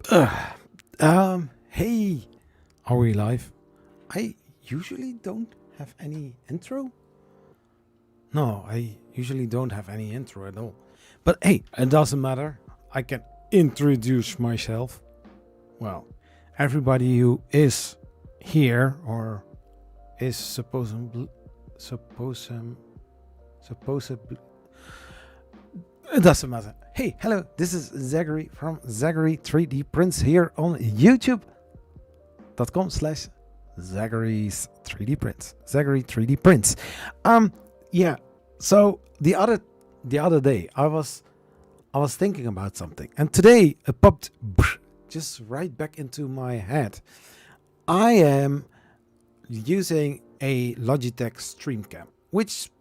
Hey, are we live? I usually don't have any intro. No, I usually don't have any intro at all. But hey, it doesn't matter. I can introduce myself. Well, everybody who is here or is supposedly, it doesn't matter. Hey, hello, this is Zachary from Zachary 3D Prints here on youtube.com/Zachary's 3D Prints. Zachary 3D Prints. Yeah. So the other day I was thinking about something, and today it popped just right back into my head. I am using a Logitech Streamcam, which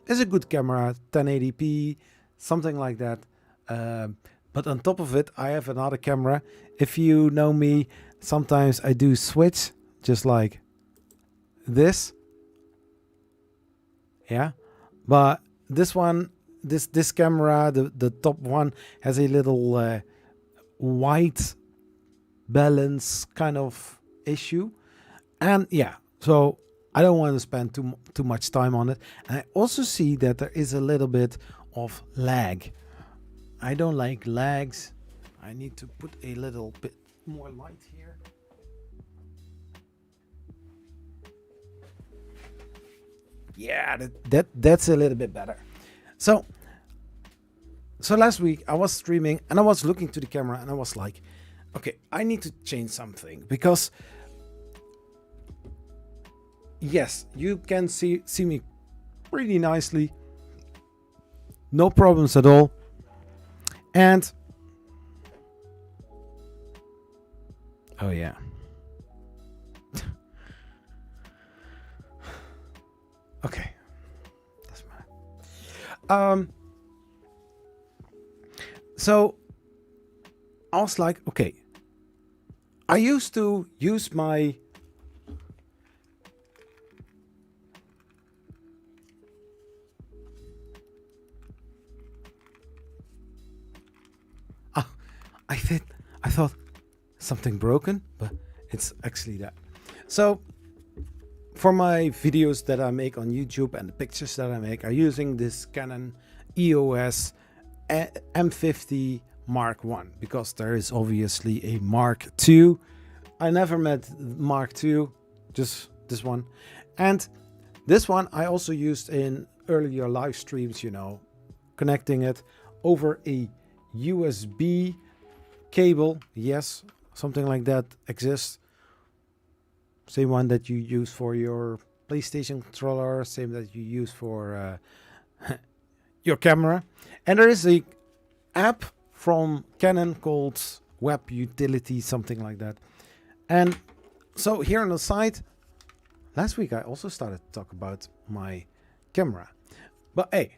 is a good camera, 1080p, something like that. But on top of it, I have another camera. If you know me, sometimes I do switch, just like this. Yeah, but this one, this camera, the top one, has a little white balance kind of issue, and yeah, so I don't want to spend too much time on it. And I also see that there is a little bit of lag. I don't like lags. I need to put a little bit more light here. Yeah, that's a little bit better. So last week I was streaming and I was looking to the camera and I was like, okay, I need to change something, because yes, you can see me pretty nicely, no problems at all. And oh yeah, okay, that's mine. So I was like, okay, I used to use my I thought something broken, but it's actually that. So for my videos that I make on YouTube and the pictures that I make, I'm using this Canon EOS M50 Mark 1, because there is obviously a Mark 2. I never met Mark 2, just this one. And this one I also used in earlier live streams, connecting it over a USB cable. Yes, something like that exists. Same one that you use for your PlayStation controller, same that you use for your camera. And there is a app from Canon called Web Utility, something like that. And so here on the side, last week I also started to talk about my camera. But hey,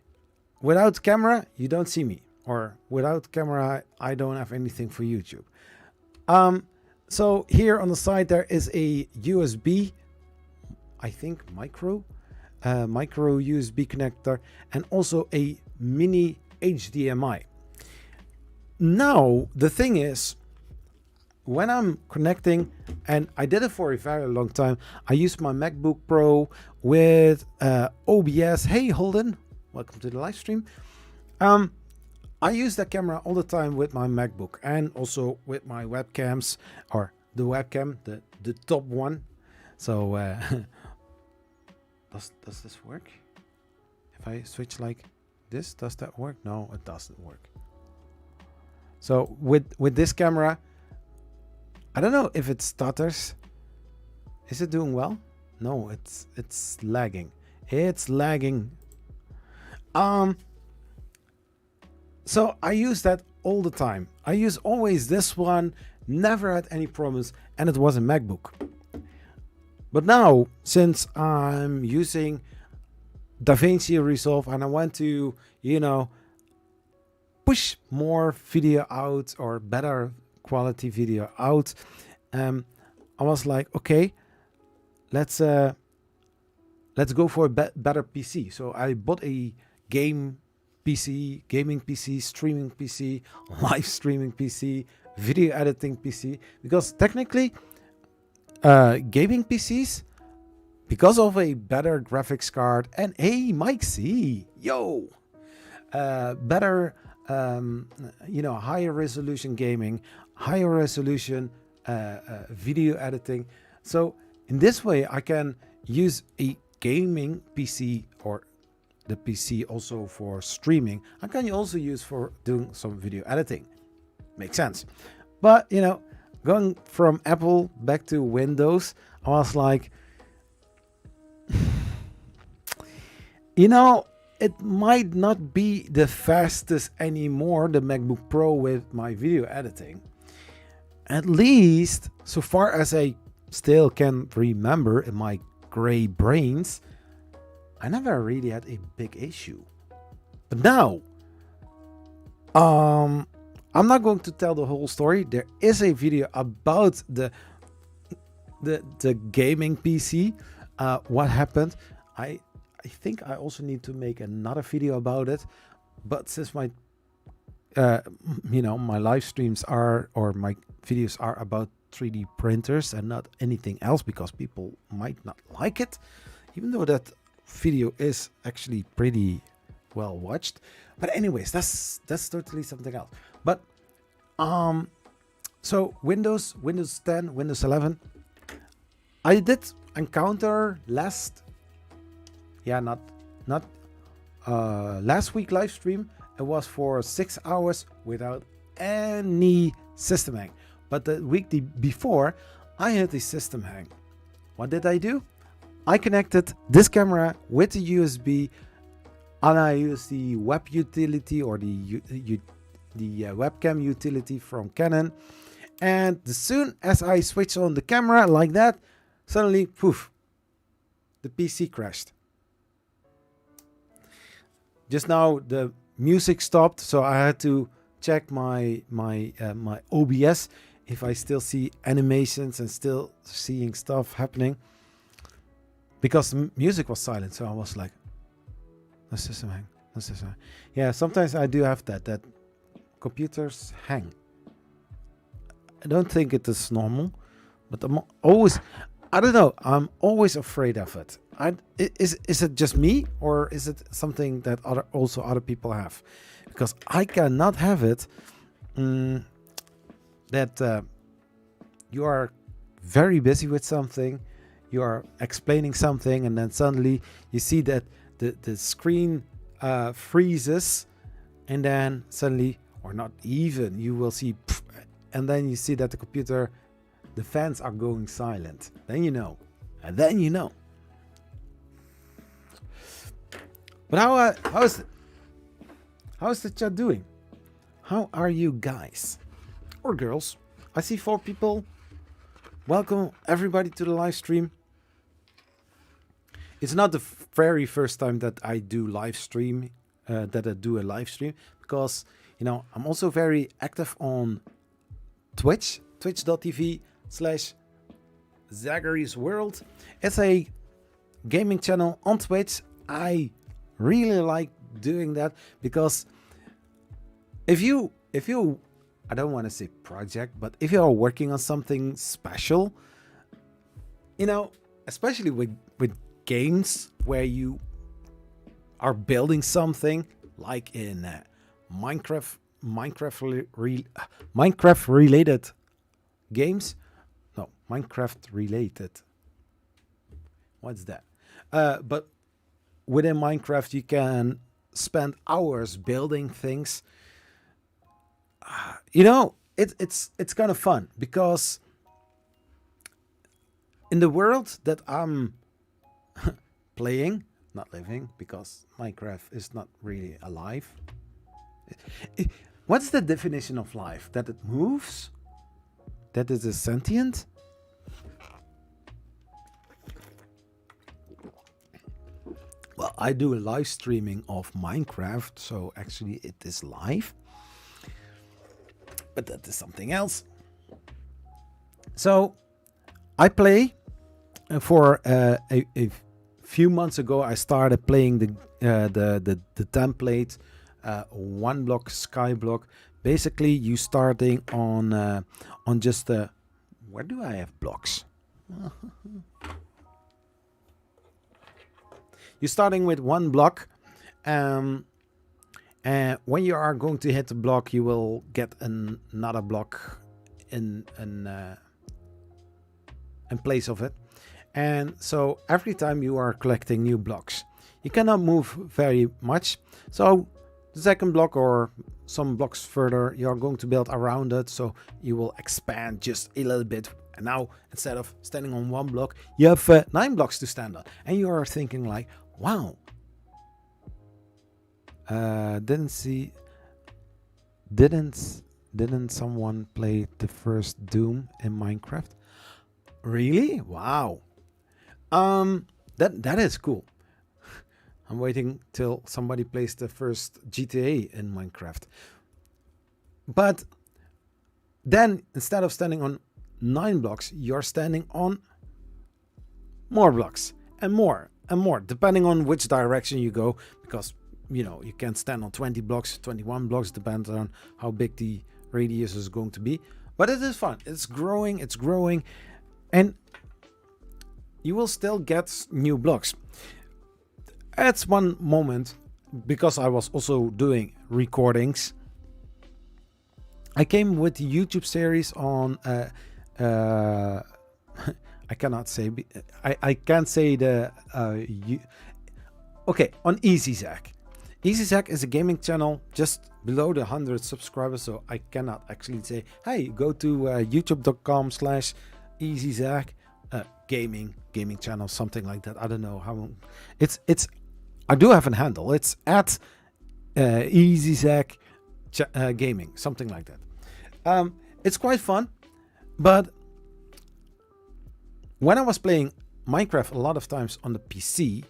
without camera, you don't see me. Or without camera, I don't have anything for YouTube. So here on the side, there is a USB, I think micro USB connector, and also a mini HDMI. Now, the thing is, when I'm connecting, and I did it for a very long time, I used my MacBook Pro with OBS. Hey, Holden, welcome to the live stream. I use that camera all the time with my MacBook and also with my webcams, or the webcam, the top one. So does this work? If I switch like this, does that work? No, it doesn't work. So with this camera, I don't know if it stutters. Is it doing well? No, it's lagging. It's lagging. So I use that all the time. I use always this one, never had any problems, and it was a MacBook. But now, since I'm using DaVinci Resolve and I want to, push more video out, or better quality video out, I was like, okay, let's go for a better PC. So I bought a gaming PC, streaming PC, live streaming PC, video editing PC, because technically gaming PCs, because of a better graphics card and hey Mike C, yo, better higher resolution gaming, higher resolution video editing. So in this way I can use a gaming PC, or the PC also for streaming. I can also use for doing some video editing. Makes sense. But going from Apple back to Windows, I was like, it might not be the fastest anymore, the MacBook Pro with my video editing. At least so far as I still can remember in my gray brains, I never really had a big issue. But now, I'm not going to tell the whole story. There is a video about the gaming PC. What happened? I think I also need to make another video about it. But since my my live streams or my videos are about 3D printers and not anything else, because people might not like it, even though that video is actually pretty well watched. But anyways, that's totally something else. But so Windows 10, Windows 11, I did encounter last week live stream. It was for 6 hours without any system hang. But the week before, I had a system hang. What did I do? I connected this camera with the USB, and I used the web utility, or the webcam utility from Canon. And as soon as I switched on the camera like that, suddenly, poof, the PC crashed. Just now the music stopped, so I had to check my OBS if I still see animations and still seeing stuff happening, because the music was silent. So I was like, no system hang, no system hang. Yeah, sometimes I do have that computers hang. I don't think it is normal, but I'm always afraid of it. Is it just me, or is it something that other people have? Because I cannot have it that you are very busy with something, you are explaining something, and then suddenly you see that the screen freezes, and then suddenly, or not even, you will see, and then you see that the fans are going silent. Then you know. And then you know. But how is the chat doing? How are you guys? Or girls? I see 4 people. Welcome everybody to the live stream. It's not the very first time that I do live stream, because I'm also very active on Twitch, twitch.tv/Zachary's World. It's a gaming channel on Twitch. I really like doing that, because if you I don't want to say project, but if you are working on something special, especially with games where you are building something, like in Minecraft related games. No, Minecraft related. What's that? But within Minecraft, you can spend hours building things. It's kind of fun, because in the world that I'm playing, not living, because Minecraft is not really alive. What's the definition of life? That it moves? That it is sentient? Well, I do a live streaming of Minecraft, so actually it is live. But that is something else. So I play for a few months ago. I started playing the template 1 block Skyblock, basically you starting on just the, where do I have blocks? You're starting with one block, and when you are going to hit the block, you will get another block in place of it. And so every time you are collecting new blocks, you cannot move very much. So the second block or some blocks further, you're going to build around it. So you will expand just a little bit. And now instead of standing on one block, you have 9 blocks to stand on. And you are thinking like, wow. Didn't someone play the first Doom in Minecraft? Really? Wow. That is cool. I'm waiting till somebody plays the first GTA in Minecraft. But then instead of standing on 9 blocks, you're standing on more blocks and more and more, depending on which direction you go, because you know you can stand on 20 blocks, 21 blocks, depends on how big the radius is going to be. But it is fun. It's growing, and you will still get new blocks. At one moment, because I was also doing recordings, I came with the YouTube series on I cannot say, I can't say the okay, on Easy Zach. Easy Zach is a gaming channel just below the 100 subscribers, so I cannot actually say, hey, go to youtube.com/EasyZach, gaming channel, something like that. I don't know how it's I do have a handle. It's at EasyZach gaming, something like that. It's quite fun, but when I was playing Minecraft a lot of times on the PC,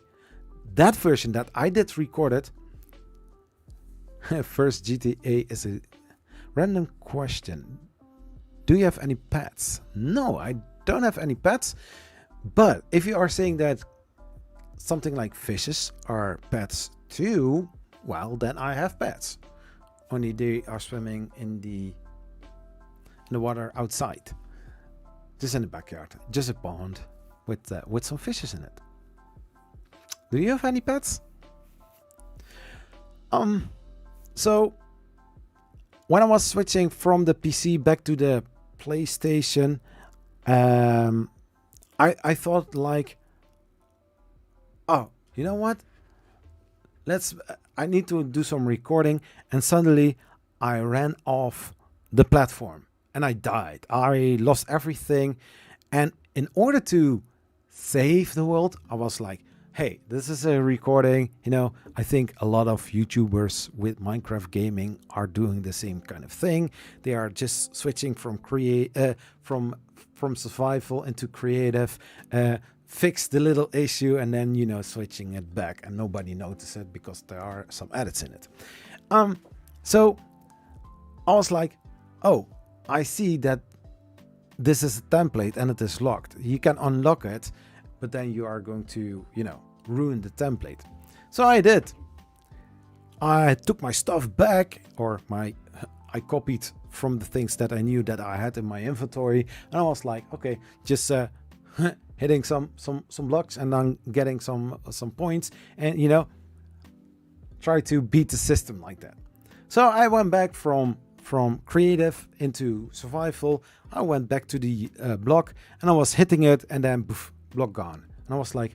that version that I did record it, first GTA is a random question. Do you have any pets? No, I don't have any pets. But if you are saying that something like fishes are pets too, well, then I have pets. Only they are swimming in the water outside. Just in the backyard. Just a pond with some fishes in it. Do you have any pets? So when I was switching from the PC back to the PlayStation, I thought like, oh, you know what? I need to do some recording, and suddenly I ran off the platform and I died. I lost everything, and in order to save the world, I was like, hey, this is a recording. You know, I think a lot of YouTubers with Minecraft gaming are doing the same kind of thing. They are just switching from survival into creative, fix the little issue, and then, you know, switching it back, and nobody notices it because there are some edits in it. So I was like, oh, I see that this is a template and it is locked. You can unlock it, but then you are going to, you know, ruin the template. So I did. I took my stuff back, or I copied from the things that I knew that I had in my inventory, and I was like, okay, just hitting some blocks and then getting some points, and, you know, try to beat the system like that. So I went back from creative into survival. I went back to the block, and I was hitting it, and then poof, block gone. And I was like,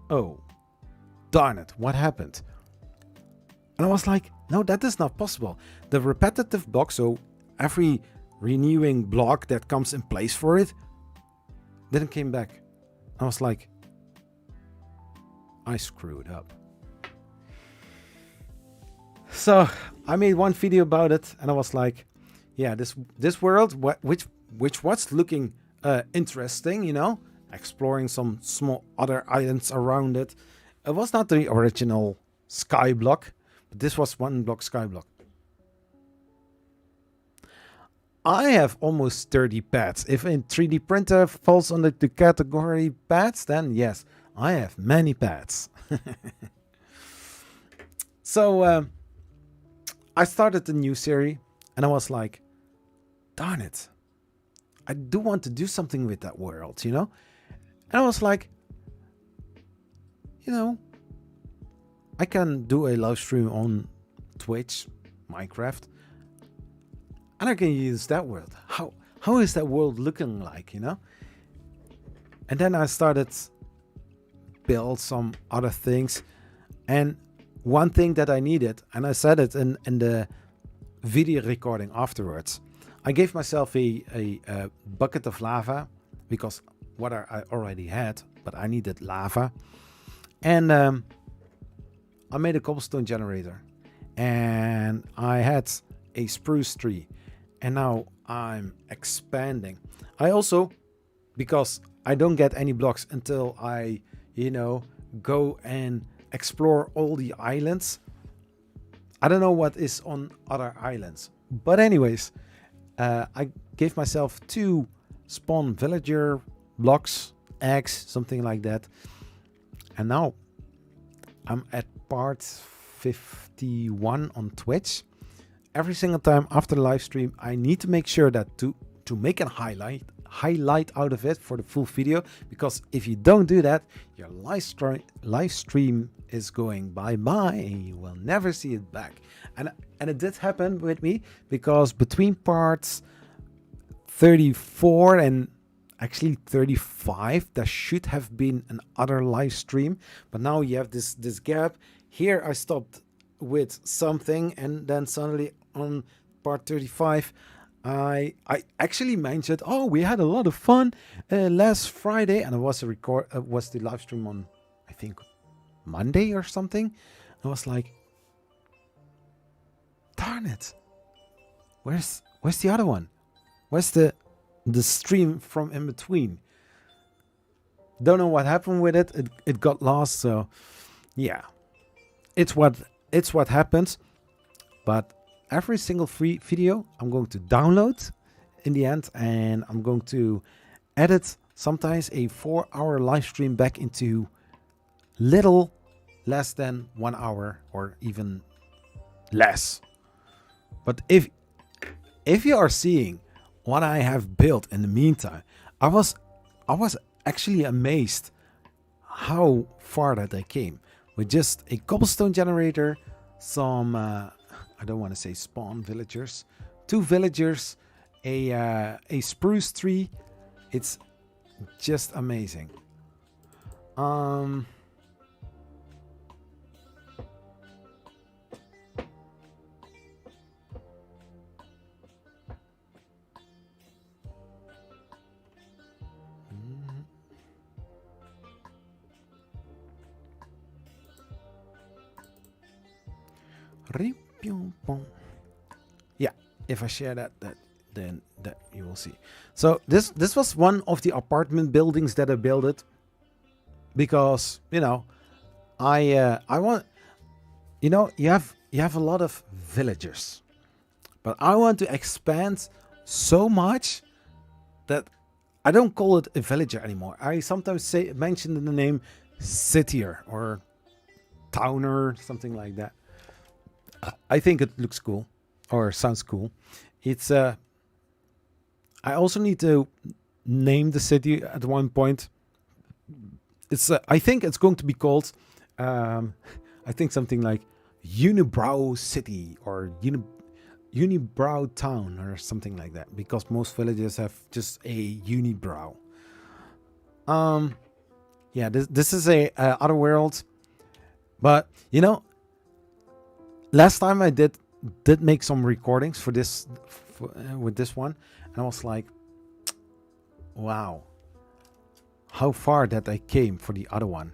oh, darn it, what happened? And I was like, no, that is not possible. The repetitive block, so every renewing block that comes in place for it, didn't came back. I was like, I screwed up. So I made one video about it, and I was like, yeah, this world, which was looking interesting, you know, exploring some small other islands around it. It was not the original sky block, but this was one block sky block. I have almost 30 pets. If a 3D printer falls under the category pets, then yes, I have many pets. So I started the new series and I was like, darn it, I do want to do something with that world, you know? And I was like, you know, I can do a live stream on Twitch, Minecraft, and I can use that world. How is that world looking like, you know? And then I started build some other things. And one thing that I needed, and I said it in the video recording afterwards, I gave myself a bucket of lava because water I already had, but I needed lava. And I made a cobblestone generator. And I had a spruce tree. And now I'm expanding. I also, because I don't get any blocks until I, you know, go and explore all the islands. I don't know what is on other islands. But anyways, I gave myself 2 spawn villager blocks, eggs, something like that. And now I'm at part 51 on Twitch. Every single time after the live stream, I need to make sure that to make a highlight out of it for the full video, because if you don't do that, your live stream is going bye-bye and you will never see it back. And it did happen with me, because between parts 34 and actually 35 there should have been another live stream, but now you have this gap. Here I stopped with something, and then suddenly on part 35 I actually mentioned, oh, we had a lot of fun last Friday, and it was was the live stream on, I think, Monday or something. I was like, darn it, where's the other one? Where's the stream from in between? Don't know what happened with it. It got lost. So yeah, it's what happens. But every single free video I'm going to download in the end, and I'm going to edit sometimes a 4-hour live stream back into little less than 1 hour or even less. But if you are seeing what I have built in the meantime, I was actually amazed how far that I came with just a cobblestone generator, some I don't want to say spawn villagers, 2 villagers, a spruce tree. It's just amazing. Yeah, if I share that then that you will see. So this was one of the apartment buildings that I built it, because you know I want, you know, you have a lot of villagers, but I want to expand so much that I don't call it a villager anymore. I sometimes mention the name cityer or towner, something like that. I think it looks cool or sounds cool. It's I also need to name the city at one point. It's I think it's going to be called I think something like Unibrow City or Unibrow Town or something like that, because most villages have just a unibrow. Yeah, this is a other world, but you know, last time I did make some recordings for this with this one, and I was like, wow, how far that I came for the other one.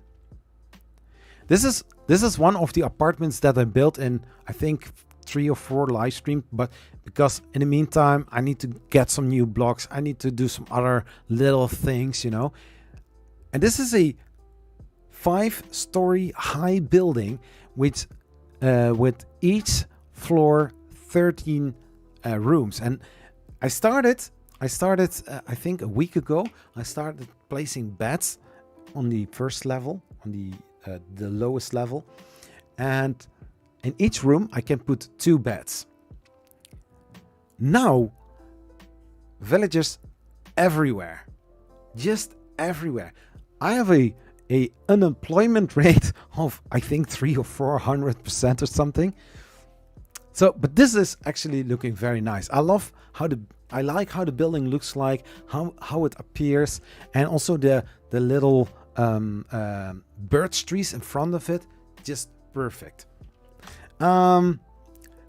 This is one of the apartments that I built in, I think, 3 or 4 live streams, but because in the meantime I need to get some new blocks, I need to do some other little things, you know. And this is a 5-story high building with each floor 13 rooms. And I started I think a week ago. I started placing beds on the first level, on the lowest level, and In each room, I can put 2 beds. Now, villagers everywhere, just everywhere. I have a unemployment rate of, I think, 300 or 400% or something. So, but this is actually looking very nice. I like how the building looks like, how it appears, and also the little birch trees in front of it, just perfect.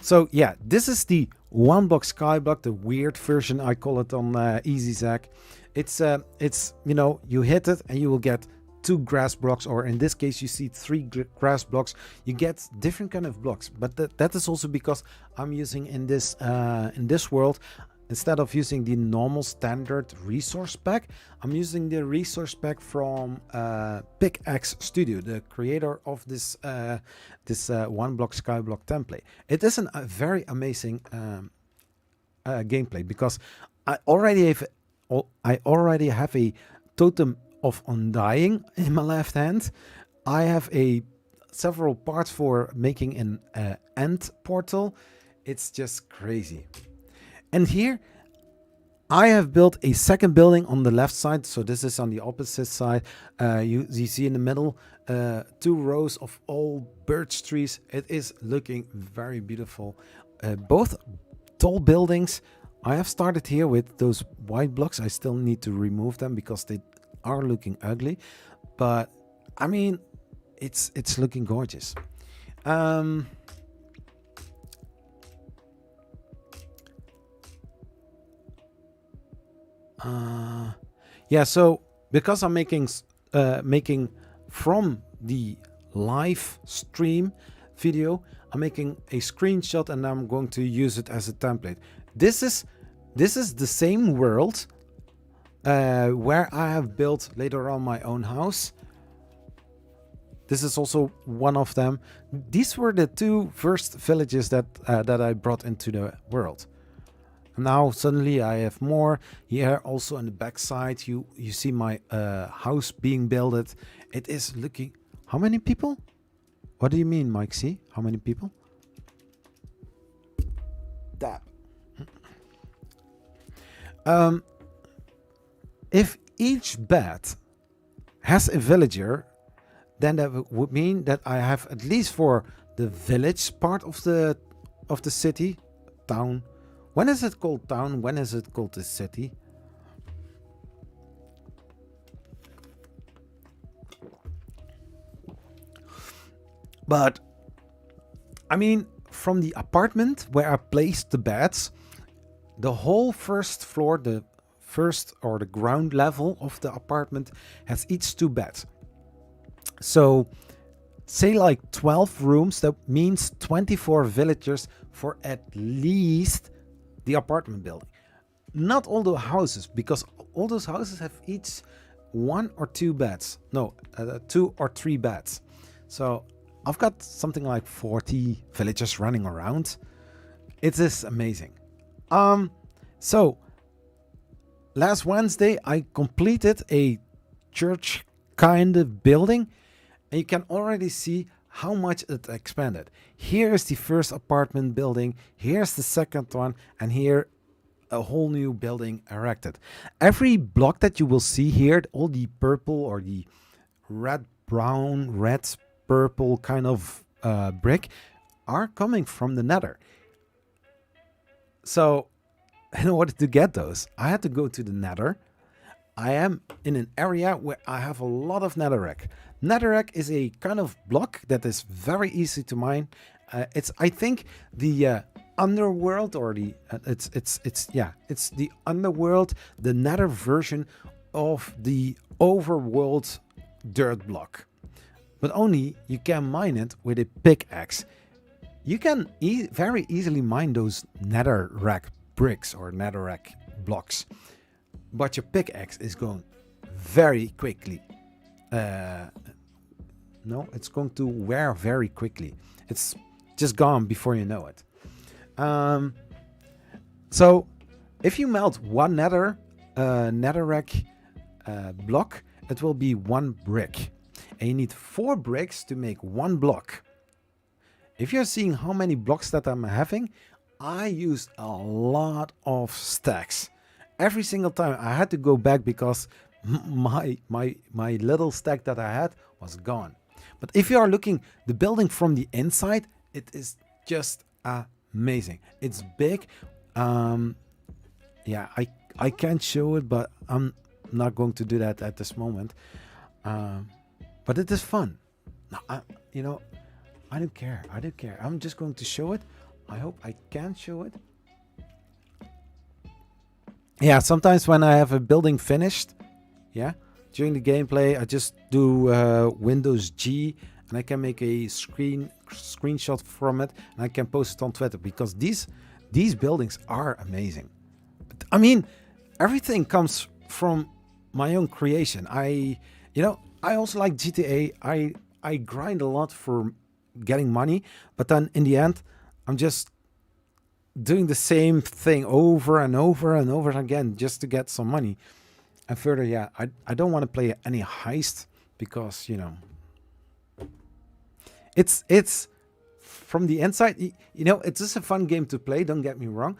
So yeah, this is the 1-block skyblock, the weird version, I call it on Easy Zach. It's you know, you hit it and you will get 2 grass blocks, or in this case you see 3 grass blocks. You get different kind of blocks, but that is also because I'm using in this world, instead of using the normal standard resource pack, I'm using the resource pack from Pickaxe Studio, the creator of this 1-block skyblock template. It is a very amazing gameplay, because I already have a totem of undying in my left hand. I have several parts for making an end portal. It's just crazy. And here I have built a second building on the left side. So this is on the opposite side. You see in the middle 2 rows of old birch trees. It is looking very beautiful. Both tall buildings. I have started here with those white blocks. I still need to remove them because they are looking ugly. But I mean, it's looking gorgeous. Yeah, so because I'm making from the live stream video, I'm making a screenshot and I'm going to use it as a template. This is the same world where I have built later on my own house. This is also one of them. These were the 2 first villages that I brought into the world. Now suddenly I have more. Here also on the back side you see my house being built. It is looking... How many people? What do you mean, Mike C? How many people? Dab. If each bed has a villager, then that would mean that I have, at least for the village part of the city, town. When is it called town? When is it called the city? But I mean, from the apartment where I placed the beds, the whole first floor, the first or the ground level of the apartment has each 2 beds. So say like 12 rooms, that means 24 villagers for at least the apartment building. Not all the houses, because all those houses have each 1 or 2 beds. No, 2 or 3 beds. So I've got something like 40 villagers running around. It is amazing. So last Wednesday I completed a church kind of building, and you can already see how much it expanded. Here is the first apartment building, here's the second one, and here a whole new building erected. Every block that you will see here, all the purple or the red, brown, red, purple kind of brick are coming from the nether. So in order to get those, I had to go to the nether. I am in an area where I have a lot of netherrack. Netherrack is a kind of block that is very easy to mine. It's, I think, the underworld, or the it's the underworld, the nether version of the overworld dirt block. But only you can mine it with a pickaxe. You can very easily mine those netherrack bricks or netherrack blocks, but your pickaxe is going very quickly. No, it's going to wear very quickly. It's just gone before you know it. So if you melt one netherrack block, it will be 1 brick. And you need 4 bricks to make 1 block. if you're seeing how many blocks that I'm having, I used a lot of stacks. Every single time I had to go back because my little stack that I had was gone. But if you are looking the building from the inside, it is just amazing. It's big. Yeah, I can't show it, but I'm not going to do that at this moment. But it is fun. No, you know, I don't care. I don't care. I'm just going to show it. I hope I can show it. Yeah, sometimes when I have a building finished, yeah, during the gameplay, I just do Windows G, and I can make a screenshot from it, and I can post it on Twitter, because these buildings are amazing. But, I mean, everything comes from my own creation. I also like GTA. I grind a lot for getting money, but then in the end, I'm just doing the same thing over and over and over again just to get some money. And further, yeah, I don't want to play any heist, because, you know, it's from the inside, you know, it's just a fun game to play, don't get me wrong,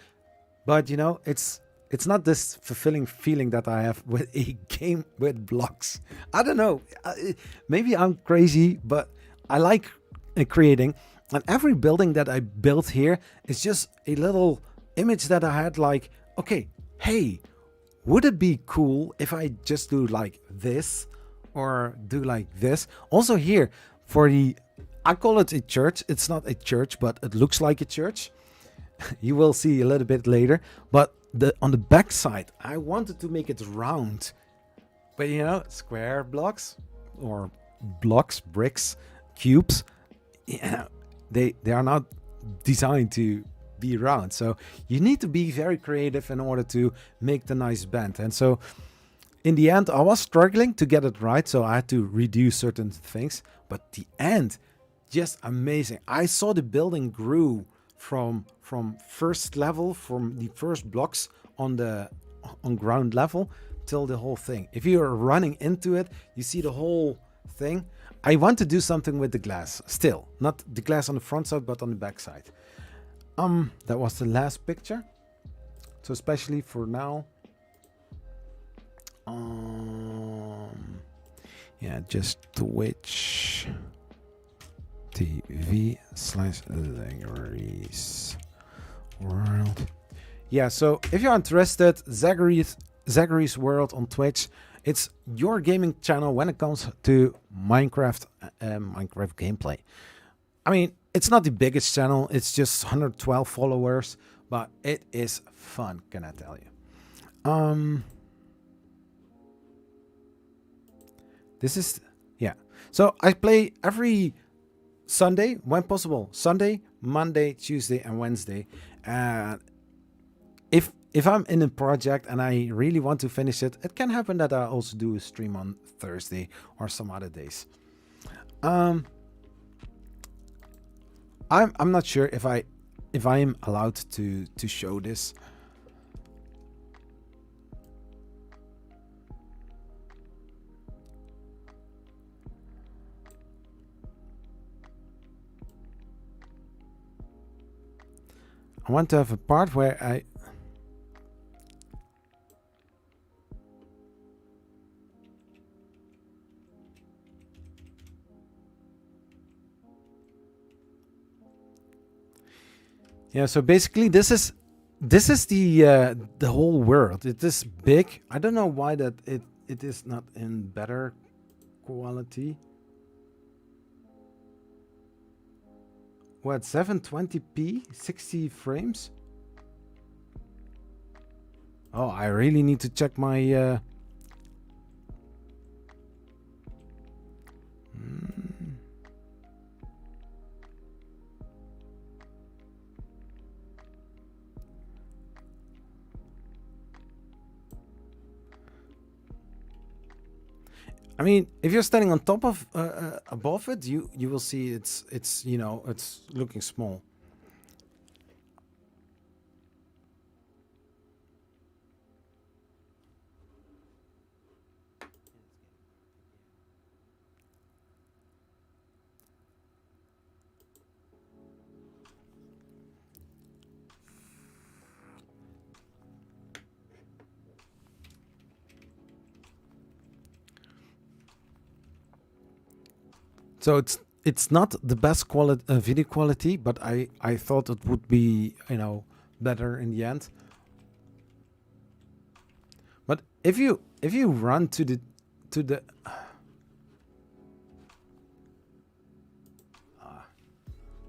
but, you know, it's not this fulfilling feeling that I have with a game with blocks. I don't know, maybe I'm crazy, but I like creating. And every building that I built here is just a little image that I had, like, okay, hey, would it be cool if I just do like this or do like this? Also here, for the, I call it a church. It's not a church, but it looks like a church. You will see a little bit later. But on the back side, I wanted to make it round. But, you know, square blocks or blocks, bricks, cubes, yeah, they are not designed to be round. So you need to be very creative in order to make the nice bend. And so in the end, I was struggling to get it right, so I had to redo certain things. But the end, just amazing. I saw the building grew from first level, from the first blocks on ground level till the whole thing. If you're running into it, you see the whole thing. I want to do something with the glass still, not the glass on the front side, but on the back side. That was the last picture. So especially for now, yeah, just Twitch TV/Zachary's World. Yeah, so if you're interested, Zachary's World on Twitch. It's your gaming channel when it comes to Minecraft gameplay. I mean, it's not the biggest channel. It's just 112 followers, but it is fun, can I tell you? This is, yeah. So I play every Sunday when possible. Sunday, Monday, Tuesday, and Wednesday. And if I'm in a project and I really want to finish it, it can happen that I also do a stream on Thursday or some other days. I'm not sure if I'm allowed to show this. I want to have a part where I yeah, so basically this is the whole world. It is big. I don't know why that it is not in better quality. What, 720p, 60 frames? Oh, I really need to check my I mean, if you're standing on top of above it, you will see it's you know, it's looking small. So it's not the best quality video quality, but I thought it would be, you know, better in the end. But if you run to the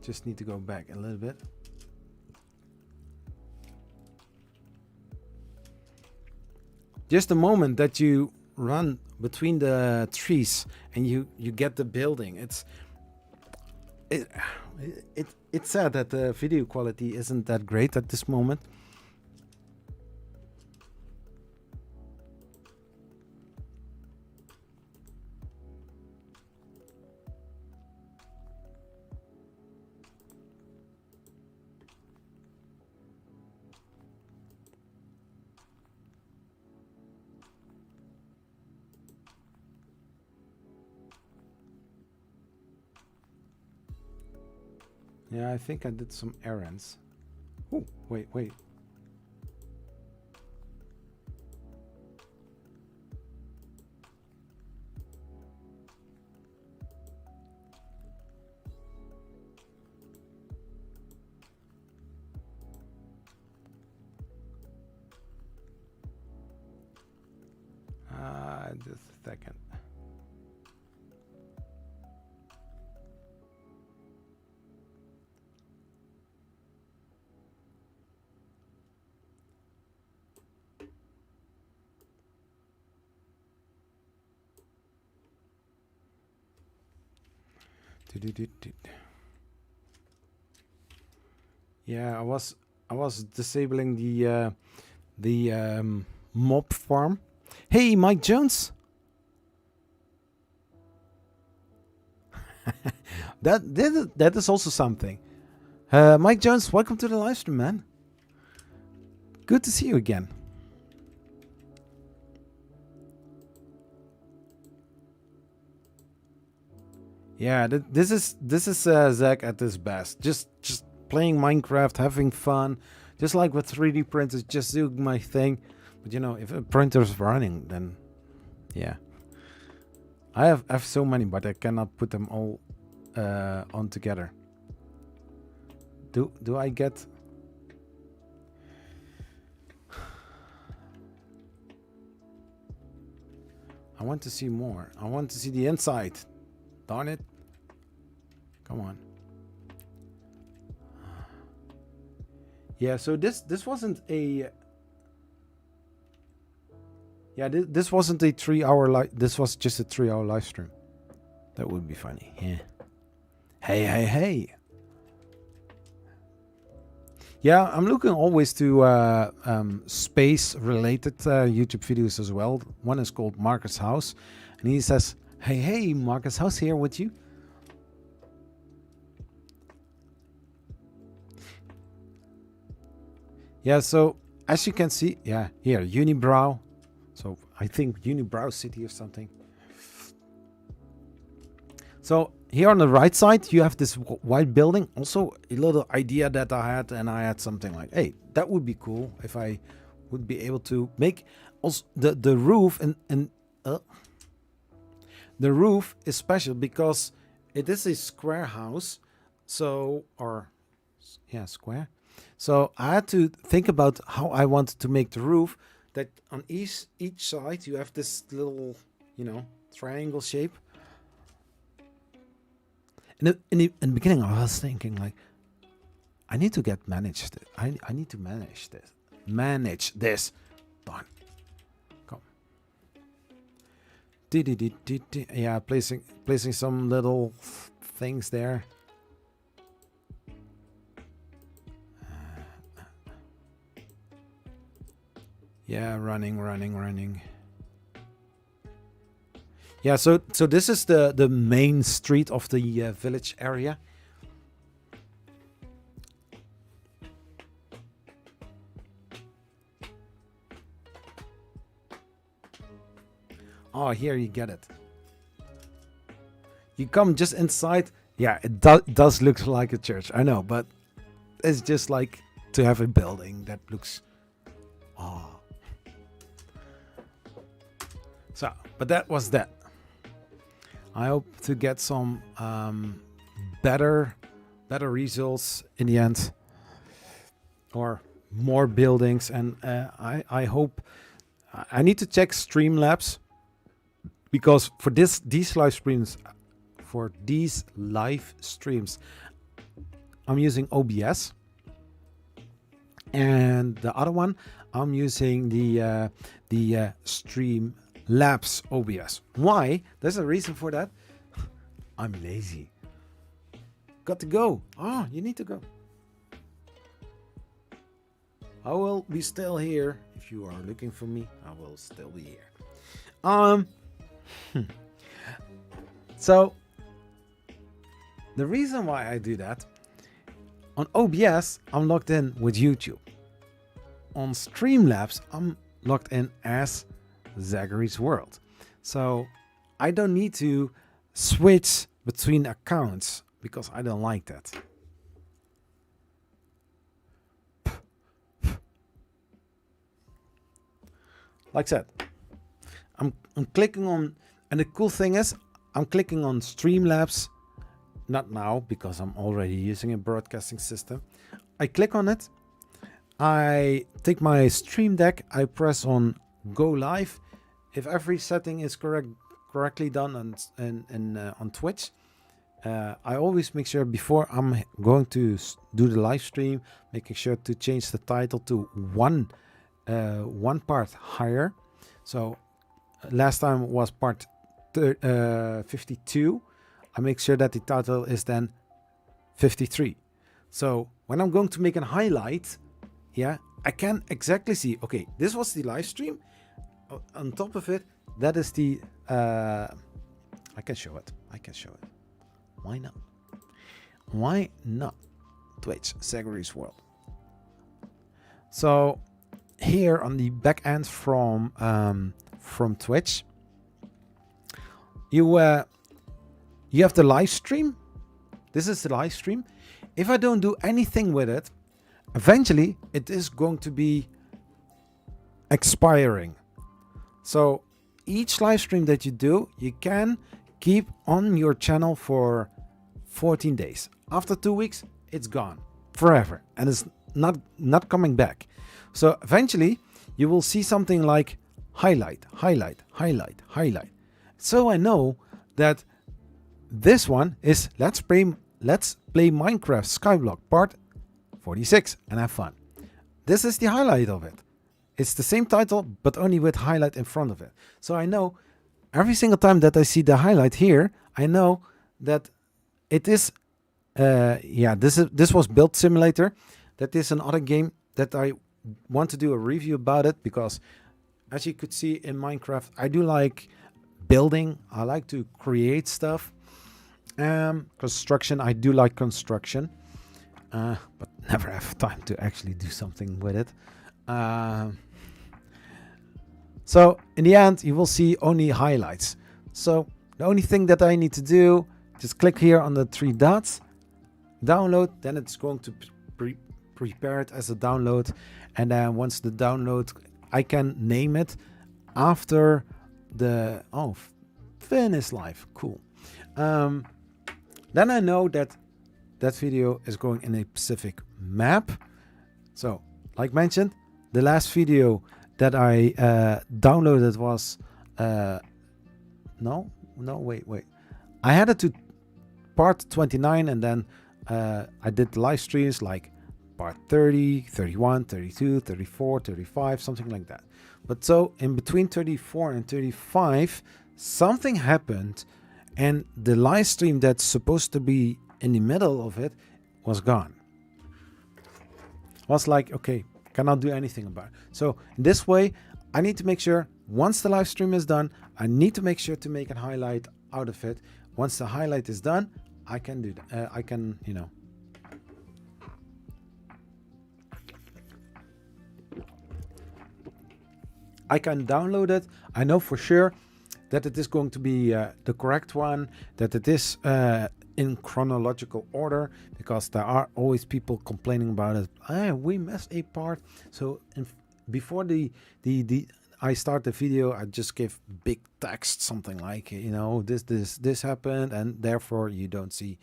just need to go back a little bit. Just the moment that you run between the trees and you get the building, it's sad that the video quality isn't that great at this moment. Yeah, I think I did some errands. Oh, wait. Just a second. Yeah, I was disabling the mob farm. Hey, Mike Jones. that is also something. Mike Jones, welcome to the live stream, man. Good to see you again. Yeah, this is Zach at his best. Just playing Minecraft, having fun, just like with 3D printers, just doing my thing. But you know, if a printer's running, then yeah. I have so many, but I cannot put them all on together. Do I get? I want to see more. I want to see the inside. Darn it. Come on. Yeah, so this wasn't a... Yeah, this wasn't a 3-hour this was just a 3-hour live stream. That would be funny. Yeah. Hey. Yeah, I'm looking always to space-related YouTube videos as well. One is called Marcus House, and he says, "Hey, Marcus House here with you." Yeah, so as you can see, yeah, here Unibrow. So I think Unibrow City or something. So here on the right side, you have this white building. Also, a little idea that I had, and I had something like, hey, that would be cool if I would be able to make also the roof and the roof is special because it is a square house. So, or yeah, square. So I had to think about how I wanted to make the roof, that on each side you have this little, you know, triangle shape. And in the beginning, I was thinking like, I need to get managed. I need to manage this. Manage this. Darn. Come. Yeah, placing some little things there. Yeah, running. Yeah, so this is the main street of the village area. Oh, here you get it. You come just inside. Yeah, it does look like a church. I know, but it's just like to have a building that looks... Oh. So, but that was that. I hope to get some better results in the end, or more buildings. And I hope I need to check Streamlabs, because for these live streams, I'm using OBS, and the other one I'm using the Streamlabs OBS. Why? There's a reason for that. I'm lazy. Got to go. Oh, you need to go. I will be still here. If you are looking for me, I will still be here. So the reason why I do that, on OBS I'm logged in with YouTube. On Streamlabs I'm logged in as Zachary's World. So I don't need to switch between accounts, because I don't like that. Like I said, I'm clicking on, and the cool thing is I'm clicking on Streamlabs, not now because I'm already using a broadcasting system. I click on it, I take my Stream Deck, I press on Go Live. If every setting is correctly done on Twitch, I always make sure before I'm going to do the live stream, making sure to change the title to one part higher. So last time was part 52. I make sure that the title is then 53. So when I'm going to make a highlight, yeah, I can exactly see, okay, this was the live stream. On top of it, that is the I can show it. Why not? Why not? Twitch, Zachary's World. So here on the back end from Twitch, you have the live stream. This is the live stream. If I don't do anything with it, eventually it is going to be expiring. So each live stream that you do, you can keep on your channel for 14 days. After 2 weeks, it's gone forever, and it's not coming back. So eventually you will see something like highlight. So I know that this one is let's play Minecraft Skyblock part 46 and have fun. This is the highlight of it. It's the same title, but only with highlight in front of it. So I know every single time that I see the highlight here, I know that it is, this was Build Simulator. That is another game that I want to do a review about it, because as you could see in Minecraft, I do like building. I like to create stuff. Construction, I do like construction, but never have time to actually do something with it. So in the end, you will see only highlights. So the only thing that I need to do, just click here on the 3 dots, download, then it's going to prepare it as a download. And then once the download, I can name it after the, finish live, cool. Then I know that that video is going in a specific map. So like mentioned, the last video that I downloaded was wait, I had it to part 29, and then I did the live streams like part 30, 31, 32, 34, 35, something like that. But so in between 34 and 35, something happened, and the live stream that's supposed to be in the middle of it was gone. Was like, okay, cannot do anything about it. So in this way, I need to make sure once the live stream is done, I need to make sure to make a highlight out of it. Once the highlight is done, I can do that. I can, I can download it. I know for sure that it is going to be the correct one, that it is in chronological order, because there are always people complaining about it. We missed a part. So before I start the video, I just give big text, something like, you know, this happened, and therefore you don't see,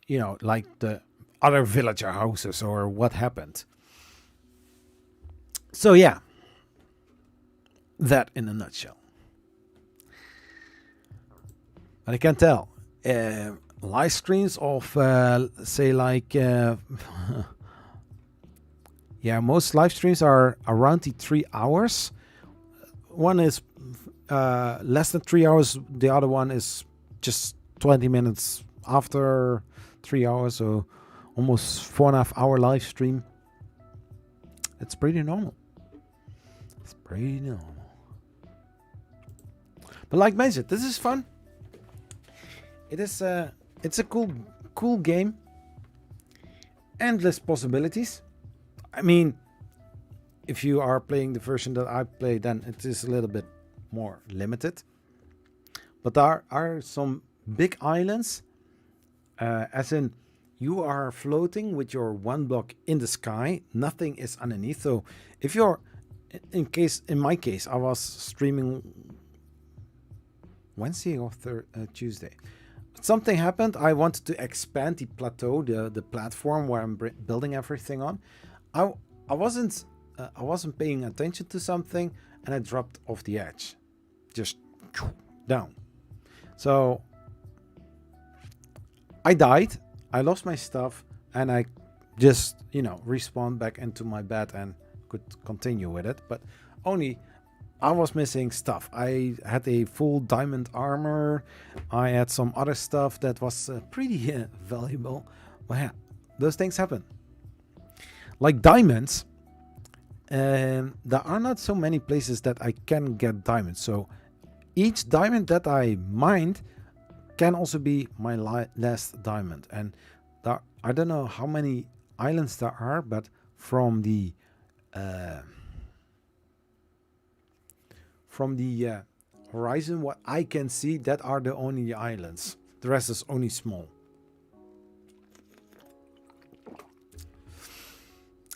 you know, like the other villager houses or what happened. So yeah, that in a nutshell. But I can tell, live streams of say like yeah, most live streams are around the 3 hours. One is less than 3 hours. The other one is just 20 minutes after 3 hours, so almost 4.5 hour live stream. It's pretty normal. It's pretty normal. But like mentioned, this is fun. It is it's a cool game. Endless possibilities. I mean, if you are playing the version that I play, then it is a little bit more limited. But there are some big islands, as in you are floating with your one block in the sky. Nothing is underneath. So if you're, in my case, I was streaming Wednesday or Tuesday. Something happened. I wanted to expand the plateau, the platform where I'm building everything on. I wasn't paying attention to something, and I dropped off the edge, just down. So I died. I lost my stuff, and I just, you know, respawned back into my bed and could continue with it. But only I was missing stuff. I had a full diamond armor. I had some other stuff that was pretty valuable. But yeah, those things happen. Like diamonds, there are not so many places that I can get diamonds. So each diamond that I mined can also be my last diamond. And there, I don't know how many islands there are, but from the horizon, what I can see, that are the only islands. The rest is only small.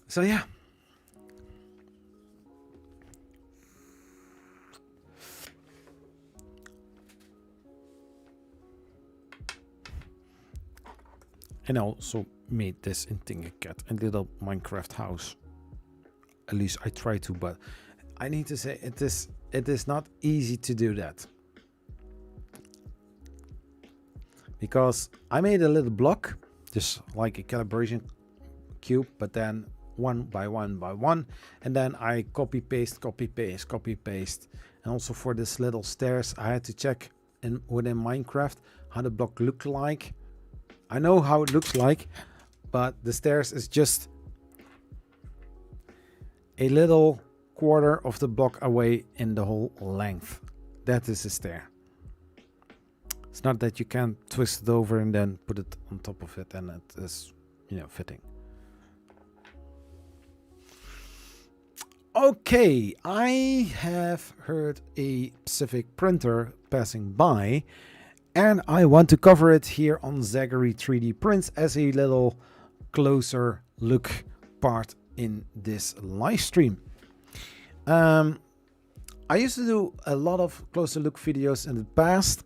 So yeah. And I also made this in Tinkercad, a little Minecraft house. At least I try to, but I need to say it is not easy to do that. Because I made a little block, just like a calibration cube, but then one by one, and then I copy paste. And also for this little stairs, I had to check within Minecraft how the block looked like. I know how it looks like, but the stairs is just a little quarter of the block away in the whole length. That is a stair. It's not that you can twist it over and then put it on top of it and it is, you know, fitting. Okay, I have heard a Pacific printer passing by, and I want to cover it here on Zachary 3D Prints as a little closer look part in this live stream. I used to do a lot of closer look videos in the past,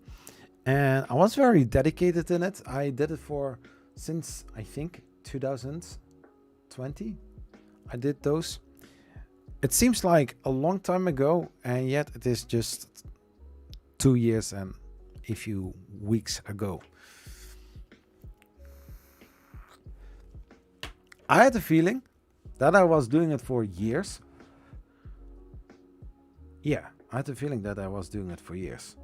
and I was very dedicated in it. I did it since I think 2020. I did those. It seems like a long time ago, and yet it is just 2 years and a few weeks ago. I had a feeling that I was doing it for years. Yeah, I had a feeling that I was doing it for years.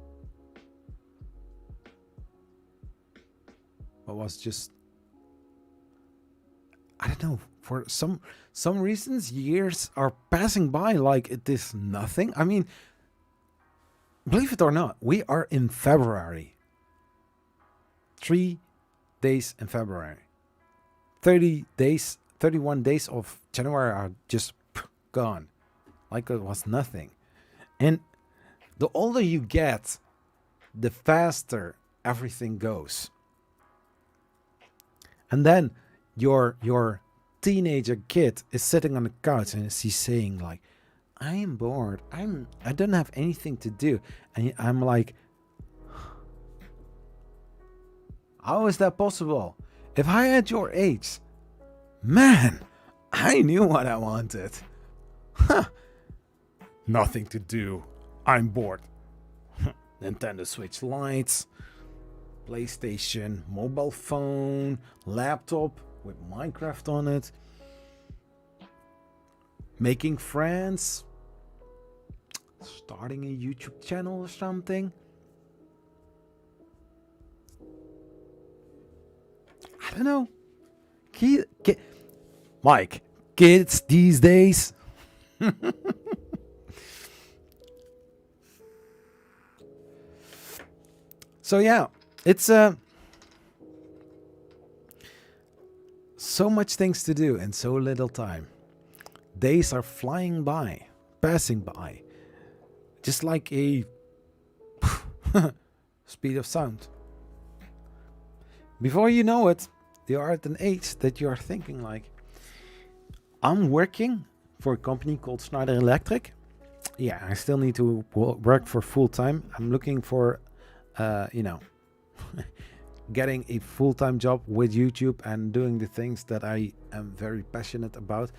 But was just, I don't know, for some reasons years are passing by like it is nothing. I mean, believe it or not, we are in February. 3 days in February. 31 days of January are just gone. Like it was nothing. And the older you get, the faster everything goes. And then your teenager kid is sitting on the couch and he's saying like, I am bored. I don't have anything to do. And I'm like, how is that possible? If I had your age, man, I knew what I wanted. Nothing to do. I'm bored. Nintendo Switch Lights, PlayStation, mobile phone, laptop with Minecraft on it, making friends, starting a YouTube channel or something. I don't know. Mike, kids these days. So yeah, it's so much things to do and so little time. Days are flying by, passing by, just like a speed of sound. Before you know it, you are at an age that you are thinking like, I'm working for a company called Schneider Electric. Yeah, I still need to work for full time. I'm looking for, getting a full-time job with YouTube and doing the things that I am very passionate about.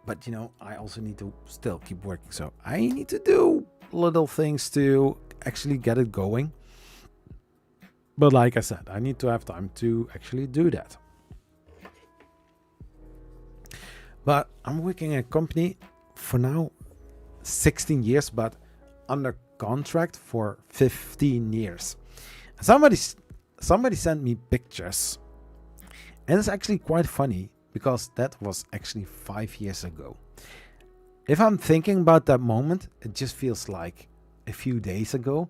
But I also need to still keep working. So I need to do little things to actually get it going. But like I said, I need to have time to actually do that. But I'm working at a company for now 16 years, but under contract for 15 years. Somebody sent me pictures, and it's actually quite funny because that was actually 5 years ago. If I'm thinking about that moment, it just feels like a few days ago.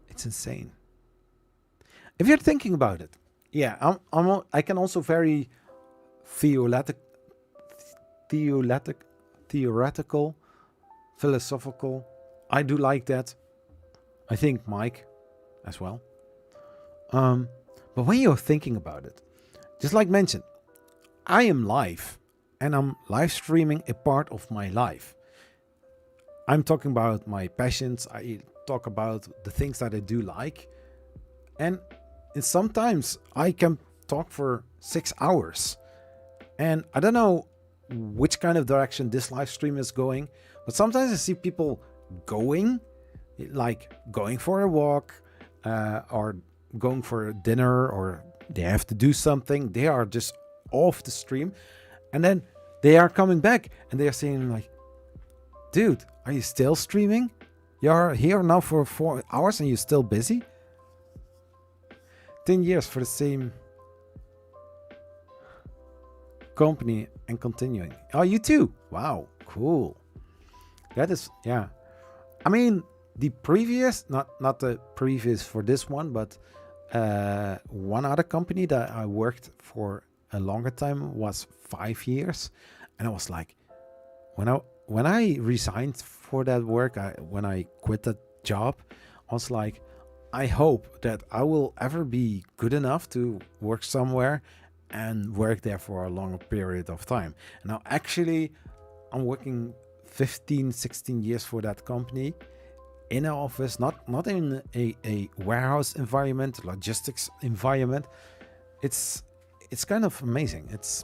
It's insane. If you're thinking about it, yeah, I can also very theoretical, philosophical. I do like that. I think Mike as well. But when you're thinking about it, just like mentioned, I am live and I'm live streaming a part of my life. I'm talking about my passions. I talk about the things that I do like. And sometimes I can talk for 6 hours. And I don't know which kind of direction this live stream is going, but sometimes I see people going for a walk, or going for dinner, or they have to do something. They are just off the stream, and then they are coming back and they are saying like, dude, are you still streaming? You're here now for 4 hours and you're still busy? 10 years for the same company and continuing. Oh, you too? Wow, cool. That is, yeah. I mean, the previous, not the previous for this one, but one other company that I worked for a longer time was 5 years, and I was like, when I resigned for that work, when I quit that job, I was like, I hope that I will ever be good enough to work somewhere and work there for a longer period of time. And now actually I'm working 15-16 years for that company in an office, not in a warehouse environment, logistics environment. It's kind of amazing. It's,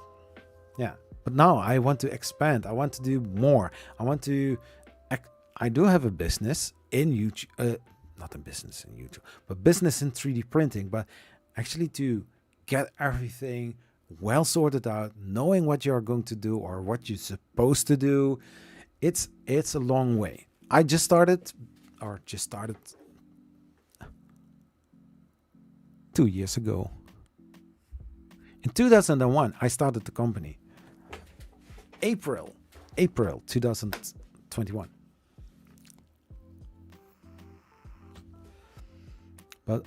yeah. But now I want to expand. I want to do more. I do have a business in YouTube, not a business in YouTube, but business in 3D printing. But actually to get everything well sorted out, knowing what you're going to do or what you're supposed to do, it's a long way. I just started 2 years ago. In 2001, I started the company. April 2021. But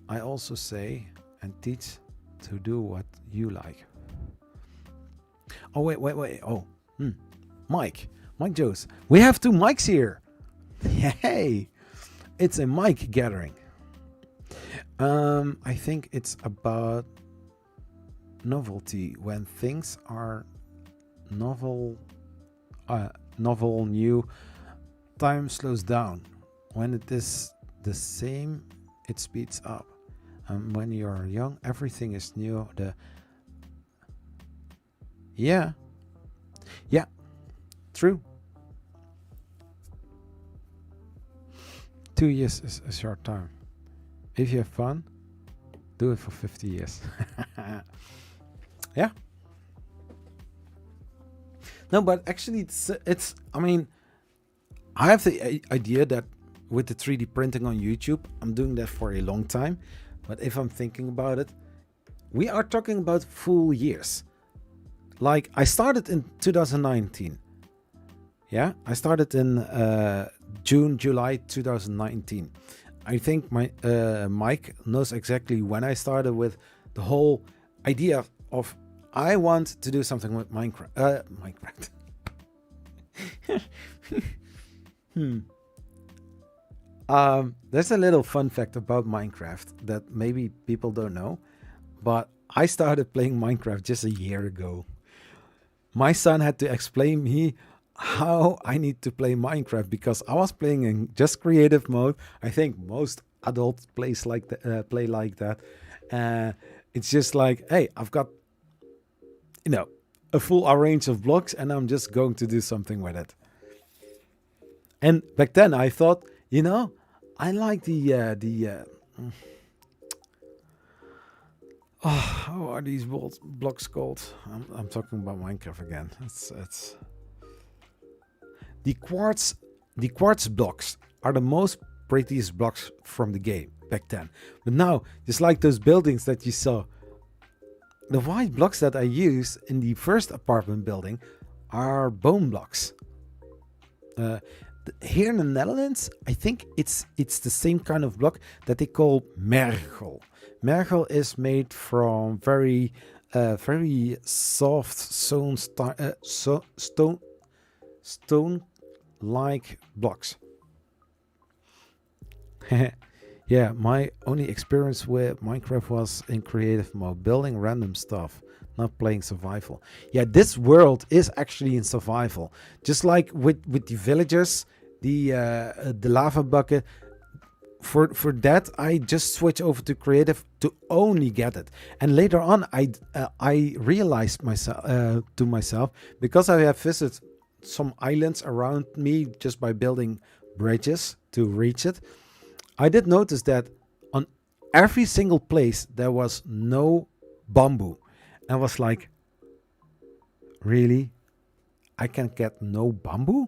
I also say and teach to do what you like. Oh, wait. Oh, Mike Joes. We have 2 mics here. Hey, it's a mic gathering. I think it's about novelty. When things are novel, novel new. Time slows down. When it is the same, it speeds up. And when you're young, everything is new. Yeah, true. 2 years is a short time. If you have fun, do it for 50 years. Yeah. No, but actually it's I mean, I have the idea that with the 3D printing on YouTube, I'm doing that for a long time. But if I'm thinking about it, we are talking about full years. Like I started in 2019. Yeah, I started in June, July 2019. I think my Mike knows exactly when I started with the whole idea of I want to do something with Minecraft. Minecraft. There's a little fun fact about Minecraft that maybe people don't know, but I started playing Minecraft just a year ago. My son had to explain me how I need to play Minecraft because I was playing in just creative mode. I think most adults play like that. It's just like, hey, I've got, a full arrange of blocks and I'm just going to do something with it. And back then I thought, I like how are these blocks called? I'm talking about Minecraft again. It's the quartz blocks are the most prettiest blocks from the game back then. But now, just like those buildings that you saw, the white blocks that I use in the first apartment building are bone blocks. Here in the Netherlands, I think it's the same kind of block that they call mergel. Mergel is made from very soft stone-like blocks. Yeah, my only experience with Minecraft was in creative mode, building random stuff, not playing survival. Yeah, this world is actually in survival. Just like with the villagers, the lava bucket. For that, I just switch over to creative to only get it. And later on, I realized to myself, because I have visited some islands around me just by building bridges to reach it, I did notice that on every single place there was no bamboo. And I was like, really? I can get no bamboo?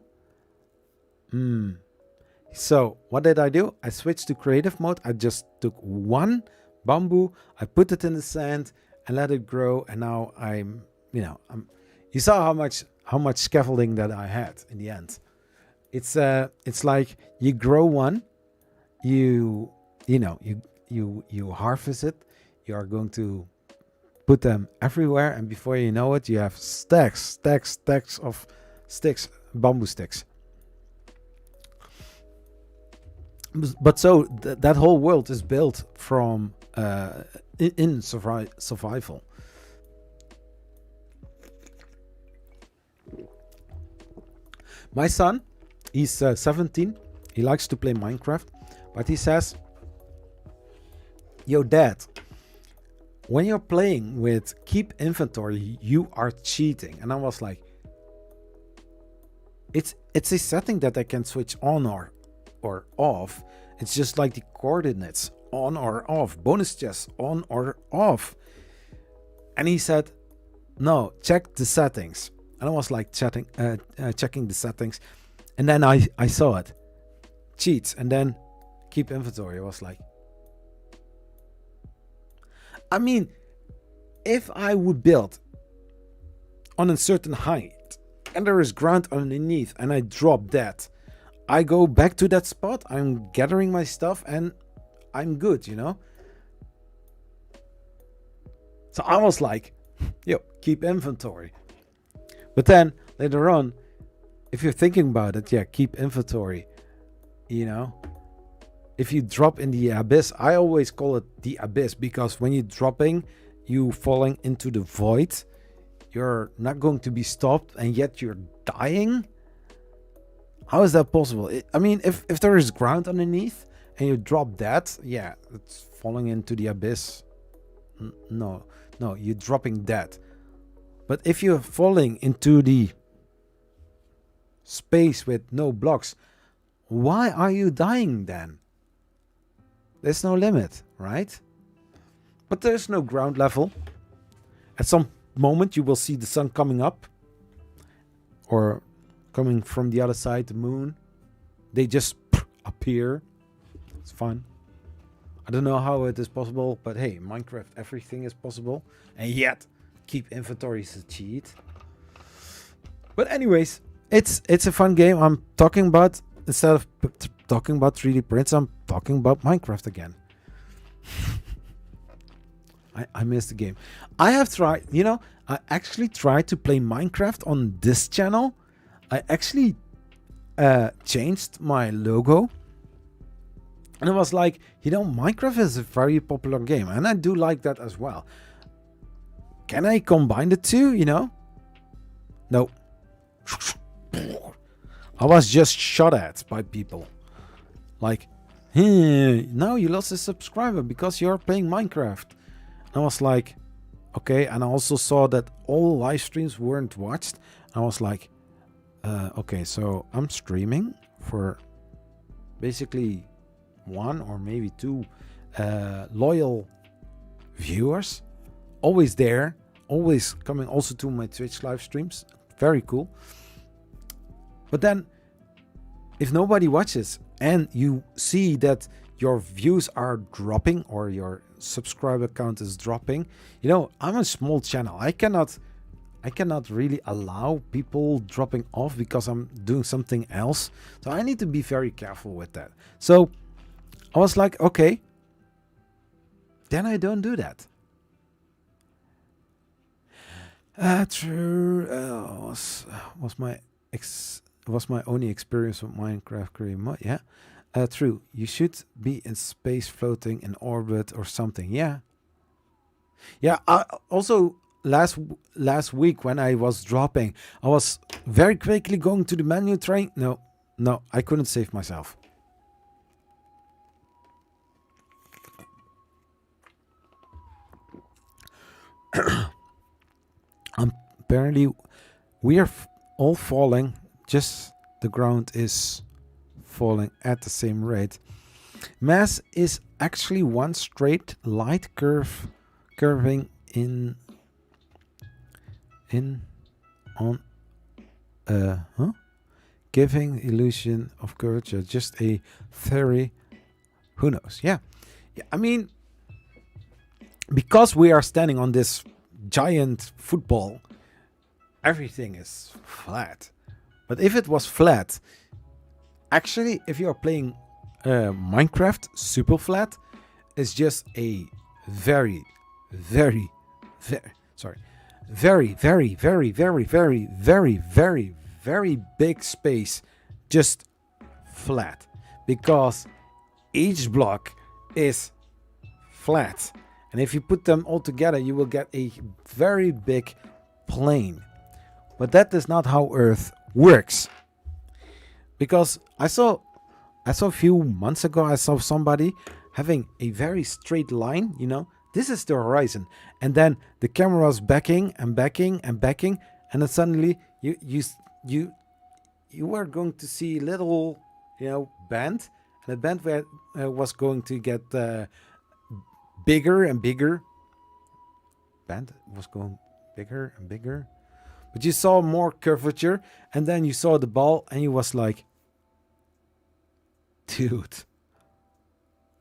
So what did I do? I switched to creative mode. I just took one bamboo, I put it in the sand and let it grow. And now you saw how much scaffolding that I had in the end. It's like you grow one, you harvest it, you are going to put them everywhere, and before you know it, you have stacks of sticks, bamboo sticks. But so that whole world is built from in survival. My son, he's 17. He likes to play Minecraft, but he says, "Yo, Dad, when you're playing with keep inventory, you are cheating." And I was like, "It's a setting that I can switch on or off. It's just like the coordinates, on or off, bonus chests, on or off." And he said, "No, check the settings." And I was like checking the settings, and then I saw it, cheats, and then keep inventory. I was like, I mean, if I would build on a certain height and there is ground underneath and I drop that, I go back to that spot, I'm gathering my stuff and I'm good, So I was like, yo, keep inventory. But then later on, if you're thinking about it, yeah, keep inventory. If you drop in the abyss, I always call it the abyss, because when you're dropping, you falling into the void, you're not going to be stopped, and yet you're dying. How is that possible? I mean, if there is ground underneath and you drop that, yeah, it's falling into the abyss. No, you're dropping that. But if you're falling into the space with no blocks, why are you dying then? There's no limit, right? But there's no ground level. At some moment you will see the sun coming up, or coming from the other side, the moon. They just appear. It's fun. I don't know how it is possible, but hey, Minecraft, everything is possible. And yet, keep inventory is a cheat. But anyways, it's a fun game. I'm talking about, instead of talking about 3D prints, I'm talking about Minecraft again. I missed the game. I have tried, I actually tried to play Minecraft on this channel. I actually changed my logo. And it was like, Minecraft is a very popular game. And I do like that as well. Can I combine the two, No. I was just shot at by people. Like, hey, now you lost a subscriber because you're playing Minecraft. I was like, okay. And I also saw that all live streams weren't watched. I was like, okay, so I'm streaming for basically 1 or maybe 2 loyal viewers. Always there. Always coming also to my Twitch live streams. Very cool. But then, if nobody watches and you see that your views are dropping or your subscriber count is dropping, I'm a small channel. I cannot really allow people dropping off because I'm doing something else. So I need to be very careful with that. So I was like, okay, then I don't do that. True. Was my only experience with Minecraft creating mod? Yeah. True. You should be in space, floating in orbit or something. Yeah. Yeah. Also, last week when I was dropping, I was very quickly going to the menu train. No, I couldn't save myself. Apparently, we are all falling. Just the ground is falling at the same rate. Mass is actually one straight light curving in on giving illusion of curvature. Just a theory. Who knows? Yeah. I mean, because we are standing on this giant football, everything is flat. But if it was flat, actually, if you are playing Minecraft super flat, it's just a very, very, very, very, very, very, very, very, very, very big space, just flat, because each block is flat. And if you put them all together, you will get a very big plane. But that is not how Earth works. Because I saw a few months ago, I saw somebody having a very straight line, this is the horizon. And then the camera was backing and backing and backing. And then suddenly you were going to see a little, bend. And the bend was going to get bigger and bigger. Band was going bigger and bigger. But you saw more curvature, and then you saw the ball, and you was like, dude,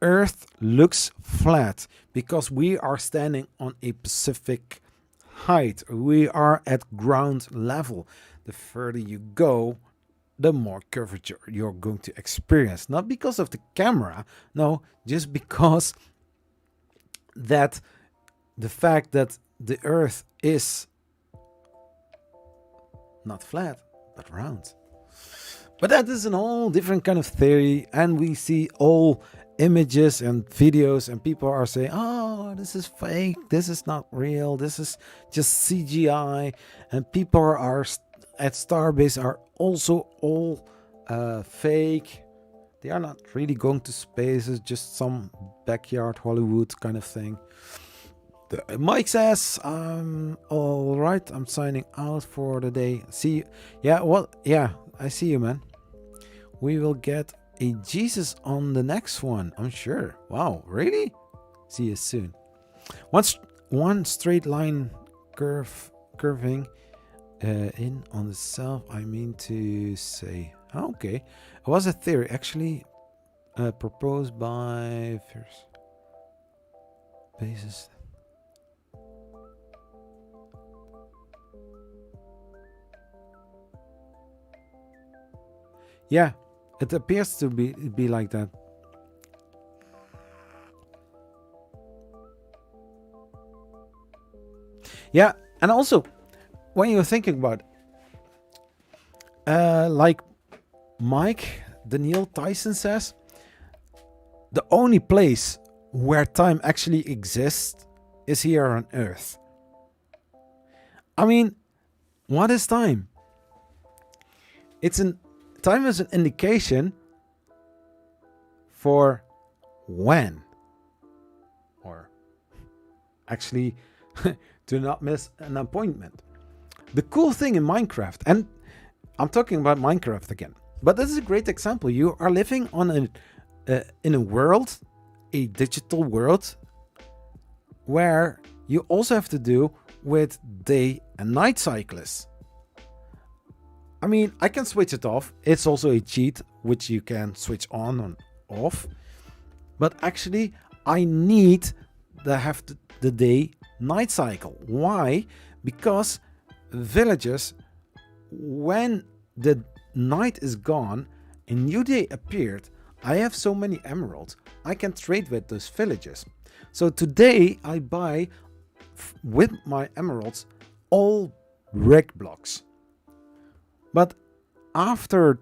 Earth looks flat because we are standing on a specific height. We are at ground level. The further you go, the more curvature you're going to experience. Not because of the camera, no, just because that the fact that the Earth is not flat, but round. But that is a whole different kind of theory, and we see all images and videos, and people are saying, oh, this is fake, this is not real, this is just CGI. And people are at Starbase are also all fake. They are not really going to space. It's just some backyard Hollywood kind of thing. Mike says, all right, I'm signing out for the day. See you. Yeah, well, yeah, I see you, man. We will get a Jesus on the next one, I'm sure. Wow, really? See you soon. One straight line curving in on the self, I mean to say. Okay, it was a theory actually proposed by first basis. Yeah, it appears to be like that. Yeah, and also when you're thinking about like Mike Daniel Tyson says, the only place where time actually exists is here on Earth. I mean, what is time? Time is an indication for when, or actually to not miss an appointment. The cool thing in Minecraft, and I'm talking about Minecraft again, but this is a great example. You are living on in a world, a digital world, where you also have to do with day and night cycles. I mean, I can switch it off. It's also a cheat which you can switch on and off. But actually, I need to have the day-night cycle. Why? Because villages, when the night is gone, a new day appeared. I have so many emeralds. I can trade with those villages. So today I buy with my emeralds all brick blocks. But after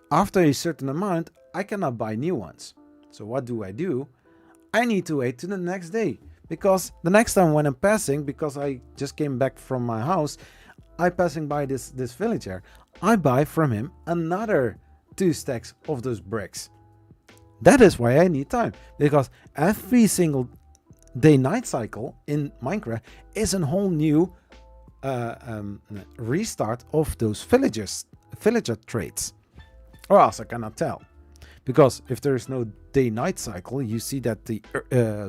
a certain amount, I cannot buy new ones. So what do? I need to wait to the next day. Because the next time when I'm passing, because I just came back from my house, I'm passing by this villager. I buy from him another 2 stacks of those bricks. That is why I need time. Because every single day-night cycle in Minecraft is a whole new restart of those villager trades, or else I cannot tell, because if there is no day-night cycle, you see that the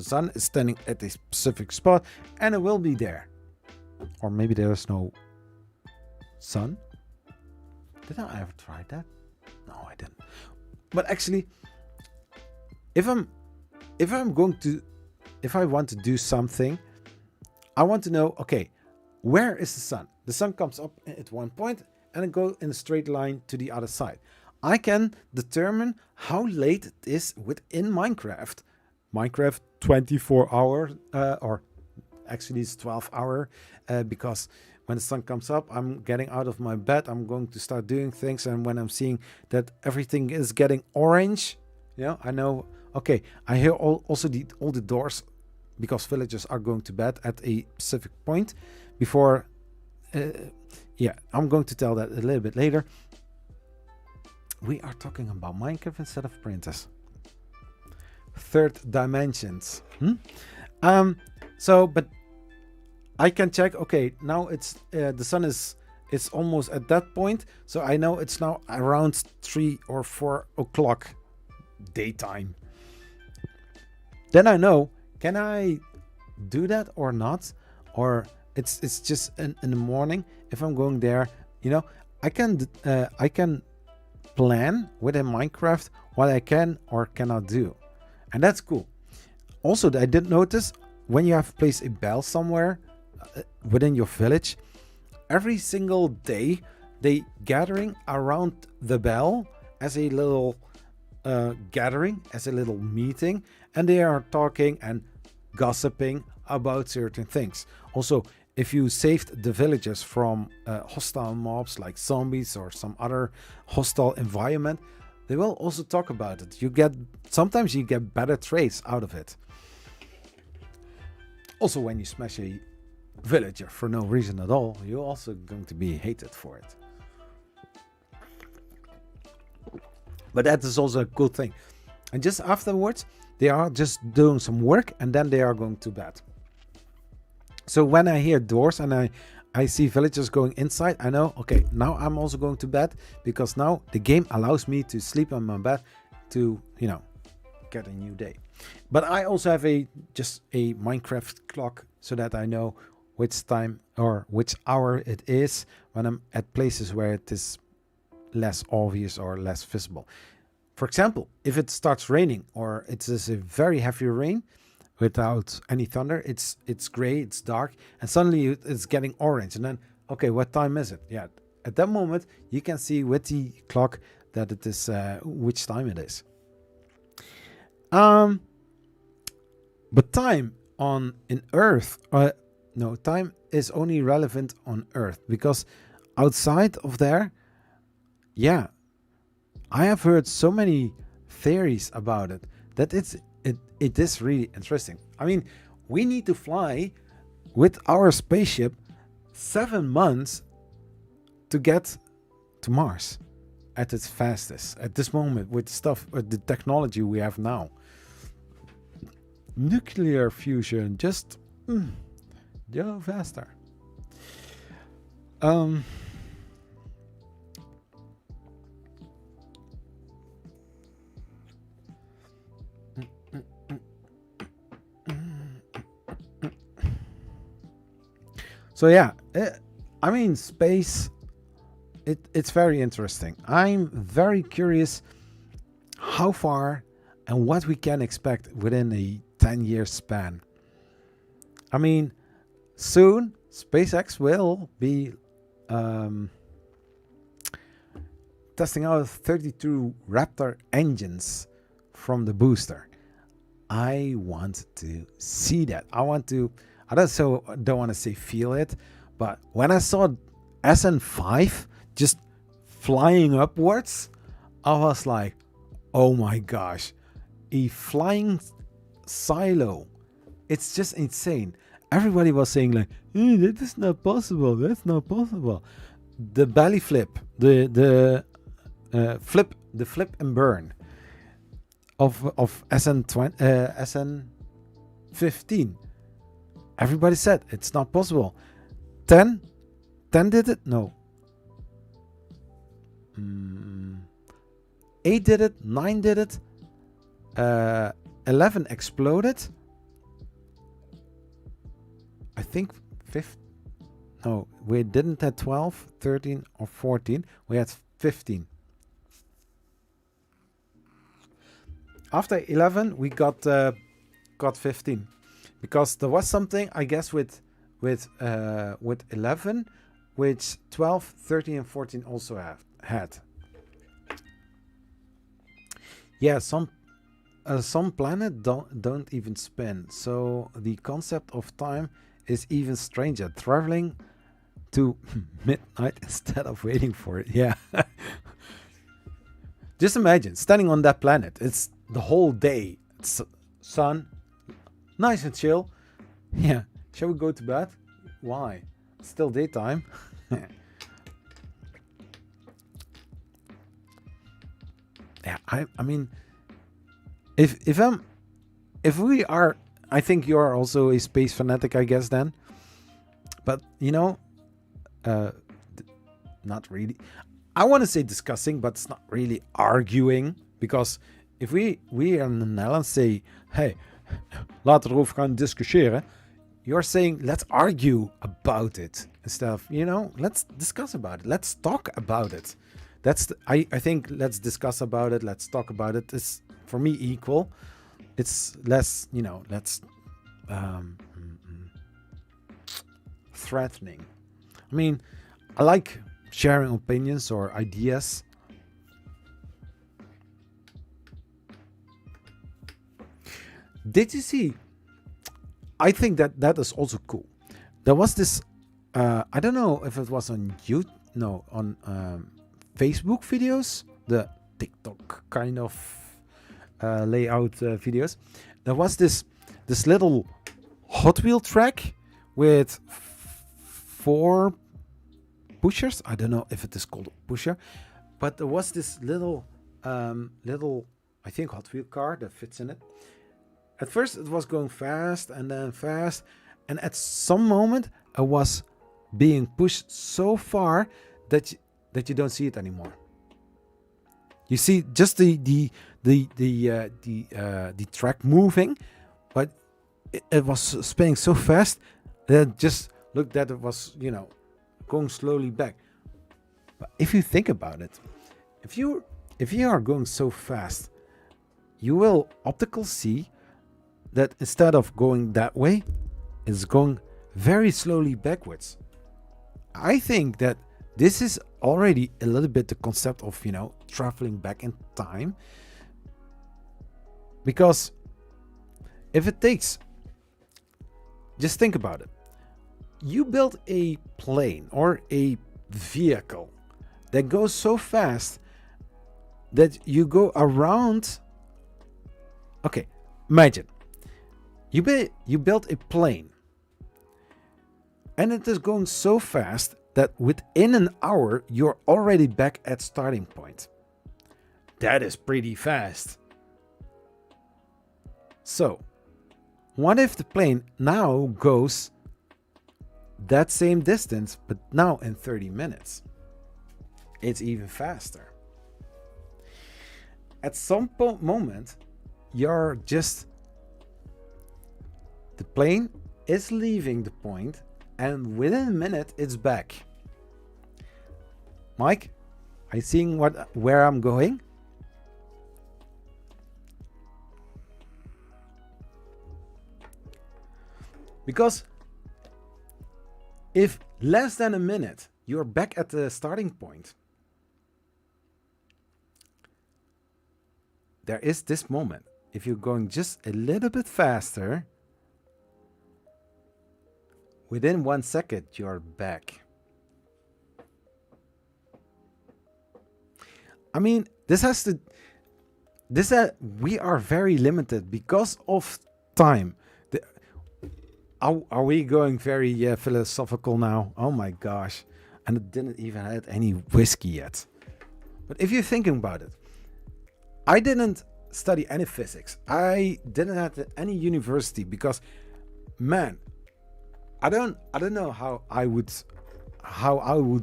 sun is standing at a specific spot and it will be there, or maybe there is no sun. Did I ever try that? No, I didn't. But actually, if I want to do something, I want to know, okay, where is the sun? The sun comes up at one point and it goes in a straight line to the other side. I can determine how late it is within Minecraft. Minecraft 24 hours, or actually it's 12 hour, because when the sun comes up, I'm getting out of my bed. I'm going to start doing things. And when I'm seeing that everything is getting orange, I know, okay, I hear also all the doors, because villagers are going to bed at a specific point before. I'm going to tell that a little bit later. We are talking about Minecraft instead of printers. Third dimensions. But I can check. Okay, now it's the sun it's almost at that point, so I know it's now around 3 or 4 o'clock daytime. Then I know, can I do that or not? Or it's just in the morning. If I'm going there, I can plan within Minecraft what I can or cannot do, and that's cool. Also, I did notice when you have placed a bell somewhere within your village, every single day they gathering around the bell as a little gathering, as a little meeting, and they are talking and gossiping about certain things. Also, if you saved the villagers from hostile mobs like zombies or some other hostile environment, they will also talk about it. Sometimes you get better trades out of it. Also, when you smash a villager for no reason at all, you're also going to be hated for it. But that is also a cool thing. And just afterwards, they are just doing some work and then they are going to bed. So when I hear doors and I see villagers going inside, I know, okay, now I'm also going to bed, because now the game allows me to sleep on my bed to, you know, get a new day. But I also have just a Minecraft clock so that I know which time or which hour it is when I'm at places where it is less obvious or less visible. For example, if it starts raining or it is a very heavy rain without any thunder, it's gray, it's dark, and suddenly it's getting orange, and then, okay, what time is it? Yeah, at that moment you can see with the clock that it is which time it is. But time in Earth, no, time is only relevant on Earth, because outside of there, yeah, I have heard so many theories about it that it is really interesting. I mean, we need to fly with our spaceship 7 months to get to Mars at its fastest at this moment with the technology we have now. Nuclear fusion, just go faster. So yeah, I mean, space, it's very interesting. I'm very curious how far and what we can expect within a 10-year span. I mean, soon SpaceX will be testing out 32 Raptor engines from the booster. I want to see that. I don't want to say feel it, but when I saw SN5 just flying upwards, I was like, oh my gosh, a flying silo. It's just insane. Everybody was saying like, that is not possible. That's not possible. The belly flip, the flip and burn of SN15. Everybody said it's not possible. 10 did it? No. 8 did it, 9 did it, 11 exploded. I think 5. No, we didn't have 12, 13 or 14. We had 15. After 11, we got 15. Because there was something, I guess, with 11, which 12, 13, and 14 also had. Yeah, some planets don't even spin. So the concept of time is even stranger. Traveling to midnight instead of waiting for it. Yeah. Just imagine standing on that planet. It's the whole day. It's sun. Nice and chill. Yeah. Shall we go to bed? Why? It's still daytime. Yeah, I mean, if we are, I think you are also a space fanatic, I guess then. But you know, not really. I want to say discussing, but it's not really arguing, because if we in the Netherlands say, hey, laten we erover gaan discussiëren, you're saying let's argue about it instead of, you know, let's discuss about it, let's talk about it. I think let's discuss about it, let's talk about it is for me equal. It's less, you know, less threatening. I mean, I like sharing opinions or ideas. Did you see? I think that is also cool. There was this, I don't know if it was on YouTube, no, on Facebook videos, the TikTok kind of layout videos. There was this little Hot Wheel track with 4 pushers. I don't know if it is called a pusher, but there was this little little, I think, Hot Wheel car that fits in it. At first, it was going fast and then fast, and at some moment, I was being pushed so far that you don't see it anymore. You see just the track moving, but it was spinning so fast that it just looked that it was, going slowly back. But if you think about it, if you are going so fast, you will optically see that instead of going that way, it's going very slowly backwards. I think that this is already a little bit the concept of, traveling back in time. Because if it takes, just think about it. You build a plane or a vehicle that goes so fast that you go around. Okay, imagine you built a plane and it is going so fast that within an hour you're already back at starting point. That is pretty fast. So what if the plane now goes that same distance, but now in 30 minutes? It's even faster. At some moment, you're just, the plane is leaving the point, and within a minute, it's back. Mike, are you seeing where I'm going? Because if less than a minute, you're back at the starting point, there is this moment. If you're going just a little bit faster, within 1 second, you're back. I mean, we are very limited because of time. Are we going very philosophical now? Oh my gosh. And it didn't even have any whiskey yet. But if you're thinking about it, I didn't study any physics. I didn't have any university because, man, I don't know how I would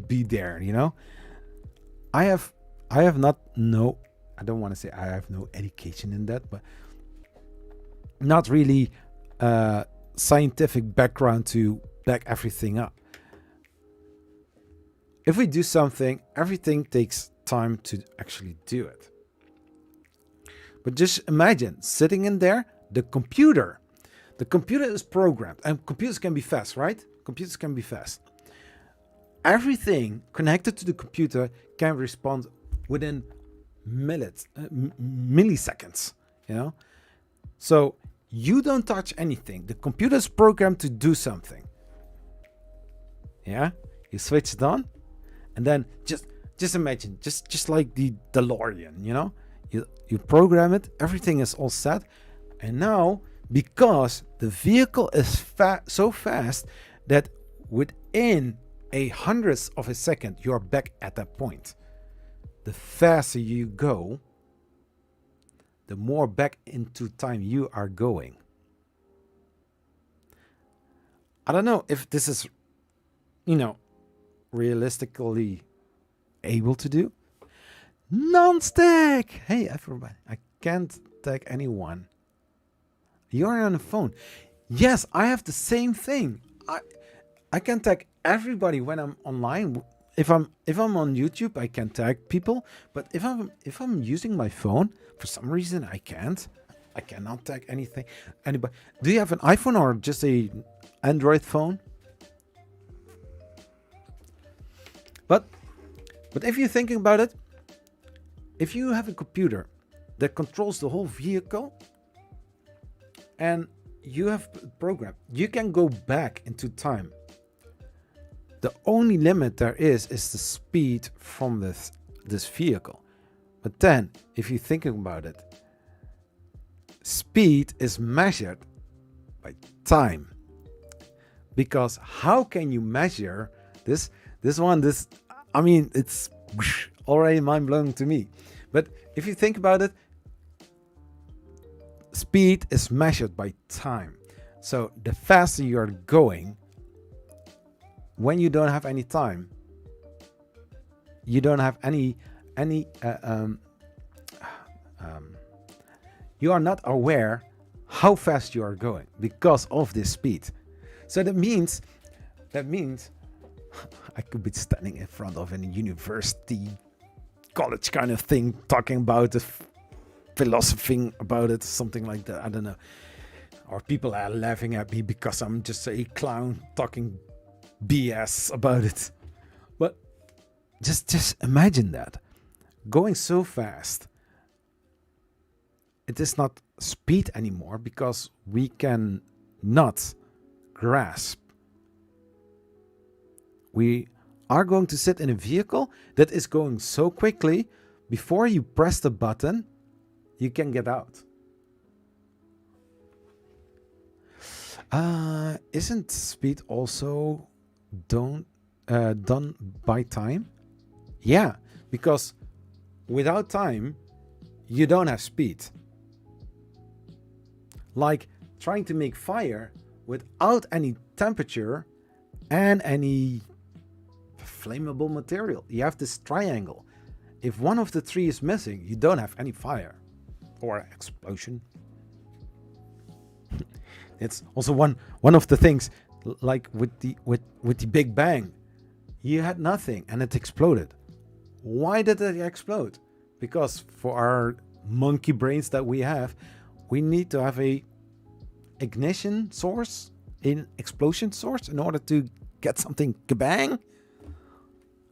be there, I have not no, I don't want to say I have no education in that, but not really scientific background to back everything up. If we do something, everything takes time to actually do it. But just imagine sitting in there, the computer is programmed, and computers can be fast, right? Computers can be fast. Everything connected to the computer can respond within milliseconds, So you don't touch anything. The computer is programmed to do something. Yeah, you switch it on, and then just imagine, just like the DeLorean, you program it, everything is all set, and now because the vehicle is so fast that within a hundredth of a second you're back at that point. The faster you go, the more back into time you are going. I don't know if this is, realistically able to do. Non-stack! Hey, everybody. I can't tag anyone. You're on the phone. Yes, I have the same thing. I can tag everybody when I'm online. If I'm on YouTube, I can tag people. But if I'm using my phone, for some reason I can't. I cannot tag anybody. Do you have an iPhone or just a Android phone? But if you're thinking about it, if you have a computer that controls the whole vehicle and you have a program, you can go back into time. The only limit there is the speed from this vehicle. But then, if you're thinking about it, speed is measured by time. Because how can you measure this? I mean, it's already mind-blowing to me. But if you think about it, speed is measured by time. So the faster you're going, when you don't have any time, you don't have any you are not aware how fast you are going because of this speed. So that means I could be standing in front of a university, college kind of thing, talking about the philosophy about it, something like that. I don't know. Or people are laughing at me because I'm just a clown talking BS about it. But just imagine that. Going so fast. It is not speed anymore because we can not grasp. We are going to sit in a vehicle that is going so quickly, before you press the button, you can get out. Isn't speed also done by time? Yeah, because without time, you don't have speed. Like trying to make fire without any temperature and any flammable material. You have this triangle. If one of the three is missing, you don't have any fire or explosion. It's also one of the things, like with the Big Bang. You had nothing and it exploded. Why did it explode? Because for our monkey brains that we have, we need to have a ignition source, an explosion source, in order to get something kabang.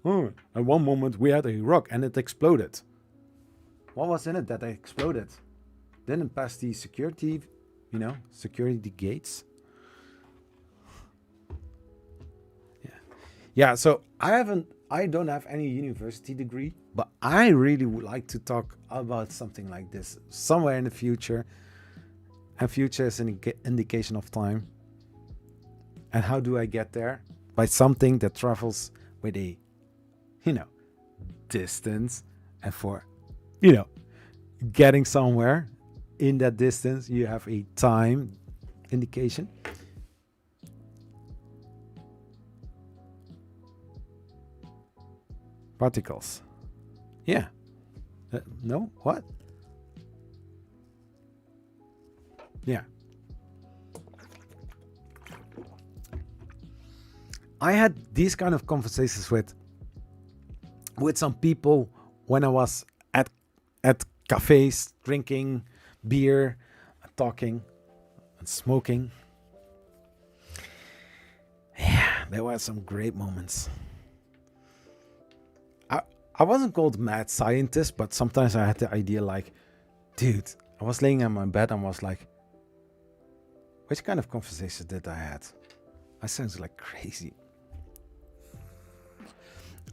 At one moment we had a rock and it exploded. What was in it that exploded? Didn't pass the security, security gates. Yeah. So I don't have any university degree, but I really would like to talk about something like this somewhere in the future. And future is an indication of time. And how do I get there? By something that travels with a, distance. And for, getting somewhere in that distance, you have a time indication. Particles. Yeah. No? What? Yeah. I had these kind of conversations with some people when I was at cafes, drinking beer, talking and smoking. Yeah, there were some great moments. I wasn't called mad scientist, but sometimes I had the idea like, dude, I was laying on my bed and was like, which kind of conversation did I had? I sounds like crazy.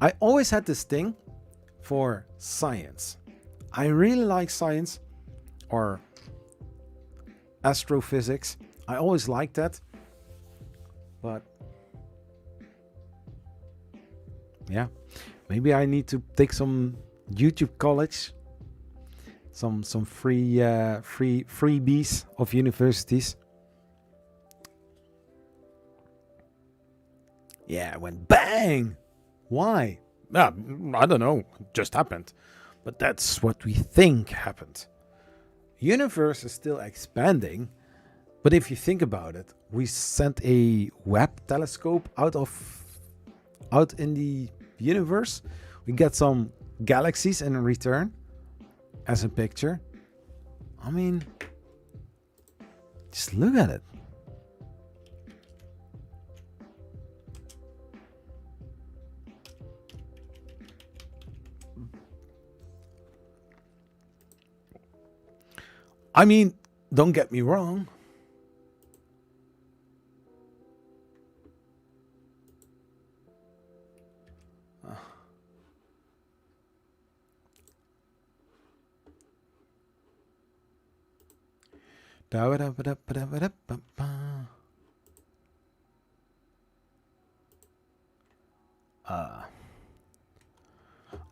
I always had this thing for science. I really like science or astrophysics. I always liked that. But yeah, maybe I need to take some YouTube college, some freebies of universities. Yeah, it went bang. Why? I don't know. It just happened. But that's what we think happened. Universe is still expanding. But if you think about it, we sent a Webb telescope out in the universe. We get some galaxies in return as a picture. I mean, just look at it. I mean, don't get me wrong.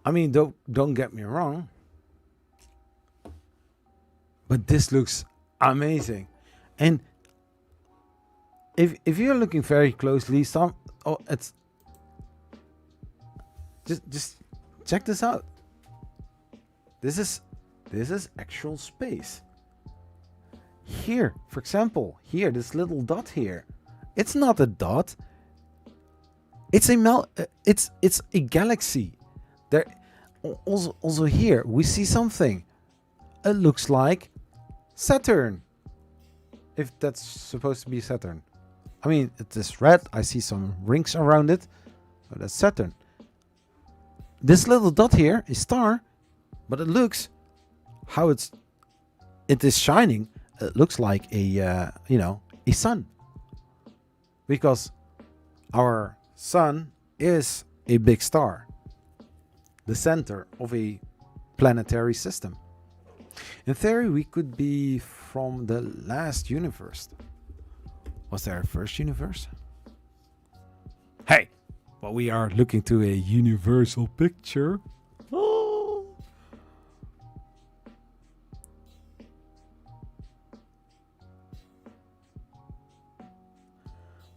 I mean, don't get me wrong. but this looks amazing. And if you're looking very closely, it's just check this out. This is actual space. Here, for example, here, this little dot here, it's not a dot. It's a galaxy. There, also here we see something. It looks like Saturn. If that's supposed to be Saturn. I mean, it is red. I see some rings around it. So that's Saturn. This little dot here is star, but it looks how it is shining. It looks like a a sun, because our sun is a big star, the center of a planetary system. In theory, we could be from the last universe. Was there a first universe? Hey, but we are looking to a universal picture. Oh.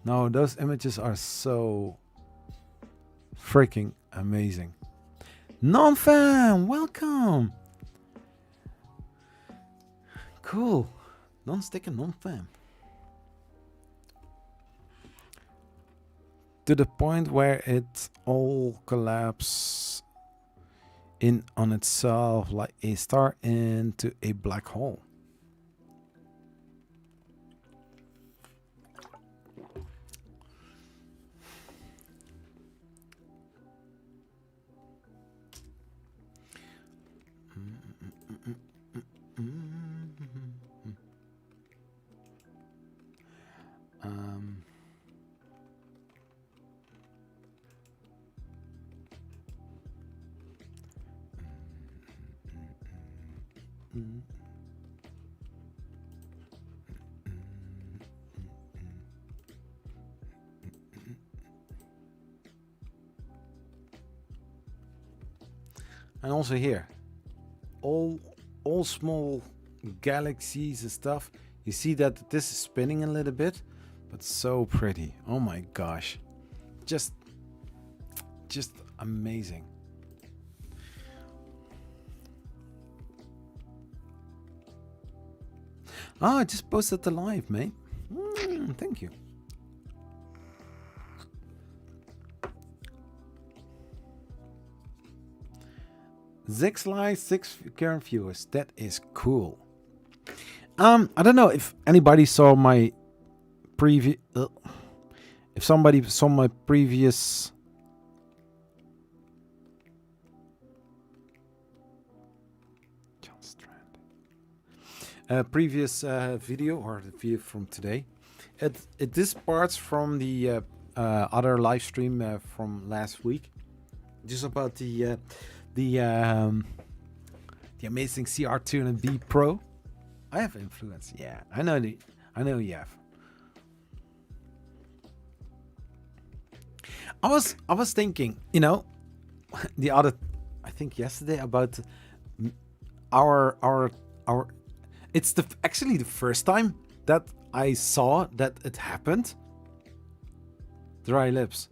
No, those images are so freaking amazing. Non-fam, welcome. Cool. Non-stick and non-fam. To the point where it all collapses in on itself like a star into a black hole. And also here, all small galaxies and stuff. You see that this is spinning a little bit, but so pretty. Oh my gosh, just amazing. I just posted the live, mate. Thank you. Six likes, 6 current viewers. That is cool. I don't know if anybody saw my previous. If somebody saw my previous. Previous video, or the video from today. This part's from the other live stream from last week, just about the amazing CR200B Pro. I have influence, yeah. I know you have. I was thinking, the other, I think yesterday, about our. It's actually the first time that I saw that it happened. Dry lips.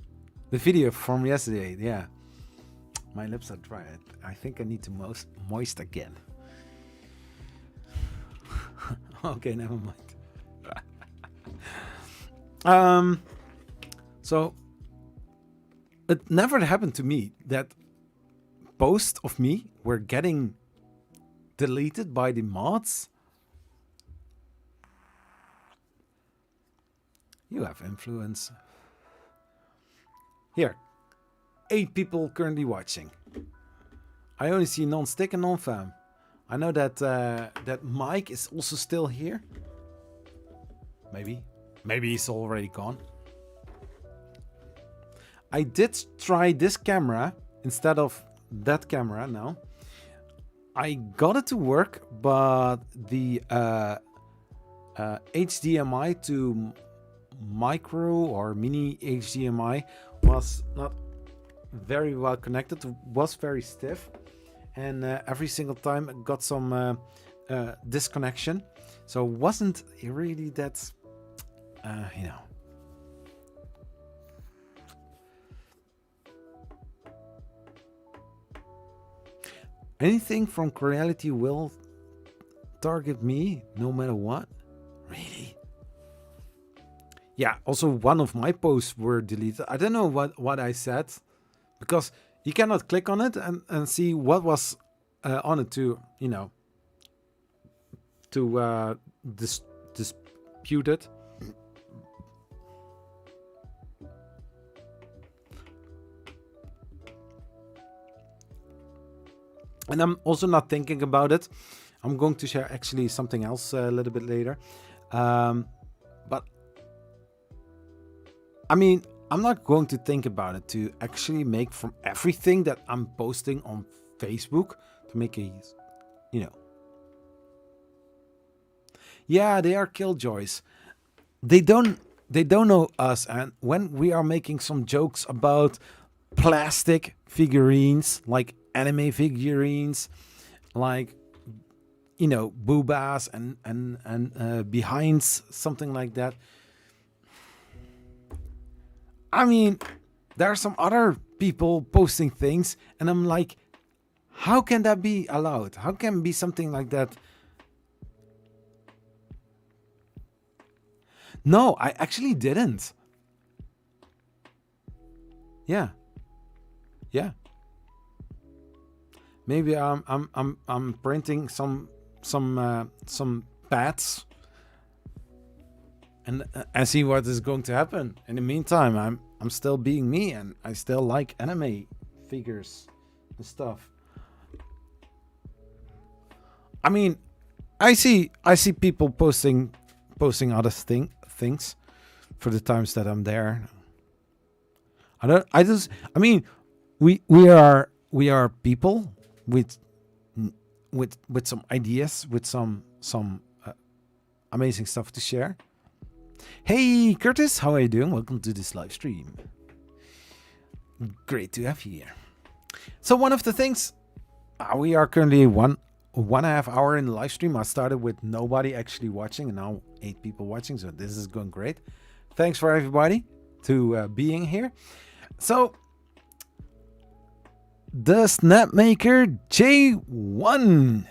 The video from yesterday, yeah. My lips are dry. I think I need to moist again. Okay, never mind. So it never happened to me that posts of me were getting deleted by the mods. You have influence. Here, 8 people currently watching. I only see non-stick and non-fam. I know that that Mike is also still here. Maybe he's already gone. I did try this camera instead of that camera now. I got it to work, but the HDMI to micro or mini HDMI was not very well connected. It was very stiff, and every single time I got some disconnection. So wasn't really that, you know. Anything from reality will target me no matter what. Really? Yeah, also one of my posts were deleted. I don't know what I said, because you cannot click on it and see what was on it to, you know, to dispute it. And I'm also not thinking about it. I'm going to share actually something else a little bit later. But I mean, I'm not going to think about it to actually make from everything that I'm posting on Facebook to make a, you know. Yeah, they are killjoys. They don't know us, and when we are making some jokes about plastic figurines, like anime figurines, like, you know, boobas and behinds, something like that. I mean, there are some other people posting things, and I'm like, how can that be allowed? How can be something like that? No, I actually didn't. Yeah. Yeah. Maybe I'm printing some pads and see what is going to happen. In the meantime, I'm still being me, and I still like anime figures and stuff. I mean, I see people posting other things for the times that I'm there. I mean, we are people with some ideas, with some amazing stuff to share. Hey Curtis, how are you doing? Welcome to this live stream. Great to have you here. So one of the things, we are currently 1.5 hour in the live stream. I started with nobody actually watching, and now 8 people watching, so this is going great. Thanks for everybody to being here. So the Snapmaker J1,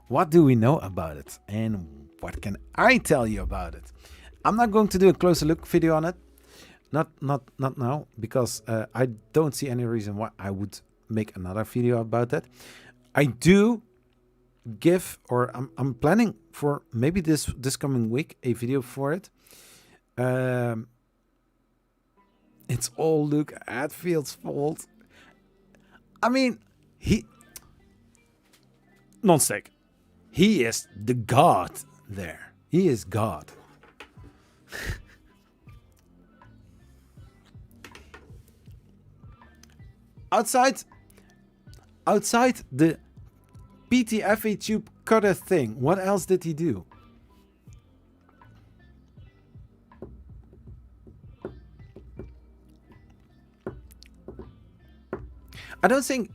what do we know about it, and what can I tell you about it? I'm not going to do a closer look video on it, not now, because I don't see any reason why I would make another video about that. I do give, or I'm planning for maybe this coming week a video for it. It's all Luke Hatfield's fault. I mean, non-stick. He is the god there. He is God. outside the PTFA tube cutter thing, what else did he do? I don't say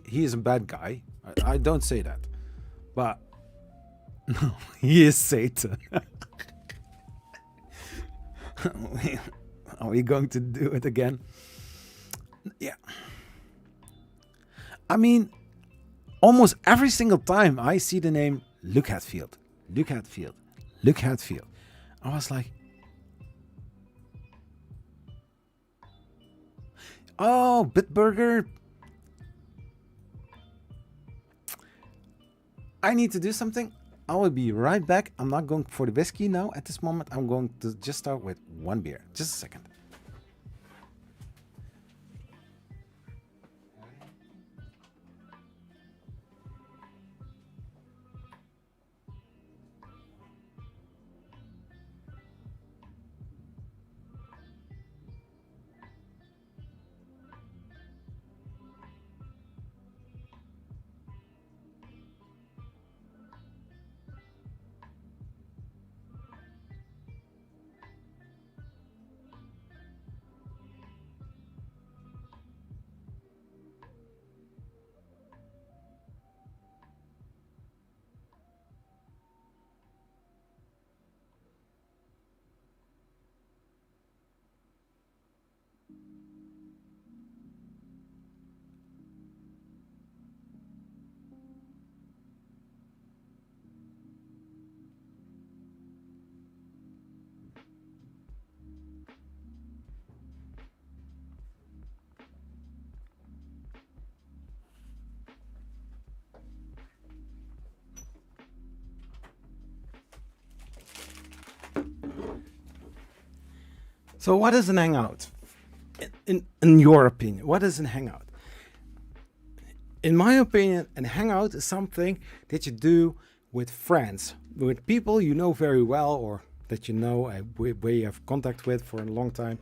he is a bad guy. I don't say that. But no, he is Satan. Are we going to do it again? Yeah. I mean, almost every single time I see the name Luke Hatfield, I was like, oh, Bitburger. I need to do something. I will be right back. I'm not going for the whiskey now at this moment. I'm going to just start with one beer. Just a second. So what is an hangout? In your opinion, what is an hangout? In my opinion, an hangout is something that you do with friends, with people you know very well, or that you know where you have contact with for a long time.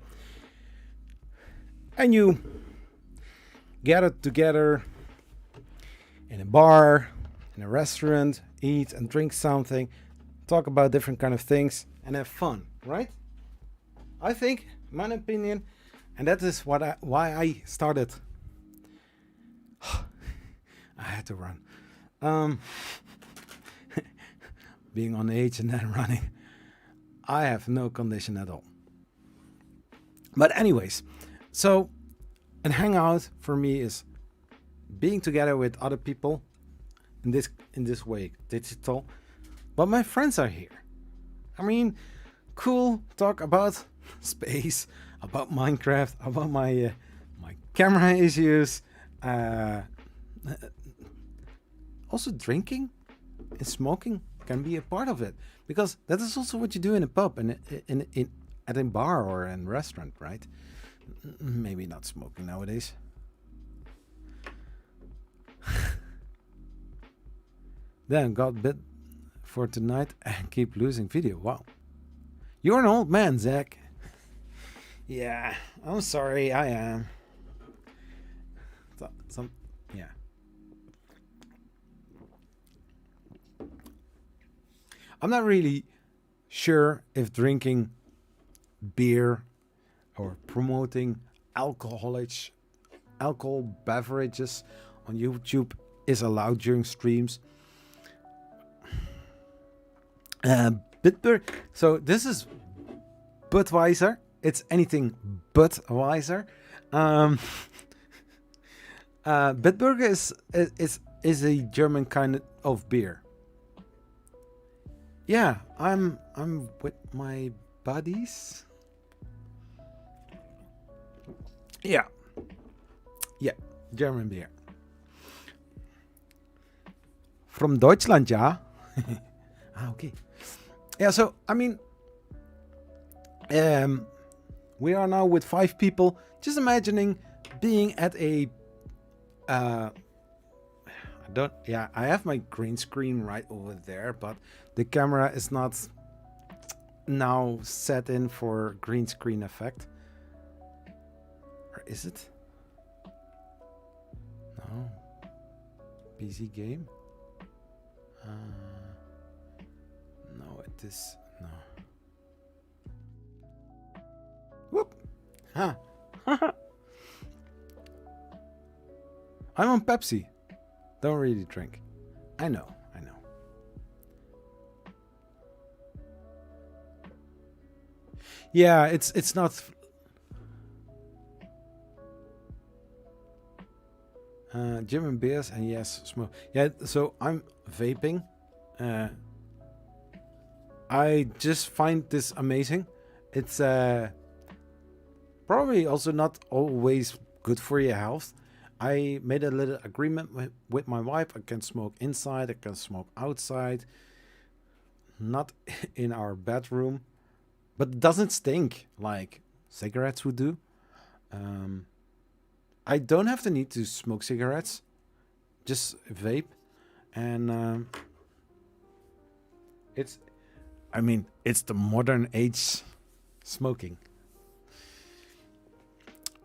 And you gather together in a bar, in a restaurant, eat and drink something, talk about different kind of things, and have fun, right? I think, in my opinion, and that is why I started. I had to run. Being on age and then running, I have no condition at all. But anyways, so a hangout for me is being together with other people in this way, digital. But my friends are here. I mean, cool, talk about space, about Minecraft, about my camera issues. Also drinking and smoking can be a part of it, because that is also what you do in a pub and at a bar or in a restaurant, right? Maybe not smoking nowadays. Then got bit for tonight and keep losing video. Wow. You're an old man, Zach. Yeah, I'm sorry, I am. Yeah. I'm not really sure if drinking beer or promoting alcohol beverages on YouTube is allowed during streams. Bitburger. So this is Budweiser. It's anything but Weiser. Bitburger is a German kind of beer. Yeah, I'm with my buddies. Yeah, German beer. From Deutschland, ja. Okay. Yeah, so I mean, we are now with 5 people. Just imagining being at a I have my green screen right over there, but the camera is not now set in for green screen effect. Or is it? No. PC game? No, it is. No. Whoop! Huh. I'm on Pepsi. Don't really drink. I know. Yeah, it's not. German beers and yes, smoke. Yeah, so I'm vaping. I just find this amazing. It's probably also not always good for your health. I made a little agreement with my wife. I can smoke inside, I can smoke outside. Not in our bedroom. But it doesn't stink like cigarettes would do. I don't have the need to smoke cigarettes. Just vape. And it's the modern age smoking.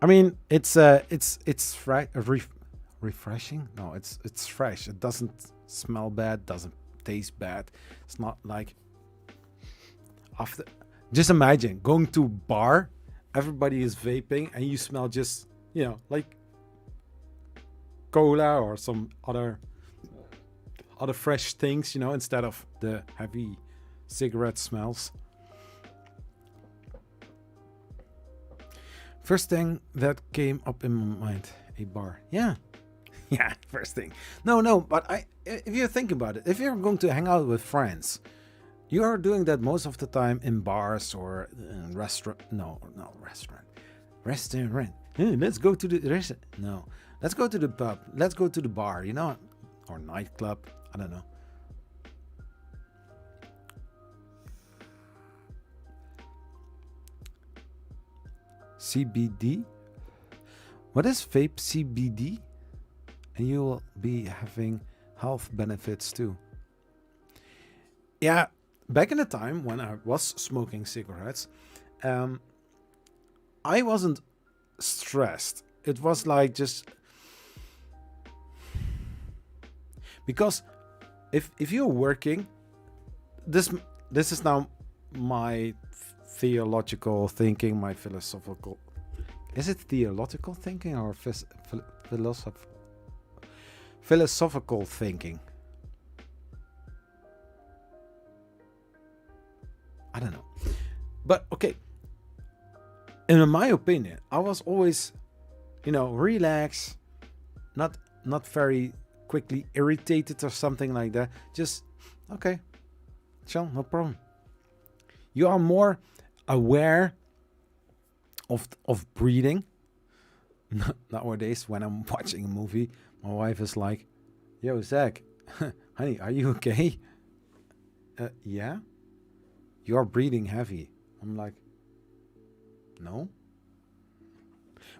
I mean, it's refreshing. No, it's fresh. It doesn't smell bad. Doesn't taste bad. It's not like after. Just imagine going to a bar, everybody is vaping, and you smell just like cola or some other fresh things, instead of the heavy cigarette smells. First thing that came up in my mind, a bar. Yeah, first thing. No, but if you think about it, if you're going to hang out with friends, you are doing that most of the time in bars or in restaurant. No, restaurant. Hey, let's go to the restaurant. No, let's go to the pub. Let's go to the bar, or nightclub. I don't know. CBD. What is vape CBD? And you will be having health benefits too. Yeah, back in the time when I was smoking cigarettes, I wasn't stressed. It was like just because if you're working, this is now my theological thinking, my philosophical. Is it theological thinking or philosophical thinking? I don't know. But okay. In my opinion, I was always, relax, not very quickly irritated or something like that. Just okay, chill, no problem. You are more aware of breathing. Nowadays, when I'm watching a movie, my wife is like, "Yo, Zach, honey, are you okay?" Yeah. You are breathing heavy. I'm like, no.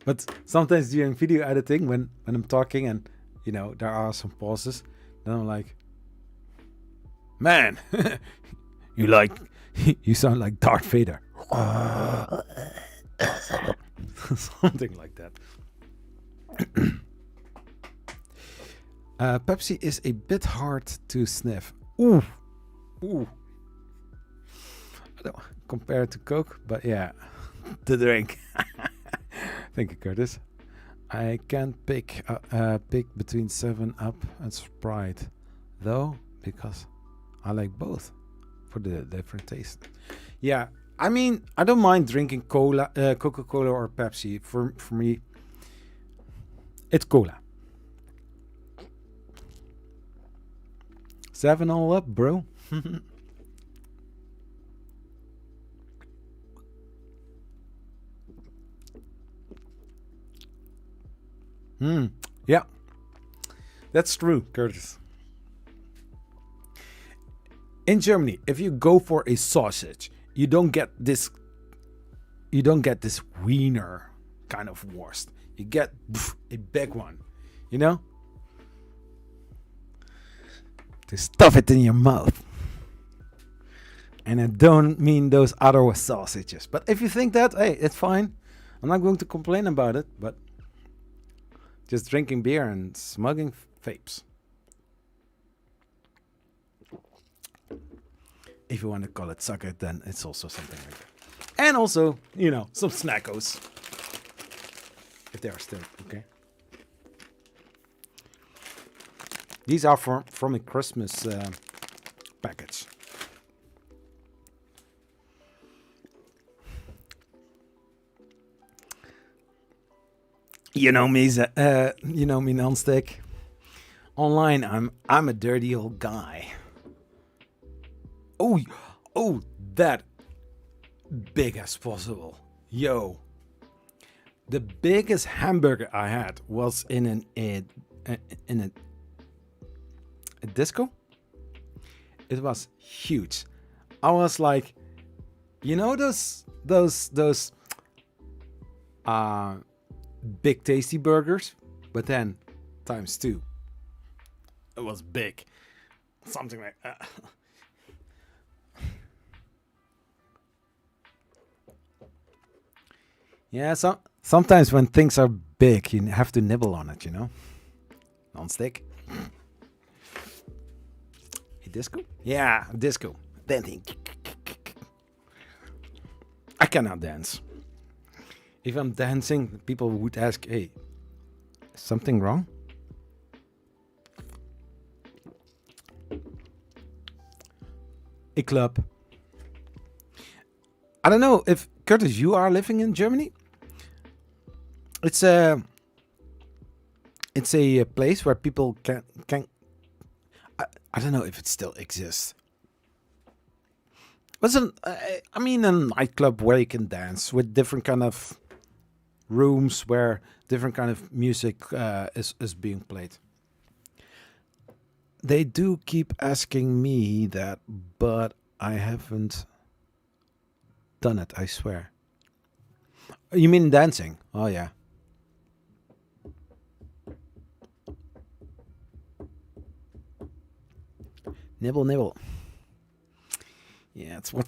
But sometimes during video editing, when I'm talking and there are some pauses, then I'm like, man, you sound like Darth Vader. Something like that. Pepsi is a bit hard to sniff. Ooh. Compared to Coke, but yeah, the drink. Thank you, Curtis. I can't pick between 7-Up and Sprite, though, because I like both for the different taste. Yeah, I mean, I don't mind drinking cola, Coca-Cola or Pepsi. For me, it's cola. 7-Up, bro. Yeah, that's true, Curtis. In Germany, if you go for a sausage, you don't get this wiener kind of wurst. You get a big one, to stuff it in your mouth. And I don't mean those other sausages. But if you think that, hey, it's fine. I'm not going to complain about it, but just drinking beer and smoking vapes. If you want to call it sucker, then it's also something like that. And also, some snackos. If they are still okay. These are from a Christmas package. You know me, non-stick. Online, I'm a dirty old guy. Oh, that big as possible. Yo, the biggest hamburger I had was in a disco. It was huge. I was like, those big tasty burgers, but then times 2. It was big, something like that. Yeah, sometimes when things are big, you have to nibble on it, Non-stick. A disco? Yeah, disco. Dancing. I cannot dance. If I'm dancing, people would ask, hey, is something wrong? A club. I don't know if, Curtis, you are living in Germany? It's a place where people can I don't know if it still exists. A nightclub where you can dance with different kind of rooms where different kind of music is being played. They do keep asking me that, but I haven't done it, I swear. You mean dancing? Oh yeah. Nibble, nibble. Yeah, it's what.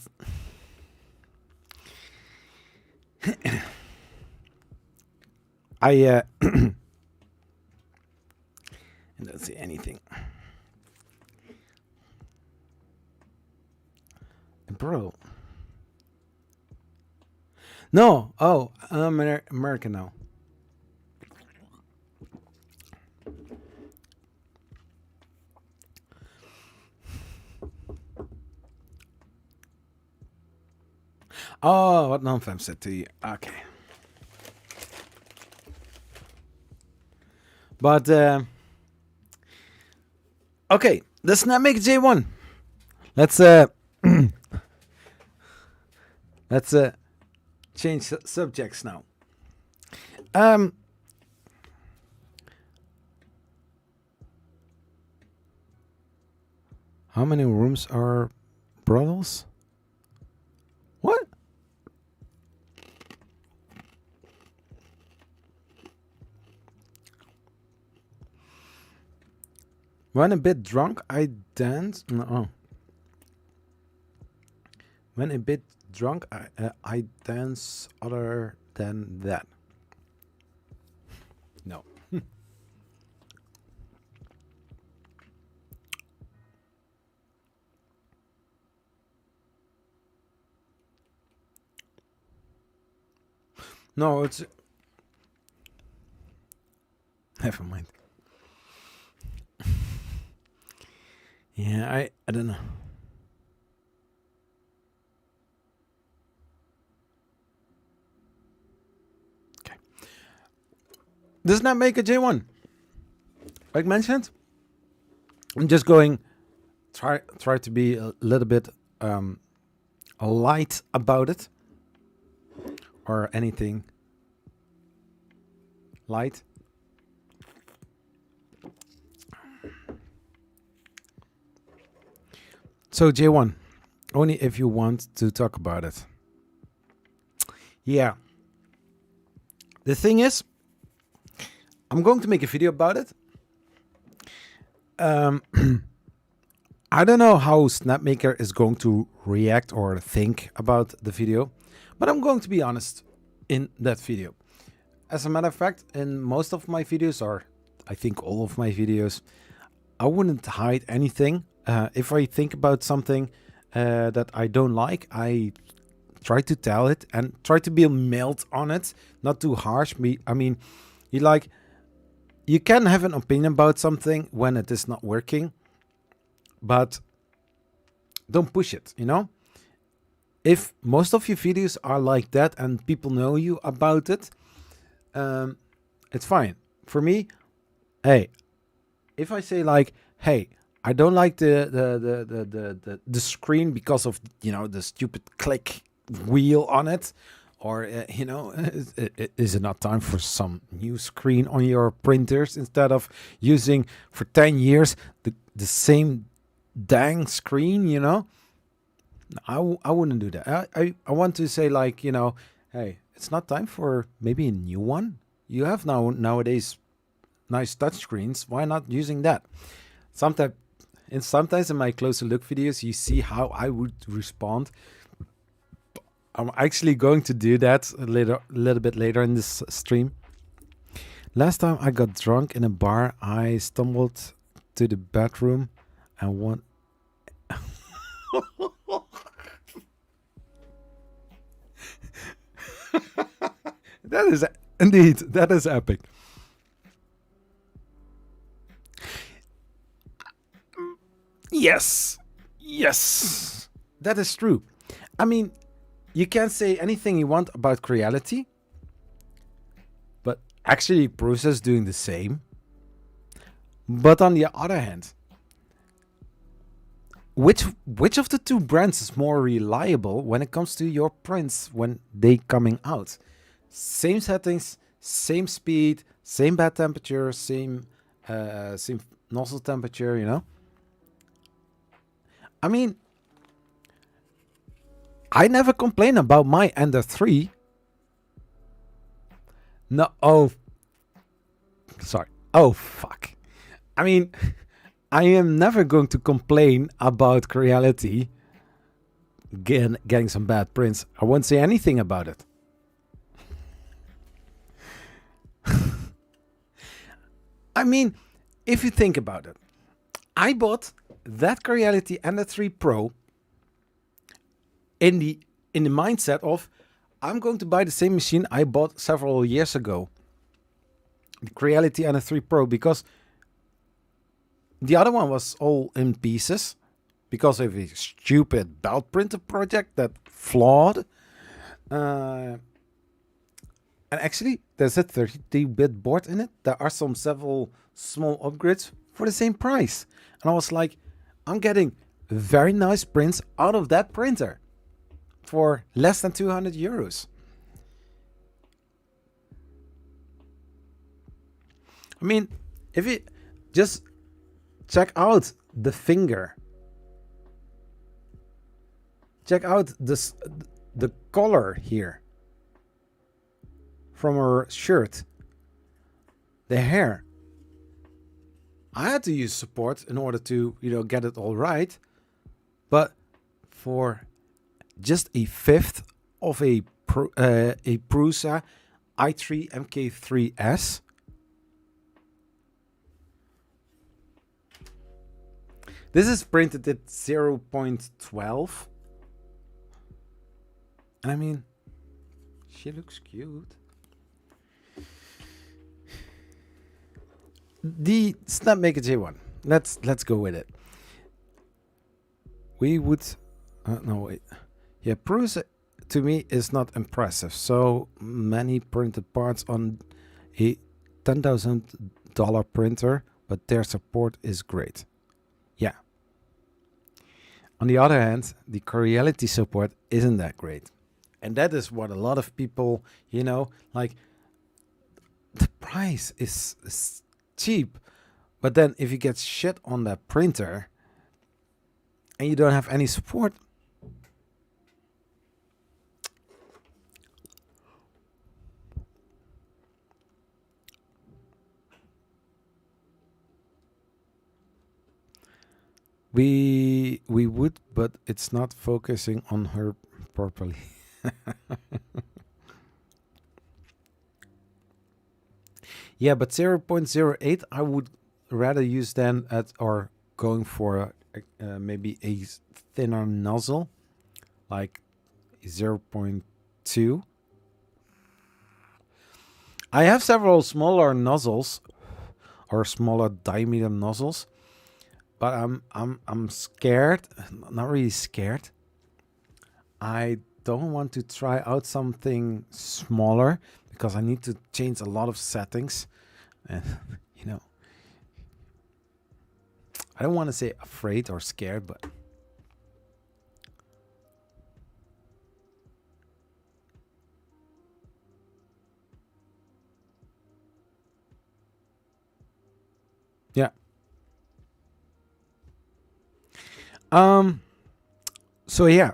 I don't see anything. Bro. No. Oh, I'm American now. Oh, what non-fam said to you. Okay. But, okay. Let's not make J1. Let's, let's, change subjects now. How many rooms are brothels? What? When a bit drunk, I dance. No. When a bit drunk, I dance other than that. No. No, it's... Never mind. Yeah, I don't know. Okay. Does not make a J1. Like mentioned, I'm just going try to be a little bit light about it, or anything light. So J1, only if you want to talk about it. Yeah. The thing is, I'm going to make a video about it. I don't know how Snapmaker is going to react or think about the video, but I'm going to be honest in that video. As a matter of fact, in most of my videos, or I think all of my videos, I wouldn't hide anything. If I think about something that I don't like, I try to tell it and try to be mild on it, not too harsh. I mean, you can have an opinion about something when it is not working, but don't push it, you know? If most of your videos are like that and people know you about it, it's fine. For me, hey, if I say like, hey, I don't like the screen because of, you know, the stupid click wheel on it, or you know, is it not time for some new screen on your printers instead of using for 10 years the same dang screen, you know? I wouldn't do that. I want to say like, you know, hey, it's not time for maybe a new one. You have nowadays nice touch screens. Why not using that? Sometimes in my closer look videos, you see how I would respond. I'm actually going to do that a little bit later in this stream. Last time I got drunk in a bar, I stumbled to the bathroom and one. That is epic. Yes, that is true. I mean, you can say anything you want about Creality, but actually Process is doing the same. But on the other hand, which of the two brands is more reliable when it comes to your prints when they coming out? Same settings, same speed, same bed temperature, same nozzle temperature, you know? I mean, I never complain about my Ender 3. No, oh, sorry. Oh, fuck. I mean, I am never going to complain about Creality getting some bad prints. I won't say anything about it. I mean, if you think about it, I bought that Creality and the 3 Pro in the mindset of I'm going to buy the same machine I bought several years ago, the Creality and the 3 Pro, because the other one was all in pieces because of a stupid belt printer project that flawed. And actually, there's a 32-bit board in it. There are several small upgrades for the same price. And I was like, I'm getting very nice prints out of that printer for less than 200 euros. I mean, if you just check out the finger, check out this, the color here from her shirt, the hair. I had to use support in order to, get it all right. But for just a fifth of a Prusa i3 MK3S, this is printed at 0.12. And I mean, she looks cute. The Snapmaker J1. Let's go with it. We would no wait. Yeah, Prusa to me is not impressive. So many printed parts on a $10,000 printer, but their support is great. Yeah. On the other hand, the Creality support isn't that great. And that is what a lot of people, like, the price is cheap. But then if you get shit on that printer and you don't have any support, we would, but it's not focusing on her properly. Yeah, but 0.08 I would rather use than or going for maybe a thinner nozzle like 0.2. I have several smaller nozzles or smaller diameter nozzles, but I'm scared, not really scared. I don't want to try out something smaller because I need to change a lot of settings. And, I don't want to say afraid or scared, but yeah. So yeah,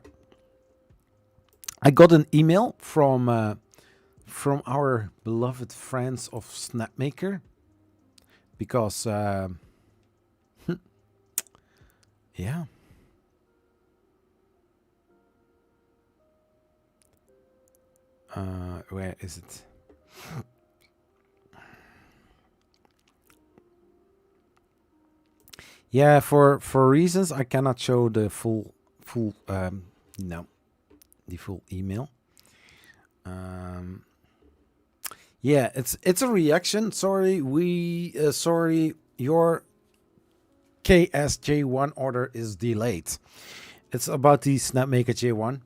I got an email from our beloved friends of Snapmaker because yeah. Where is it? Yeah, for reasons I cannot show the full the full email. Yeah, it's a reaction. Sorry, sorry, your KSJ1 order is delayed. It's about the Snapmaker J1.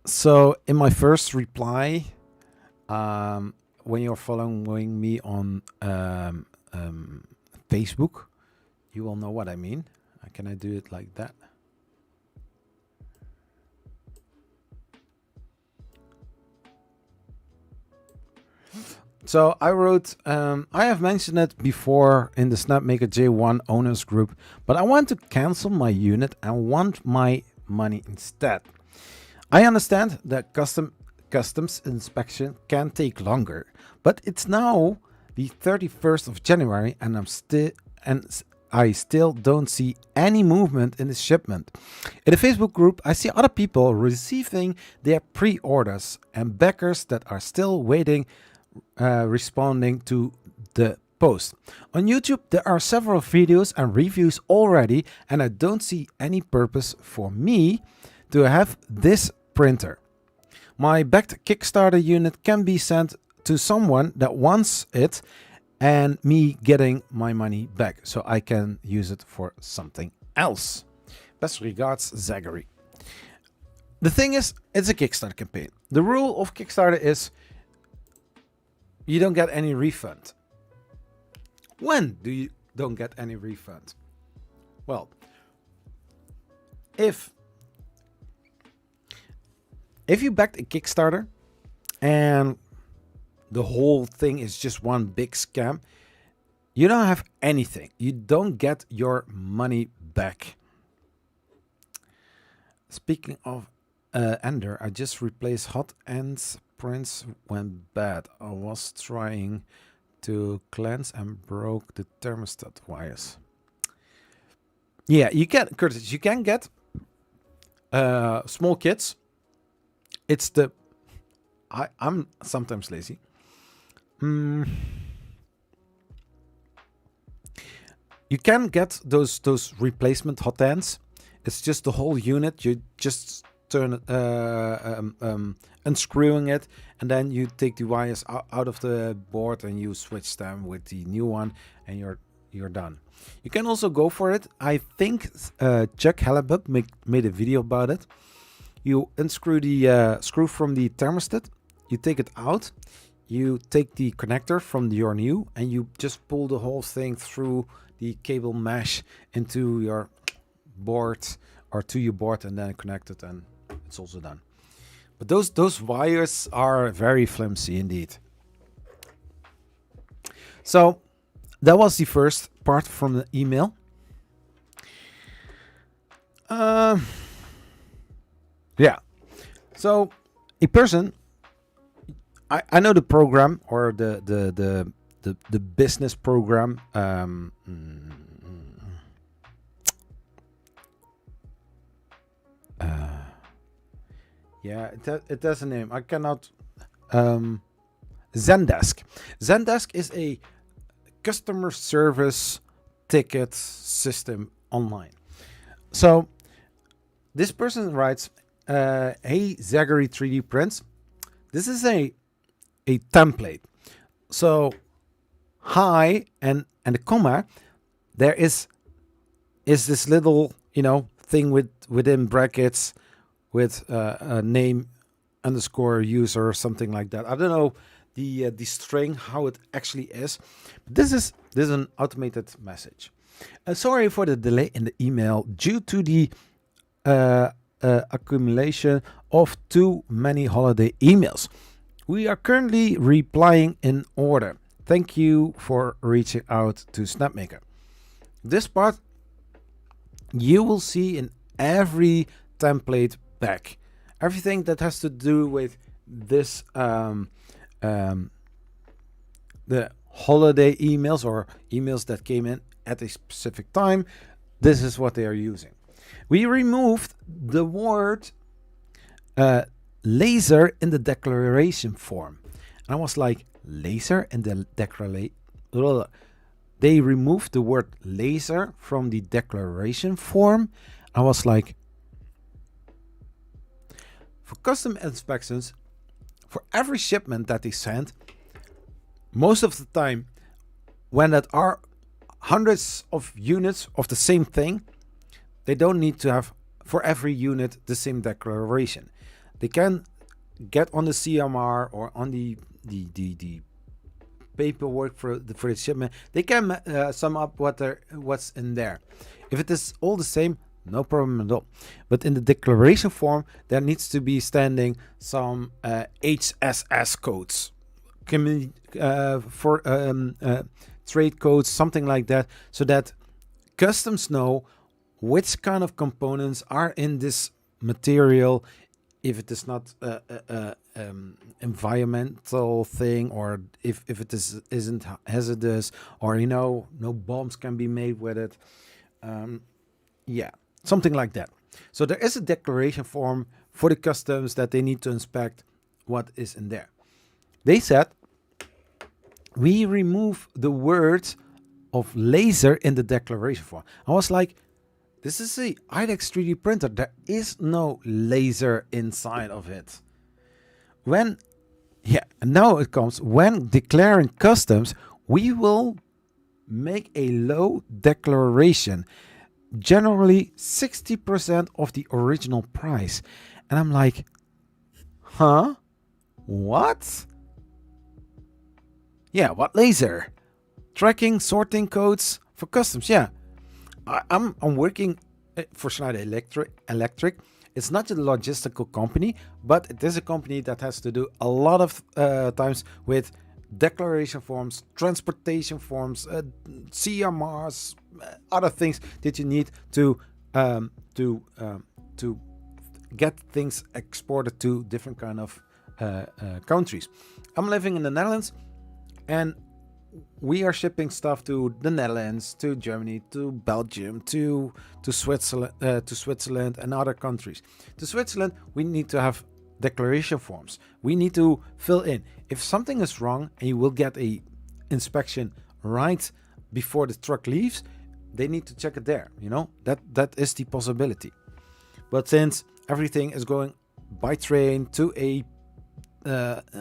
So in my first reply, when you're following me on Facebook, you will know what I mean. Can I do it like that? So I wrote, I have mentioned it before in the Snapmaker J1 owners group, but I want to cancel my unit and want my money instead. I understand that custom customs inspection can take longer, but it's now the 31st of January and I still don't see any movement in the shipment. In the Facebook group, I see other people receiving their pre-orders and backers that are still waiting, responding to the post. On YouTube, there are several videos and reviews already, and I don't see any purpose for me to have this printer. My backed Kickstarter unit can be sent to someone that wants it and me getting my money back so I can use it for something else. Best regards, Zachary. The thing is, it's a Kickstarter campaign. The rule of Kickstarter is you don't get any refund. When do you don't get any refund? Well, if you backed a Kickstarter and the whole thing is just one big scam, you don't have anything. You don't get your money back. Speaking of Ender, I just replaced hot ends. Prints went bad. I was trying to cleanse and broke the thermostat wires. Yeah, you can, Curtis, you can get small kits. It's the I'm sometimes lazy. You can get those replacement hot ends. It's just the whole unit. You just turn unscrewing it, and then you take the wires out of the board and you switch them with the new one, and you're done. You can also go for it. I think Chuck Halibut made a video about it. You unscrew the screw from the thermostat. You take it out. You take the connector from your new, and you just pull the whole thing through the cable mesh into your board or to your board, and then connect it, and it's also done. But those wires are very flimsy indeed. So that was the first part from the email. Yeah. So a person, I know the program or the business program. Yeah, it has a name. I cannot. Zendesk. Zendesk is a customer service ticket system online. So this person writes, "Hey Zachary 3D Prints, this is a template. So hi and a comma. There is this little thing within brackets with a name underscore user or something like that. I don't know the string how it actually is. But this is an automated message. Sorry for the delay in the email due to the accumulation of too many holiday emails. We are currently replying in order. Thank you for reaching out to Snapmaker." This part you will see in every template back. Everything that has to do with this the holiday emails or emails that came in at a specific time, this is what they are using. We removed the word laser in the declaration form. And I was like, laser in the declaration? They removed the word laser from the declaration form. I was like, for custom inspections, for every shipment that they send, most of the time, when that are hundreds of units of the same thing, they don't need to have for every unit the same declaration. They can get on the CMR or on the paperwork for the shipment. They can sum up what's in there. If it is all the same, no problem at all. But in the declaration form, there needs to be standing some HSS codes, for trade codes, something like that, so that customs know which kind of components are in this material if it is not environmental thing, or if it isn't hazardous, or no bombs can be made with it. Yeah, something like that. So there is a declaration form for the customs that they need to inspect what is in there. They said, we remove the words of laser in the declaration form. I was like, this is a IDEX 3D printer. There is no laser inside of it. And now it comes, when declaring customs, we will make a low declaration, generally 60% of the original price. And I'm like, huh? What? Yeah, what laser? Tracking, sorting codes for customs. Yeah, I'm working for Schneider Electric. It's not a logistical company, but it is a company that has to do a lot of times with declaration forms, transportation forms, CMRs, other things that you need to get things exported to different kind of countries. I'm living in the Netherlands, and we are shipping stuff to the Netherlands, to Germany, to Belgium, to Switzerland and other countries. To Switzerland, we need to have declaration forms. We need to fill in if something is wrong, and you will get a inspection right before the truck leaves. They need to check it there. That is the possibility. But since everything is going by train to a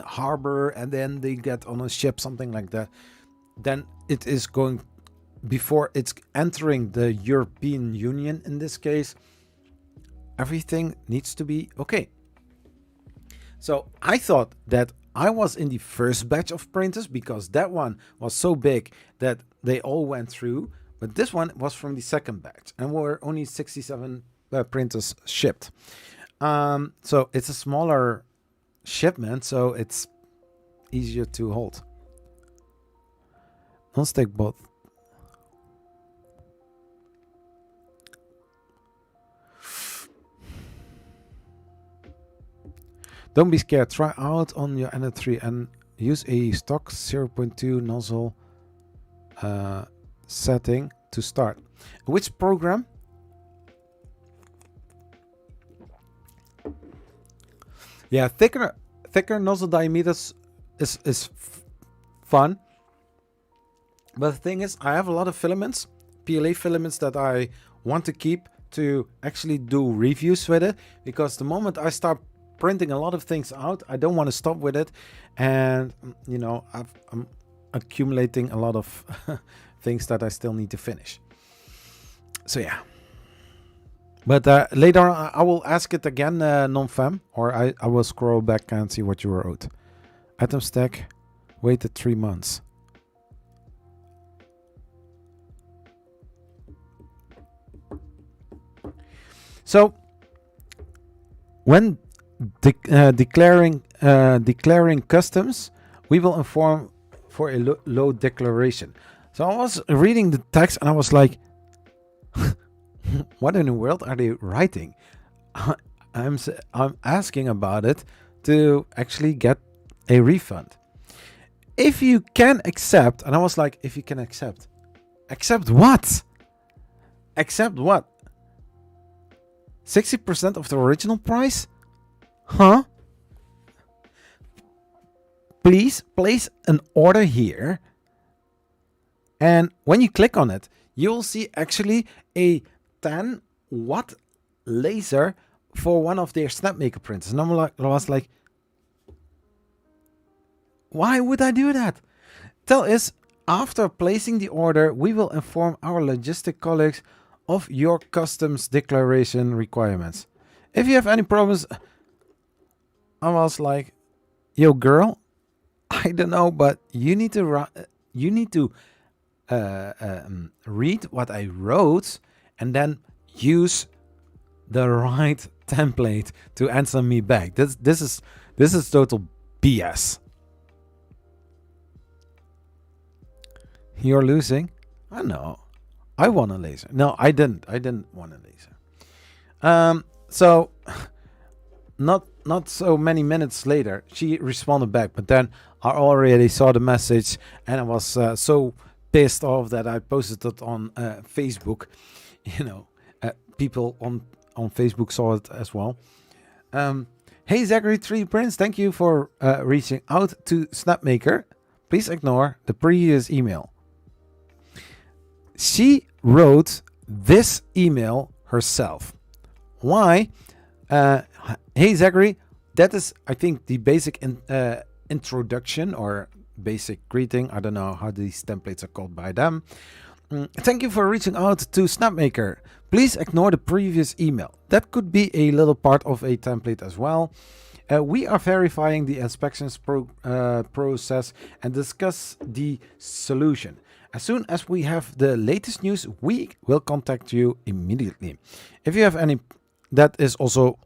harbor, and then they get on a ship, something like that, then it is going, before it's entering the European Union in this case, everything needs to be okay. So I thought that I was in the first batch of printers, because that one was so big that they all went through, but this one was from the second batch, and were only 67 printers shipped. So it's a smaller shipment, so it's easier to hold. Non-stick both. Don't be scared. Try out on your N3 and use a stock 0.2 nozzle setting to start. Which program? Yeah, thicker nozzle diameters is fun. But the thing is, I have a lot of filaments, PLA filaments, that I want to keep to actually do reviews with it, because the moment I start printing a lot of things out, I don't want to stop with it. And I'm accumulating a lot of things that I still need to finish. So yeah. But later on, I will ask it again, non-fam, or I will scroll back and see what you wrote. Atom stack, waited 3 months. So when declaring customs, we will inform for a low declaration. So I was reading the text and I was like, what in the world are they writing? I'm asking about it to actually get a refund. If you can accept, and I was like, if you can accept what? Accept what? 60% of the original price? Huh? Please place an order here. And when you click on it, you'll see actually a 10 watt laser for one of their Snapmaker printers. And I was like, why would I do that? Tell us, after placing the order, we will inform our logistic colleagues of your customs declaration requirements. If you have any problems, I was like, yo girl, I don't know, but you need to read what I wrote and then use the right template to answer me back. This is total BS. You're losing? I know. I want a laser. No, I didn't. I didn't want a laser. So not so many minutes later, she responded back. But then I already saw the message, and I was so pissed off that I posted it on Facebook. You know, people on Facebook saw it as well. Hey Zachary 3 Prince, thank you for reaching out to Snapmaker. Please ignore the previous email. She wrote this email herself. Why? Hey Zachary, that is, I think, the basic introduction or basic greeting. I don't know how these templates are called by them. Thank you for reaching out to Snapmaker. Please ignore the previous email. That could be a little part of a template as well. We are verifying the inspections process and discuss the solution. As soon as we have the latest news, we will contact you immediately. If you have any, that is also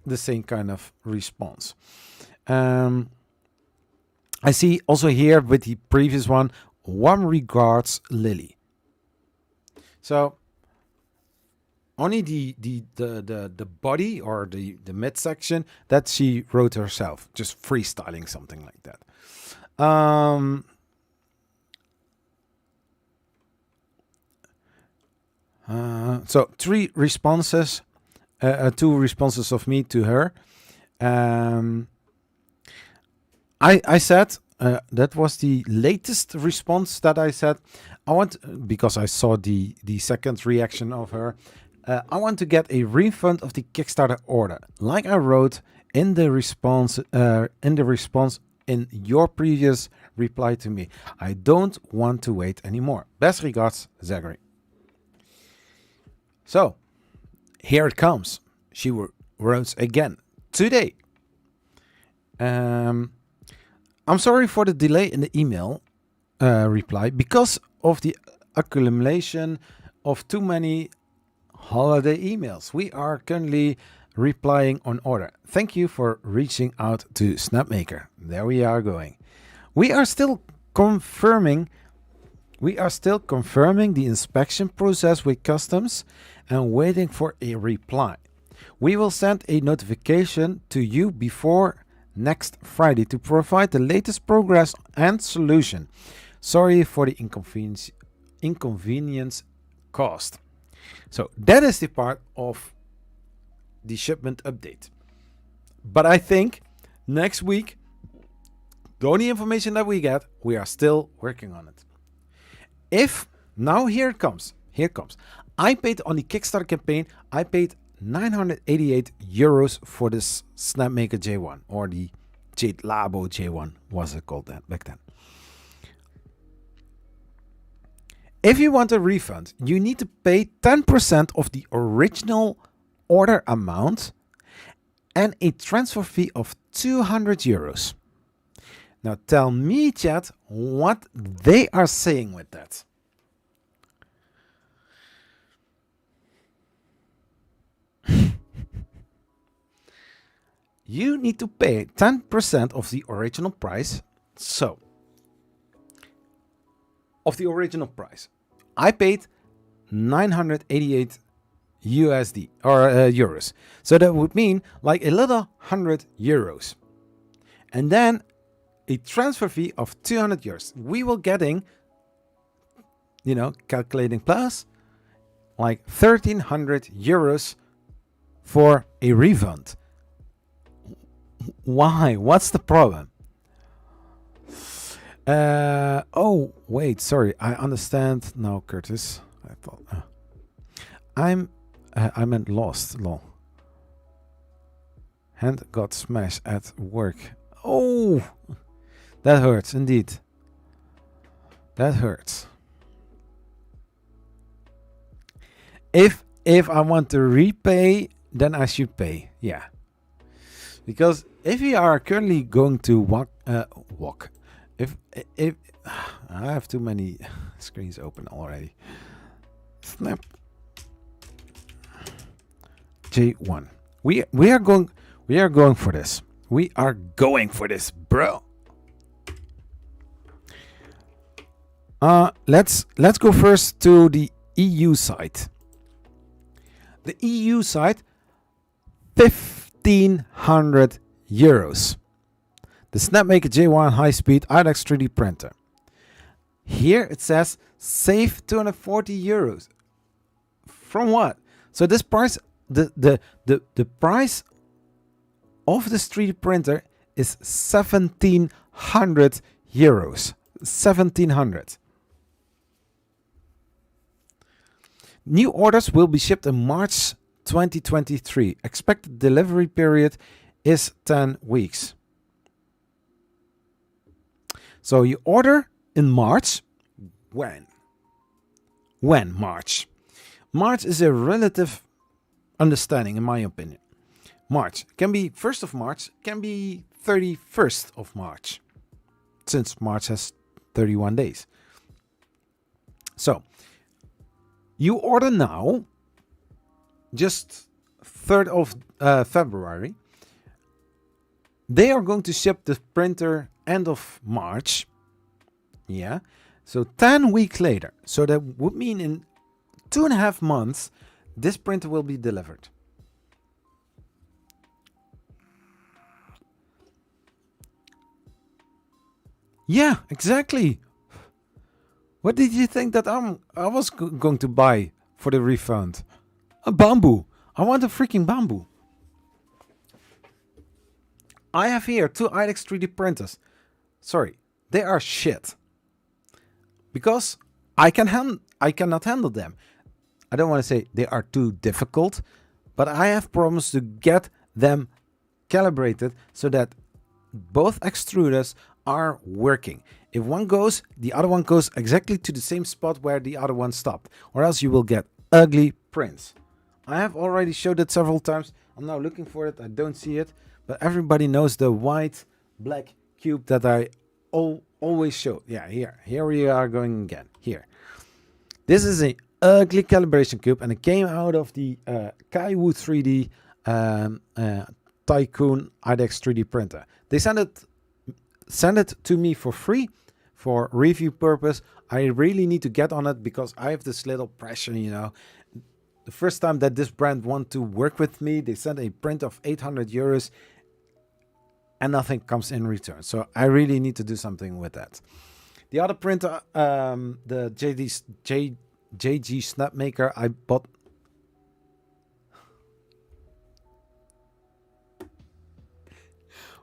the same kind of response. I see also here with the previous one, warm regards, Lily. So only the body or the midsection that she wrote herself, just freestyling something like that. So 3 responses, 2 responses of me to her. I said that was the latest response that I said. I want, because I saw the second reaction of her. I want to get a refund of the Kickstarter order, like I wrote in the response in your previous reply to me. I don't want to wait anymore. Best regards, Zachary. So, here it comes. She wrote again today. I'm sorry for the delay in the email reply because of the accumulation of too many holiday emails. We are currently replying on order. Thank you for reaching out to Snapmaker. There we are going. We are still confirming the inspection process with customs and waiting for a reply. We will send a notification to you before next Friday to provide the latest progress and solution. Sorry for the inconvenience caused. So that is the part of the shipment update. But I think next week, the only information that we get, we are still working on it. Here it comes. I paid on the Kickstarter campaign, I paid 988 euros for this Snapmaker J1, or the Jade Labo J1, was it called that back then. If you want a refund, you need to pay 10% of the original order amount and a transfer fee of 200 euros. Now tell me, chat, what they are saying with that. You need to pay 10% of the original price. So, of the original price, I paid 988 USD or euros. So that would mean like a little 100 euros. And then a transfer fee of 200 euros. We will getting, calculating plus, like 1,300 euros for a refund. Why? What's the problem? Oh, wait, sorry. I understand now, Curtis. I thought I meant lost. Lol. Hand got smashed at work. Oh, that hurts indeed. That hurts. If I want to repay, then I should pay. Yeah. Because if we are currently going to walk, if I have too many screens open already. Snap. J1. We are going for this. We are going for this, bro. Let's go first to the EU site. The EU site, 15 1,700 euros. The Snapmaker J1 high-speed IDEX 3D printer. Here it says save 240 euros. From what? So this price, the price of this 3D printer is 1,700 euros. 1,700. New orders will be shipped in March 2023. Expected delivery period is 10 weeks. So you order in March. When? When March? March is a relative understanding, in my opinion. March can be 1st of March, can be 31st of March, since March has 31 days. So you order now, just 3rd of February. They are going to ship the printer end of March. Yeah. So 10 weeks later. So that would mean in 2.5 months, this printer will be delivered. Yeah, exactly. What did you think that I was going to buy for the refund? A bamboo. I want a freaking bamboo. I have here 2 IDEX 3D printers. Sorry, they are shit. Because I cannot handle them. I don't want to say they are too difficult, but I have promised to get them calibrated so that both extruders are working. If one goes, the other one goes exactly to the same spot where the other one stopped, or else you will get ugly prints. I have already showed it several times. I'm now looking for it. I don't see it, but everybody knows the white black cube that I always show. Yeah, here we are going again. Here, this is a ugly calibration cube, and it came out of the Kaiwu 3D Tycoon IDEX 3D printer. They sent it to me for free for review purpose. I really need to get on it because I have this little pressure, you know. The first time that this brand want to work with me, they sent a print of 800 euros and nothing comes in return. So I really need to do something with that. The other printer, the JG Snapmaker, I bought.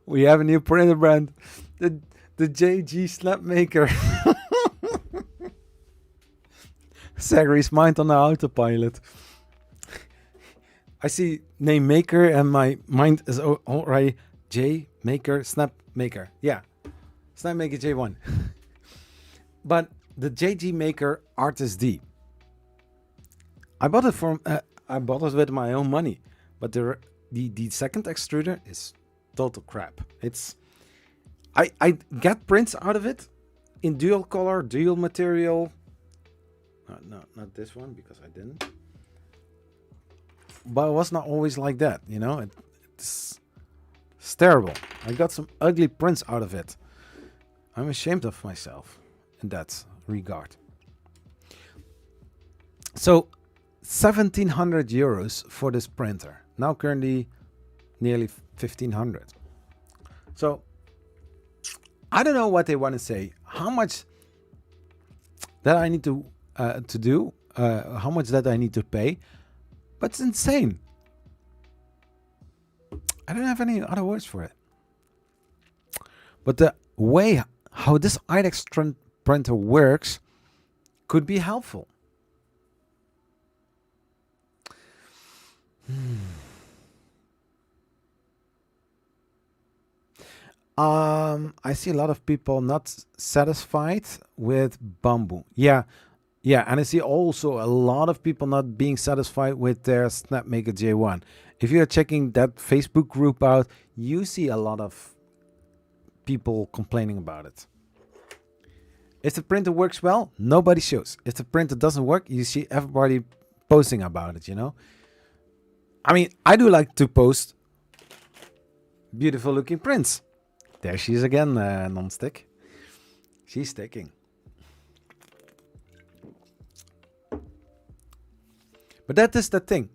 We have a new printer brand, the JG Snapmaker. Zachary's mind on the autopilot. I see name maker and my mind is already J maker, Snap maker. Yeah, Snapmaker J1. But the JG Maker Artist D. I bought it from. I bought it with my own money, but the second extruder is total crap. It's. I get prints out of it in dual color, dual material. No, not this one because I didn't. But it was not always like that, you know. It's terrible. I got some ugly prints out of it. I'm ashamed of myself in that regard. So 1,700 euros for this printer. Now currently nearly 1,500. So I don't know what they want to say. How much that I need to do? How much that I need to pay? But it's insane. I don't have any other words for it. But the way how this IDEX printer works could be helpful. I see a lot of people not satisfied with bamboo. Yeah, and I see also a lot of people not being satisfied with their Snapmaker J1. If you're checking that Facebook group out, you see a lot of people complaining about it. If the printer works well, nobody shows. If the printer doesn't work, you see everybody posting about it, you know? I mean, I do like to post beautiful looking prints. There she is again, non-stick. She's sticking. But that is the thing.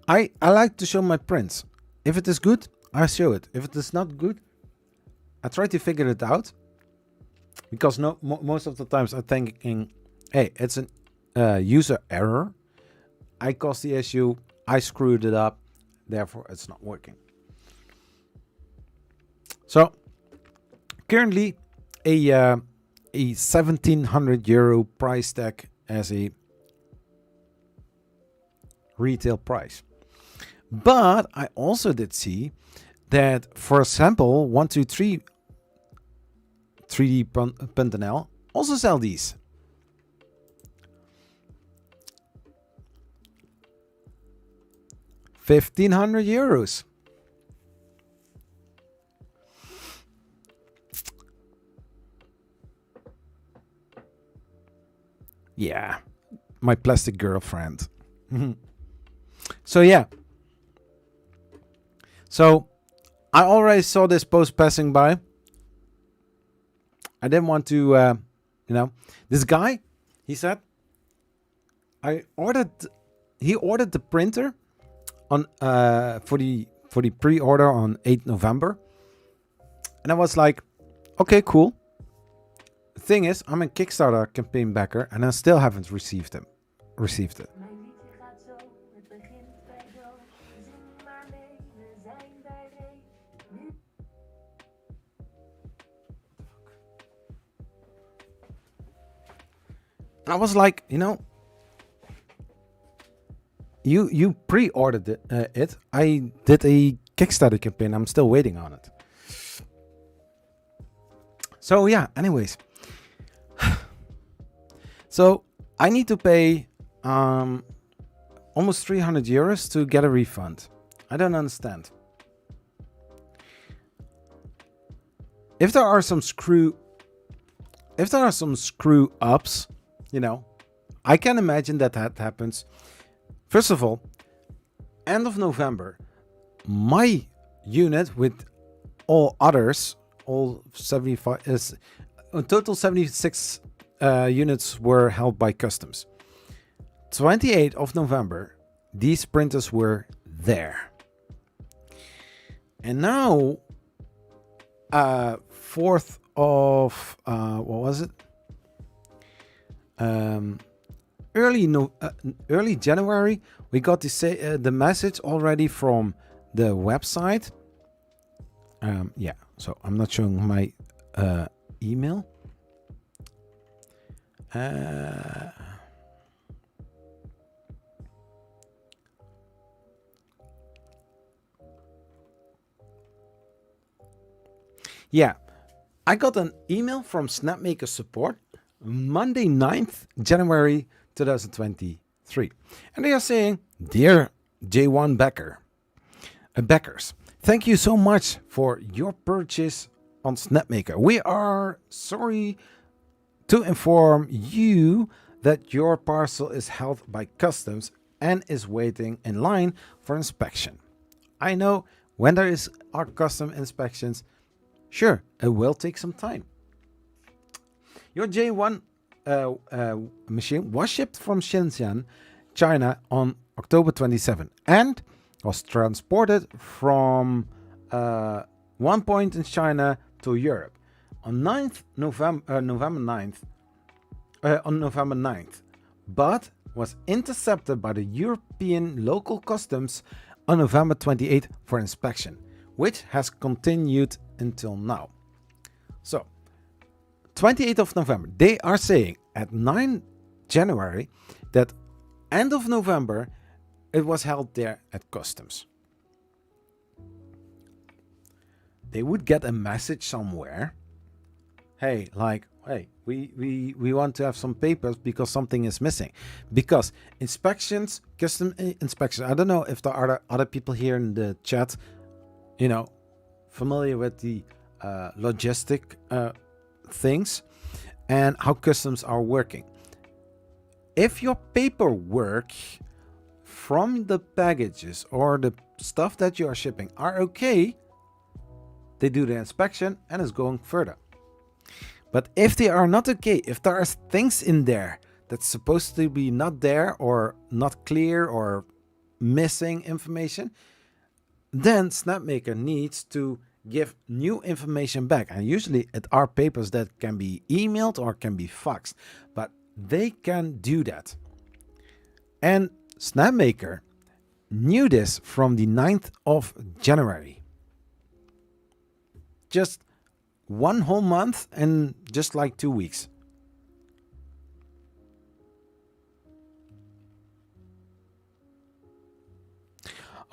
I like to show my prints. If it is good, I show it. If it is not good, I try to figure it out. Because most of the times I'm thinking, hey, it's a user error. I caused the issue. I screwed it up. Therefore, it's not working. So, currently, a 1,700 euro price tag as a retail price. But I also did see that, for example, 123 3D Pentanel also sell these. €1,500. Yeah, my plastic girlfriend. So yeah. So I already saw this post passing by. I didn't want to, this guy, he said, he ordered the printer on for the pre-order on 8th November. And I was like, okay, cool. The thing is, I'm a Kickstarter campaign backer and I still haven't received it. I was like, you pre-ordered it. I did a Kickstarter campaign. I'm still waiting on it. So yeah, anyways. So I need to pay almost 300 euros to get a refund. I don't understand. If there are some screw ups, I can imagine that happens. First of all, end of November, my unit with all others, all 75 is a total 76 units were held by customs. 28th of November, these printers were there. And now, 4th of what was it? Early January, we got the message already from the website. Yeah, so I'm not showing my email. Yeah, I got an email from Snapmaker support Monday 9th January 2023. And they are saying, Dear J1 backers, thank you so much for your purchase on Snapmaker. We are sorry to inform you that your parcel is held by customs and is waiting in line for inspection. I know when there are custom inspections, sure, it will take some time. Your J1 machine was shipped from Shenzhen, China on October 27 and was transported from one point in China to Europe on November 9th, but was intercepted by the European local customs on November 28th for inspection, which has continued until now. So, 28th of November, they are saying at 9 January that end of November it was held there at customs. They would get a message somewhere. Hey, we want to have some papers because something is missing. Because inspections, custom inspections, I don't know if there are other people here in the chat, familiar with the logistic things and how customs are working. If your paperwork from the packages or the stuff that you are shipping are okay, they do the inspection and it's going further. But if they are not okay, if there are things in there that's supposed to be not there or not clear or missing information, then SnapMaker needs to give new information back. And usually it are papers that can be emailed or can be faxed, but they can do that. And SnapMaker knew this from the 9th of January. Just 1 whole month and just like 2 weeks.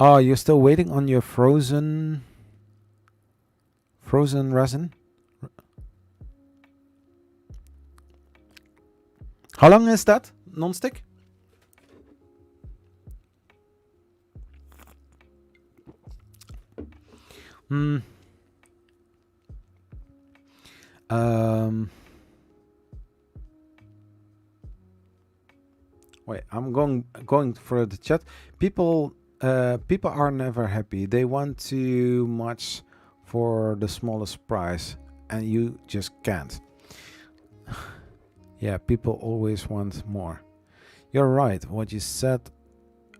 Oh, you're still waiting on your frozen resin? How long is that non-stick? Wait, I'm going for the chat. People are never happy. They want too much for the smallest price, and you just can't. Yeah, people always want more. You're right. What you said,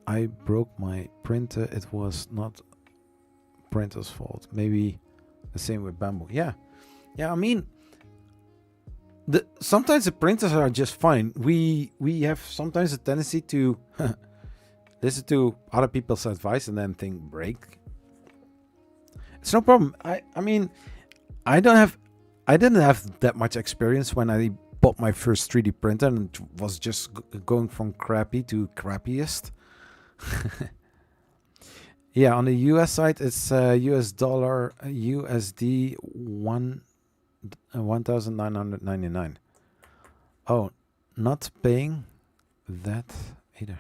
I broke my printer. It was not printer's fault. Maybe the same with bamboo. Yeah. I mean, sometimes the printers are just fine. We have sometimes a tendency to listen to other people's advice and then think break. It's no problem. I mean, I didn't have that much experience when I bought my first 3D printer and was just going from crappy to crappiest. Yeah, on the US side it's US dollar USD 1,999. Oh, not paying that either.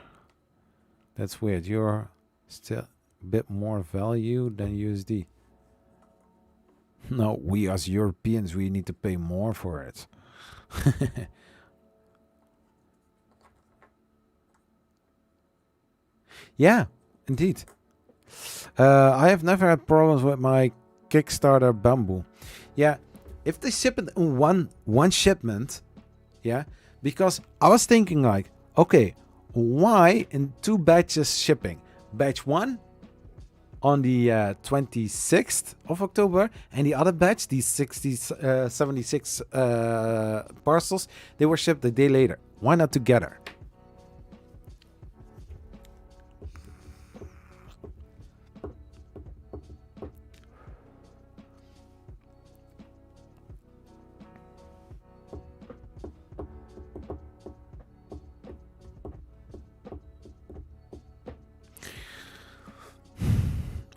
That's weird. You're still a bit more value than USD. No, we as Europeans, we need to pay more for it. Yeah, indeed. I have never had problems with my Kickstarter bamboo. Yeah, if they ship it in one shipment, yeah, because I was thinking like, okay, why in 2 batches shipping? Batch 1 on the 26th of October, and the other batch, these 76 parcels, they were shipped a day later. Why not together?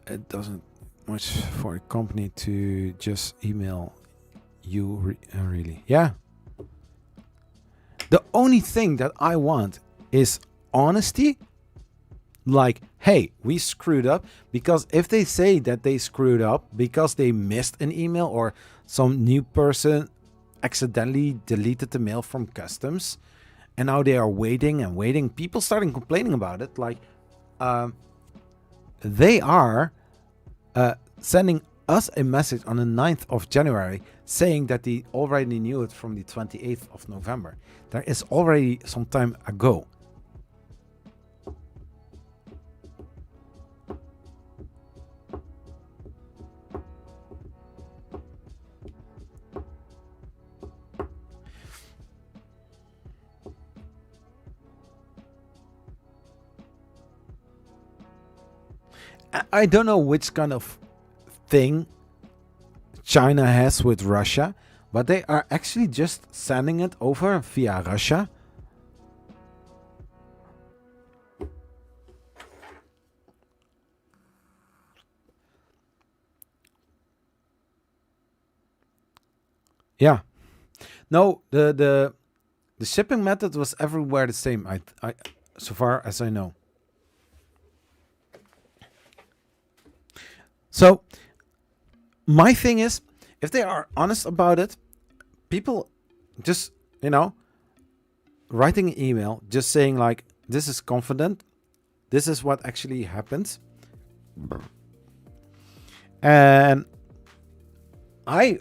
It doesn't much for a company to just email you really. Yeah. The only thing that I want is honesty. Like, hey, we screwed up. Because if they say that they screwed up because they missed an email or some new person accidentally deleted the mail from customs and now they are waiting and waiting, people starting complaining about it. Like, they are sending us a message on the 9th of January saying that they already knew it from the 28th of November. That is already some time ago. I don't know which kind of thing China has with Russia, but they are actually just sending it over via Russia. Yeah. No, the shipping method was everywhere the same. I so far as I know. So, my thing is, if they are honest about it, people just, writing an email, just saying like, this is confident, this is what actually happens. And I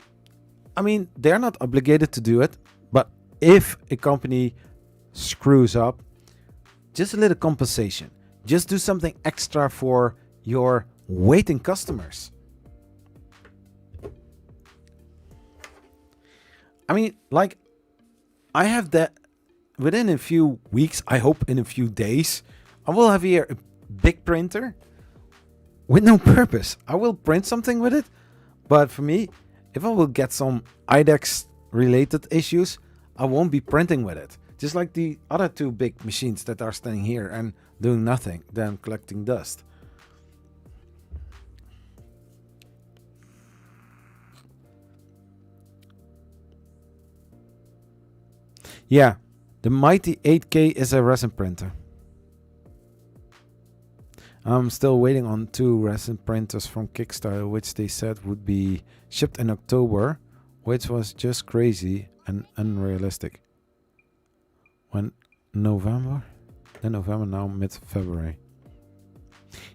mean, they're not obligated to do it, but if a company screws up, just a little compensation. Just do something extra for your waiting customers. I mean, like, I have that within a few weeks, I hope in a few days, I will have here a big printer with no purpose. I will print something with it, but for me, if I will get some IDEX related issues, I won't be printing with it. Just like the other two big machines that are standing here and doing nothing, then collecting dust. Yeah, the mighty 8K is a resin printer. I'm still waiting on 2 resin printers from Kickstarter, which they said would be shipped in October, which was just crazy and unrealistic. When November? Then November, now mid-February.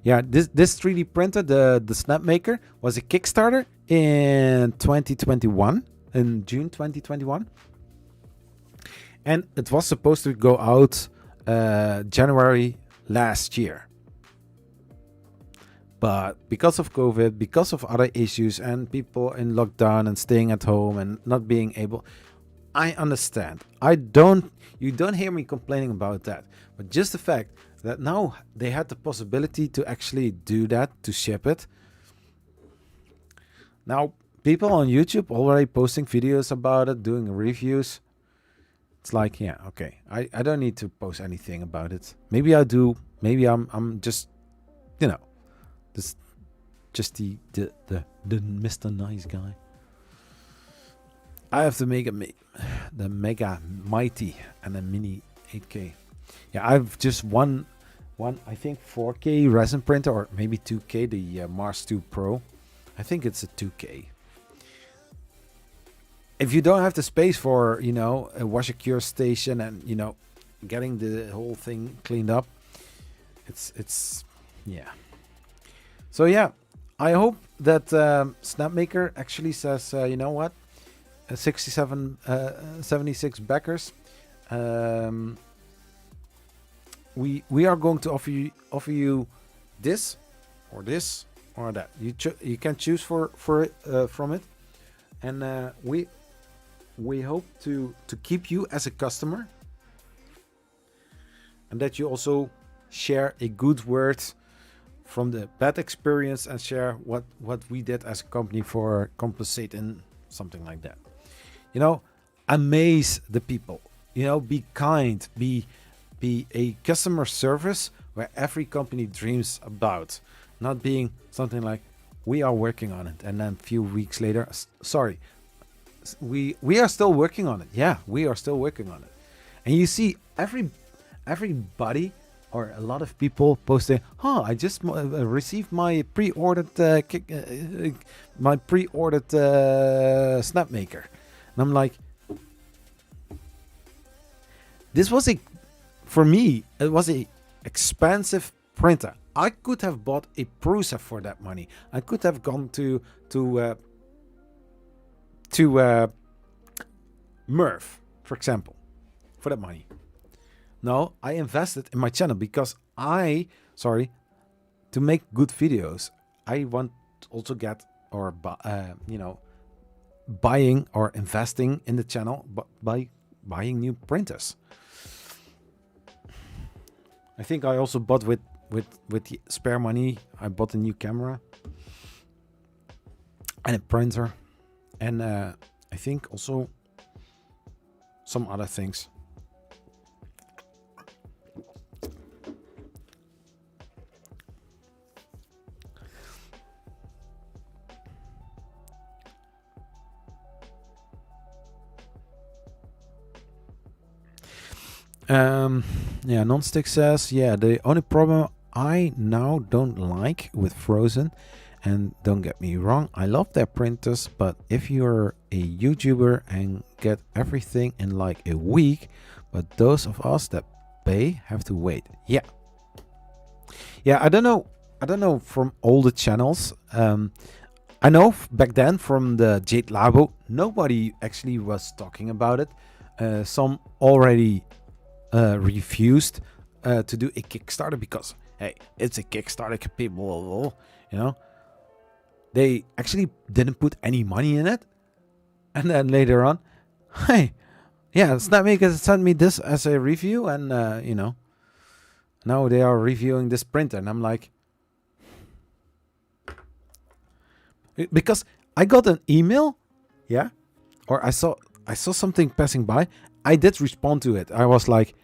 Yeah, this 3D printer, the Snapmaker, was a Kickstarter in 2021, in June 2021. And it was supposed to go out January last year. But because of COVID, because of other issues and people in lockdown and staying at home and not being able, I understand. You don't hear me complaining about that. But just the fact that now they had the possibility to actually do that, to ship it. Now, people on YouTube already posting videos about it, doing reviews. It's like, yeah, okay. I don't need to post anything about it. Maybe I do. Maybe I'm just, you know, just the Mr. Nice Guy. I have to make the Mega Mighty and a Mini 8K. Yeah, I've just one I think 4K resin printer, or maybe 2K, the Mars 2 Pro. I think it's a 2K. If you don't have the space for, you know, a washer cure station and, you know, getting the whole thing cleaned up, it's yeah. So yeah, I hope that Snapmaker actually says, you know what, 76 backers. We are going to offer you this or that. You can choose for it from it, and we hope to keep you as a customer, and that you also share a good word from the bad experience and share what we did as a company for compensating something like that. You know, amaze the people. You know, be kind, be a customer service where every company dreams about, not being something like, we are working on it, and then a few weeks later, sorry, we are still working on it. Yeah, we are still working on it. And you see everybody or a lot of people posting, I just received my pre-ordered Snapmaker. And I'm like, for me, it was a expensive printer. I could have bought a Prusa for that money. I could have gone to Murph, for example, for that money. No, I invested in my channel because to make good videos, I want to also get or buying or investing in the channel by buying new printers. I think I also bought with the spare money. I bought a new camera and a printer, and I think also some other things. Yeah, Nonstick says, yeah, the only problem I now don't like with Frozen, and don't get me wrong, I love their printers, but if you're a YouTuber and get everything in like a week, but those of us that pay have to wait. Yeah, I don't know from all the channels. I know back then from the Jade Labo, nobody actually was talking about it. Some already refused to do a Kickstarter because hey, it's a Kickstarter campaign, blah, blah, blah, you know. They actually didn't put any money in it. And then later on, hey, yeah, Snapmaker sent me this as a review, and you know, now they are reviewing this printer, and I'm like, because I got an email, yeah, or I saw something passing by. I did respond to it. I was like,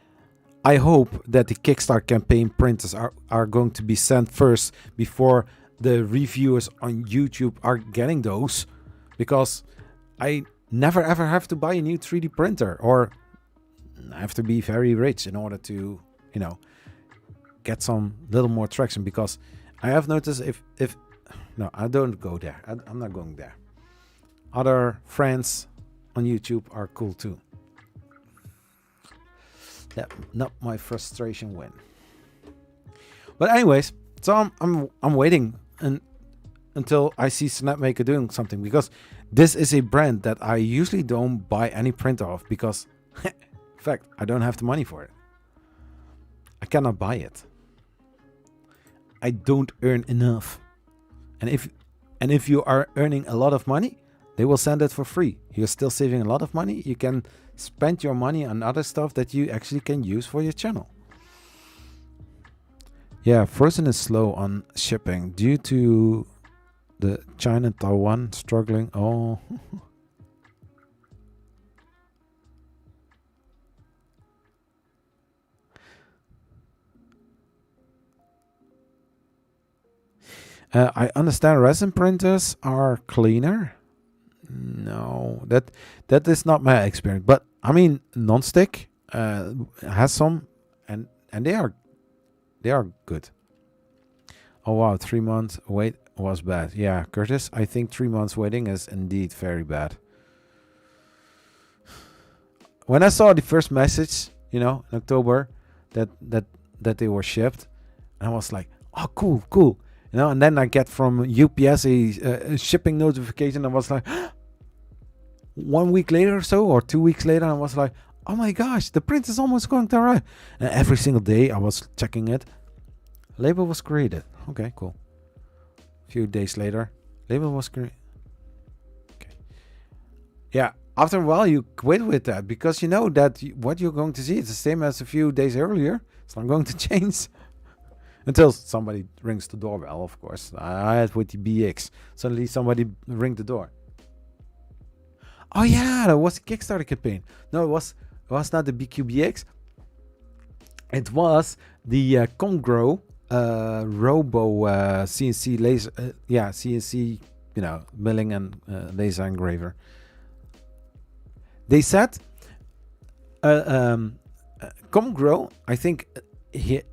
I hope that the Kickstarter campaign printers are going to be sent first before the reviewers on YouTube are getting those, because I never ever have to buy a new 3D printer, or I have to be very rich in order to, you know, get some little more traction. Because I have noticed if no, I don't go there. I'm not going there. Other friends on YouTube are cool too. That not my frustration win. But anyways, so I'm waiting until I see Snapmaker doing something, because this is a brand that I usually don't buy any printer of, because in fact I don't have the money for it. I cannot buy it. I don't earn enough. And if you are earning a lot of money, they will send it for free. You're still saving a lot of money. You can spend your money on other stuff that you actually can use for your channel. Yeah, Frozen is slow on shipping due to the China and Taiwan struggling. Oh. I understand resin printers are cleaner. No, that is not my experience. But I mean, non-stick has some, and they are good. Oh wow, 3 months wait was bad. Yeah, Curtis, I think 3 months waiting is indeed very bad. When I saw the first message, you know, in October, that they were shipped, and I was like, oh, cool. You know, and then I get from UPS a shipping notification. I was like, 1 week later or so, or 2 weeks later, I was like, oh my gosh, the print is almost going to arrive. And every single day I was checking it. Label was created. Okay, cool. A few days later, label was created. Okay. Yeah, after a while you quit with that, because you know that what you're going to see is the same as a few days earlier. It's not going to change. Until somebody rings the doorbell, of course. I had with the BX. Suddenly somebody ring the door. Oh yeah, that was a Kickstarter campaign. No, it was not the BQBX. It was the Congro Robo CNC laser. CNC, you know, milling and laser engraver. They said Congro, I think.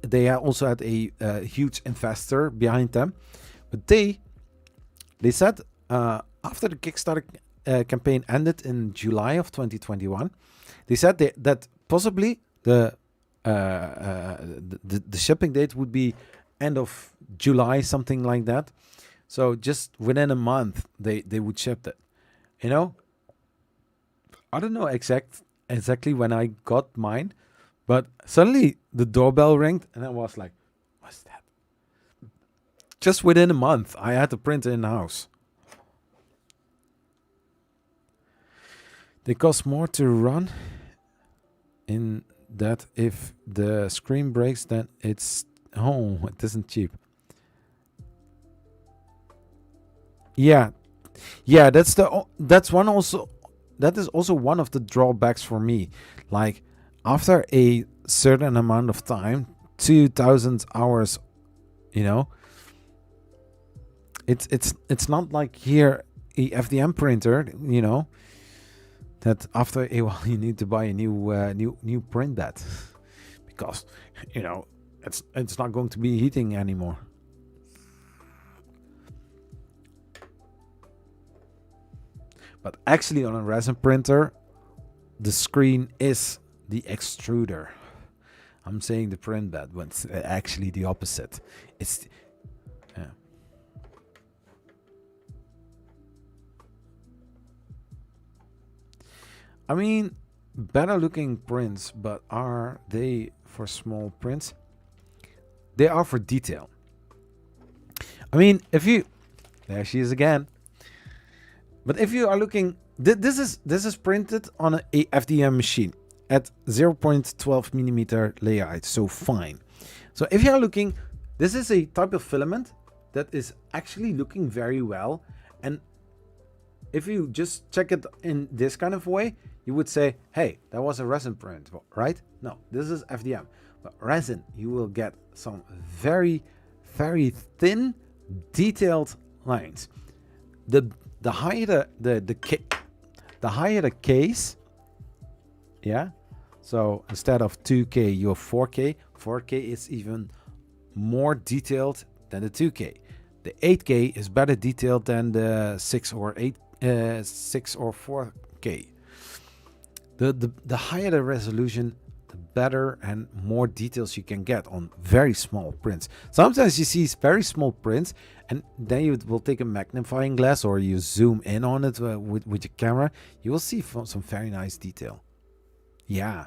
They also had a huge investor behind them, but they said after the Kickstarter campaign ended in July of 2021, they said that possibly the shipping date would be end of July, something like that. So just within a month they would ship it. You know, I don't know exactly when I got mine. But suddenly the doorbell rang, and I was like, what's that? Just within a month, I had the printer in the house. They cost more to run, in that if the screen breaks, then it isn't cheap. Yeah, that is also one of the drawbacks for me. Like, after a certain amount of time, 2,000 hours, you know, it's not like here a FDM printer, you know, that after a while you need to buy a new print bed, because, you know, it's not going to be heating anymore. But actually on a resin printer, the screen is the extruder. I'm saying the print bed, but it's actually the opposite. It's I mean, better looking prints, but are they for small prints? they are for detail. I mean, if you, there she is again. But if you are looking, this is printed on a FDM machine at 0.12 millimeter layer height, so fine. So if you are looking, this is a type of filament that is actually looking very well. And if you just check it in this kind of way, you would say, hey, that was a resin print, right? No, this is FDM. But resin, you will get some very, very thin, detailed lines. The higher the higher the case, yeah. So instead of 2K, you have 4K. 4K is even more detailed than the 2K. The 8K is better detailed than the 6 or 4K. The higher the resolution, the better and more details you can get on very small prints. Sometimes you see very small prints, and then you will take a magnifying glass or you zoom in on it with your camera. You will see some very nice detail. Yeah.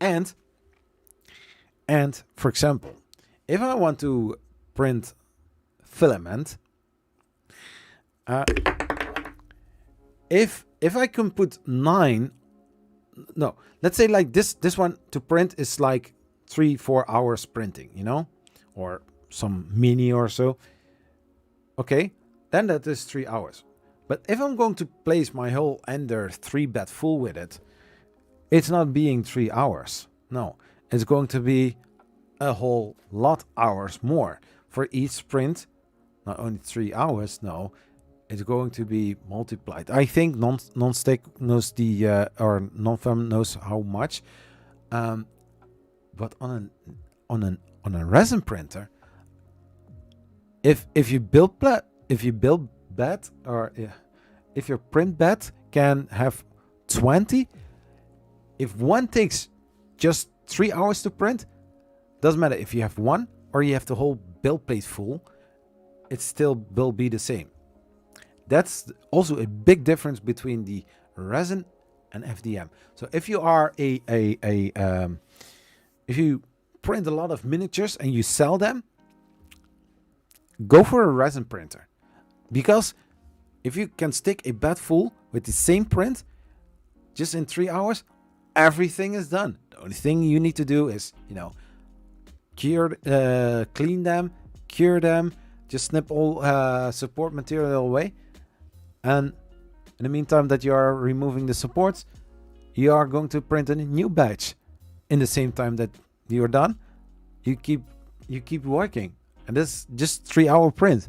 And for example, if I want to print filament, if I can put 9, no, let's say like this one to print is like 3-4 hours printing, you know, or some mini or so. Okay, then that is 3 hours. But if I'm going to place my whole Ender 3 bed full with it, it's not being 3 hours. No, it's going to be a whole lot hours more for each print. Not only 3 hours, no, it's going to be multiplied. I think non-stick knows the or non-film knows how much, but on a resin printer, if you build bed, or if your print bed can have 20, if one takes just 3 hours to print, doesn't matter if you have one or you have the whole build plate full, it still will be the same. That's also a big difference between the resin and FDM. So if you are if you print a lot of miniatures and you sell them, go for a resin printer, because if you can stick a bed full with the same print just in 3 hours, everything is done. The only thing you need to do is, you know, clean them, cure them, just snip all support material away. And in the meantime that you are removing the supports, you are going to print a new batch. In the same time that you're done, you keep working, and this just 3 hour print.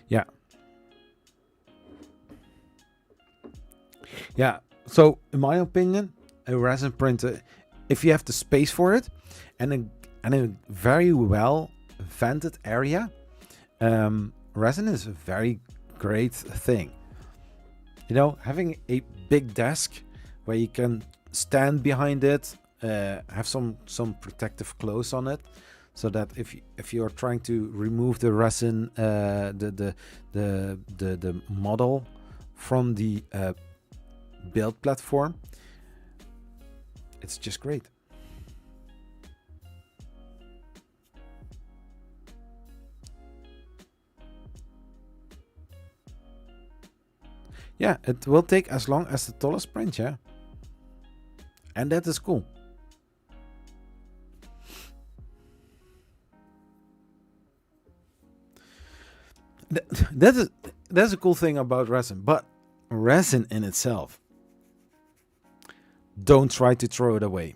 Yeah. Yeah. So in my opinion, a resin printer, if you have the space for it and a very well vented area, resin is a very great thing. You know, having a big desk where you can stand behind it, have some protective clothes on it, so that if you are trying to remove the resin, the model from the build platform, it's just great. Yeah, it will take as long as the tallest print, yeah. And that is cool. That's a cool thing about resin, but resin in itself, don't try to throw it away.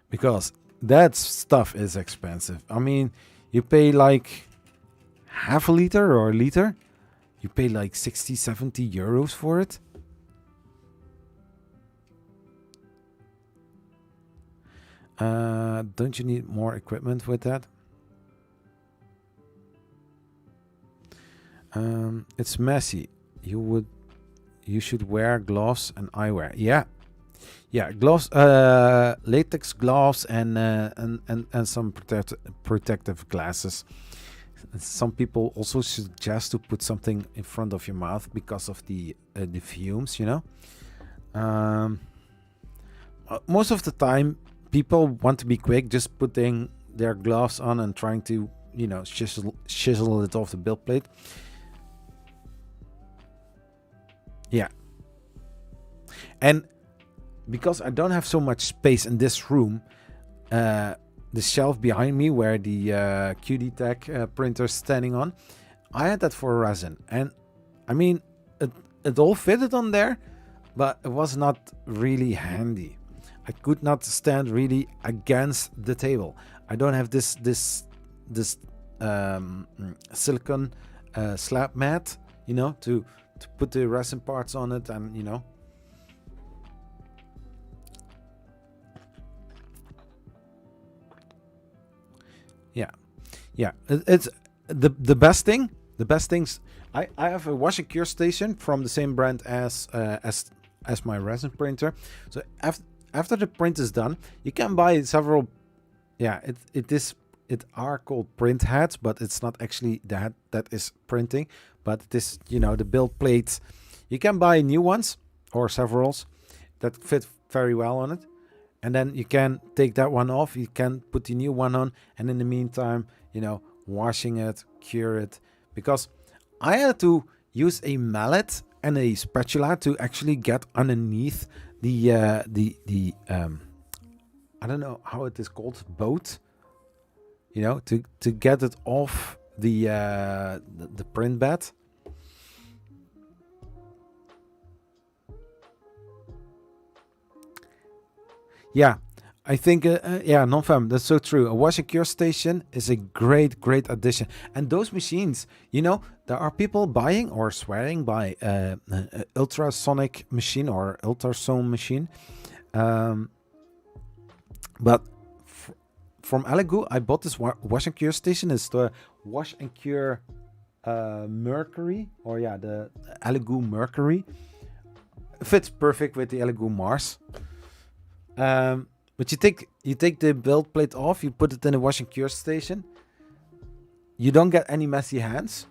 Because that stuff is expensive. I mean, you pay like half a liter or a liter, you pay like 60-70 euros for it. Don't you need more equipment with that? It's messy. You should wear gloves and eyewear. Yeah, gloves, latex gloves, and some protective glasses. some people also suggest to put something in front of your mouth because of the fumes, you know. Most of the time, people want to be quick, just putting their gloves on and trying to, you know, chisel it off the build plate. Yeah. And because I don't have so much space in this room, the shelf behind me where the QD Tech printer is standing on, I had that for resin. And I mean, it all fitted on there, but it was not really handy. I could not stand really against the table. I don't have this silicone slab mat, you know, to put the resin parts on it, and you know. Yeah, it's the best thing. The best things. I have a wash and cure station from the same brand as my resin printer. So after the print is done, you can buy several. Yeah, it are called print heads, but it's not actually the head that is printing, but it is, you know, the build plates. You can buy new ones or severals that fit very well on it. And then you can take that one off, you can put the new one on, and in the meantime, you know, washing it, cure it. Because I had to use a mallet and a spatula to actually get underneath the I don't know how it is called, boat, you know, to get it off the print bed. Yeah, I think, yeah, non-fam, that's so true. A wash and cure station is a great addition. And those machines, you know, there are people buying or swearing by an ultrasonic machine or ultrasound machine. But from Elegoo, I bought this wash and cure station. It's the wash and cure Mercury, or yeah, the Elegoo Mercury. It fits perfect with the Elegoo Mars. But you take the build plate off, you put it in a wash and cure station. You don't get any messy hands.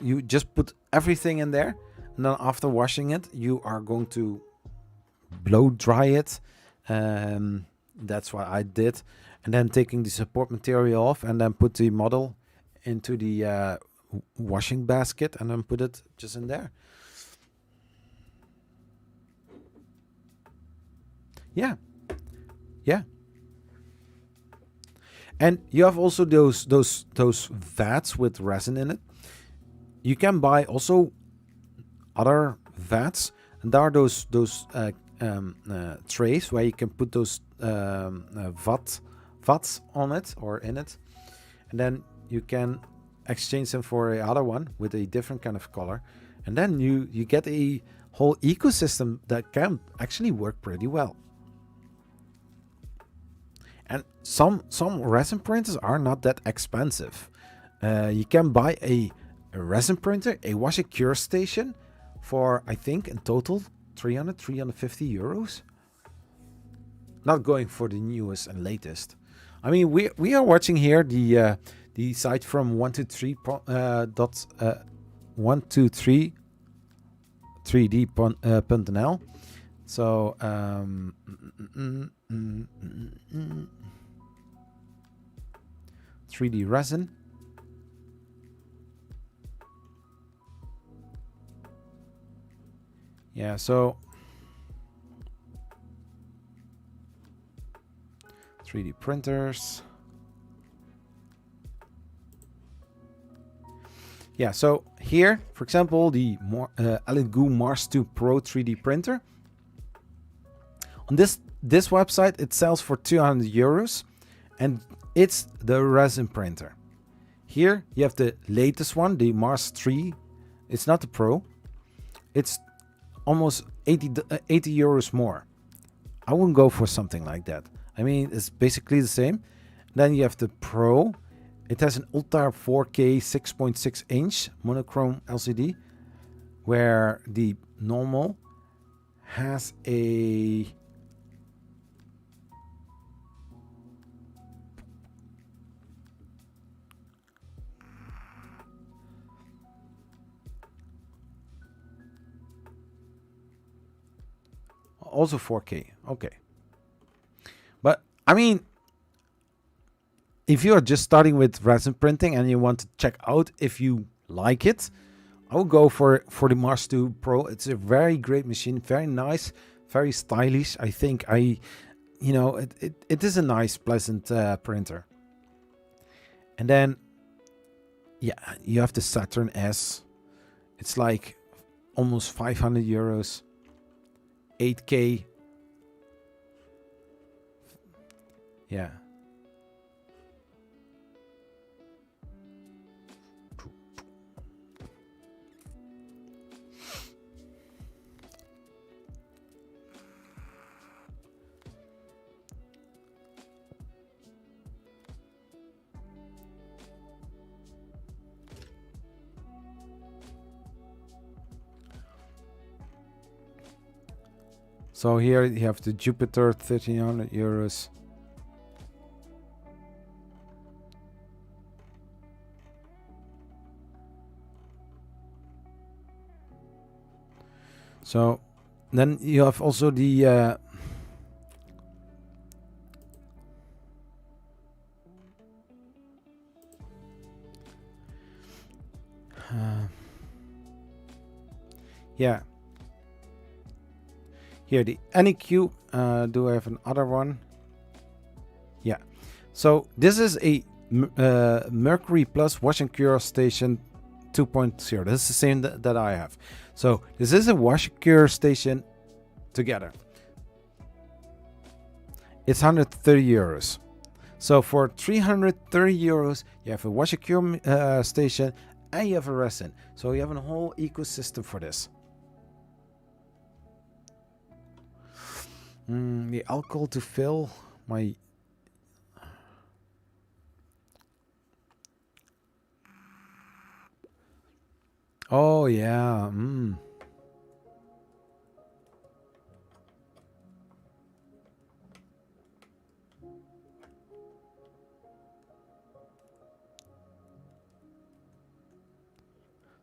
You just put everything in there, and then after washing it, you are going to blow dry it. That's what I did, and then taking the support material off, and then put the model into the washing basket, and then put it just in there. Yeah. And you have also those vats with resin in it. You can buy also other vats, and there are those trays where you can put those vats on it or in it, and then you can exchange them for a other one with a different kind of color, and then you get a whole ecosystem that can actually work pretty well. And some resin printers are not that expensive. You can buy a resin printer, a wash and cure station for, I think, in total 350 euros. Not going for the newest and latest. I mean, we are watching here the site from 123.3d.nl. So 3D resin. Yeah, so 3D printers. Yeah, so here, for example, the Elegoo Mars 2 Pro 3D printer. On this website, it sells for 200 euros, and it's the resin printer. Here you have the latest one, the Mars 3. It's not the Pro. It's almost 80 euros more. I wouldn't go for something like that. I mean, it's basically the same. Then you have the Pro. It has an Ultra 4K 6.6 inch monochrome LCD, where the normal has a also 4K. Okay. But I mean, if you are just starting with resin printing and you want to check out if you like it, I will go for the Mars 2 Pro. It's a very great machine, very nice, very stylish. I think it is a nice, pleasant printer. And then, yeah, you have the Saturn S. It's like almost 500 euros, 8K. Yeah. So here you have the Jupiter, 1300 euros. So then you have also the yeah. Here the NEQ. Do I have another one? Yeah. So this is a Mercury Plus wash and cure station 2.0. This is the same that I have. So this is a wash and cure station together. It's 130 euros. So for 330 euros, you have a wash and cure station and you have a resin. So you have a whole ecosystem for this. The alcohol to fill my... Oh, yeah.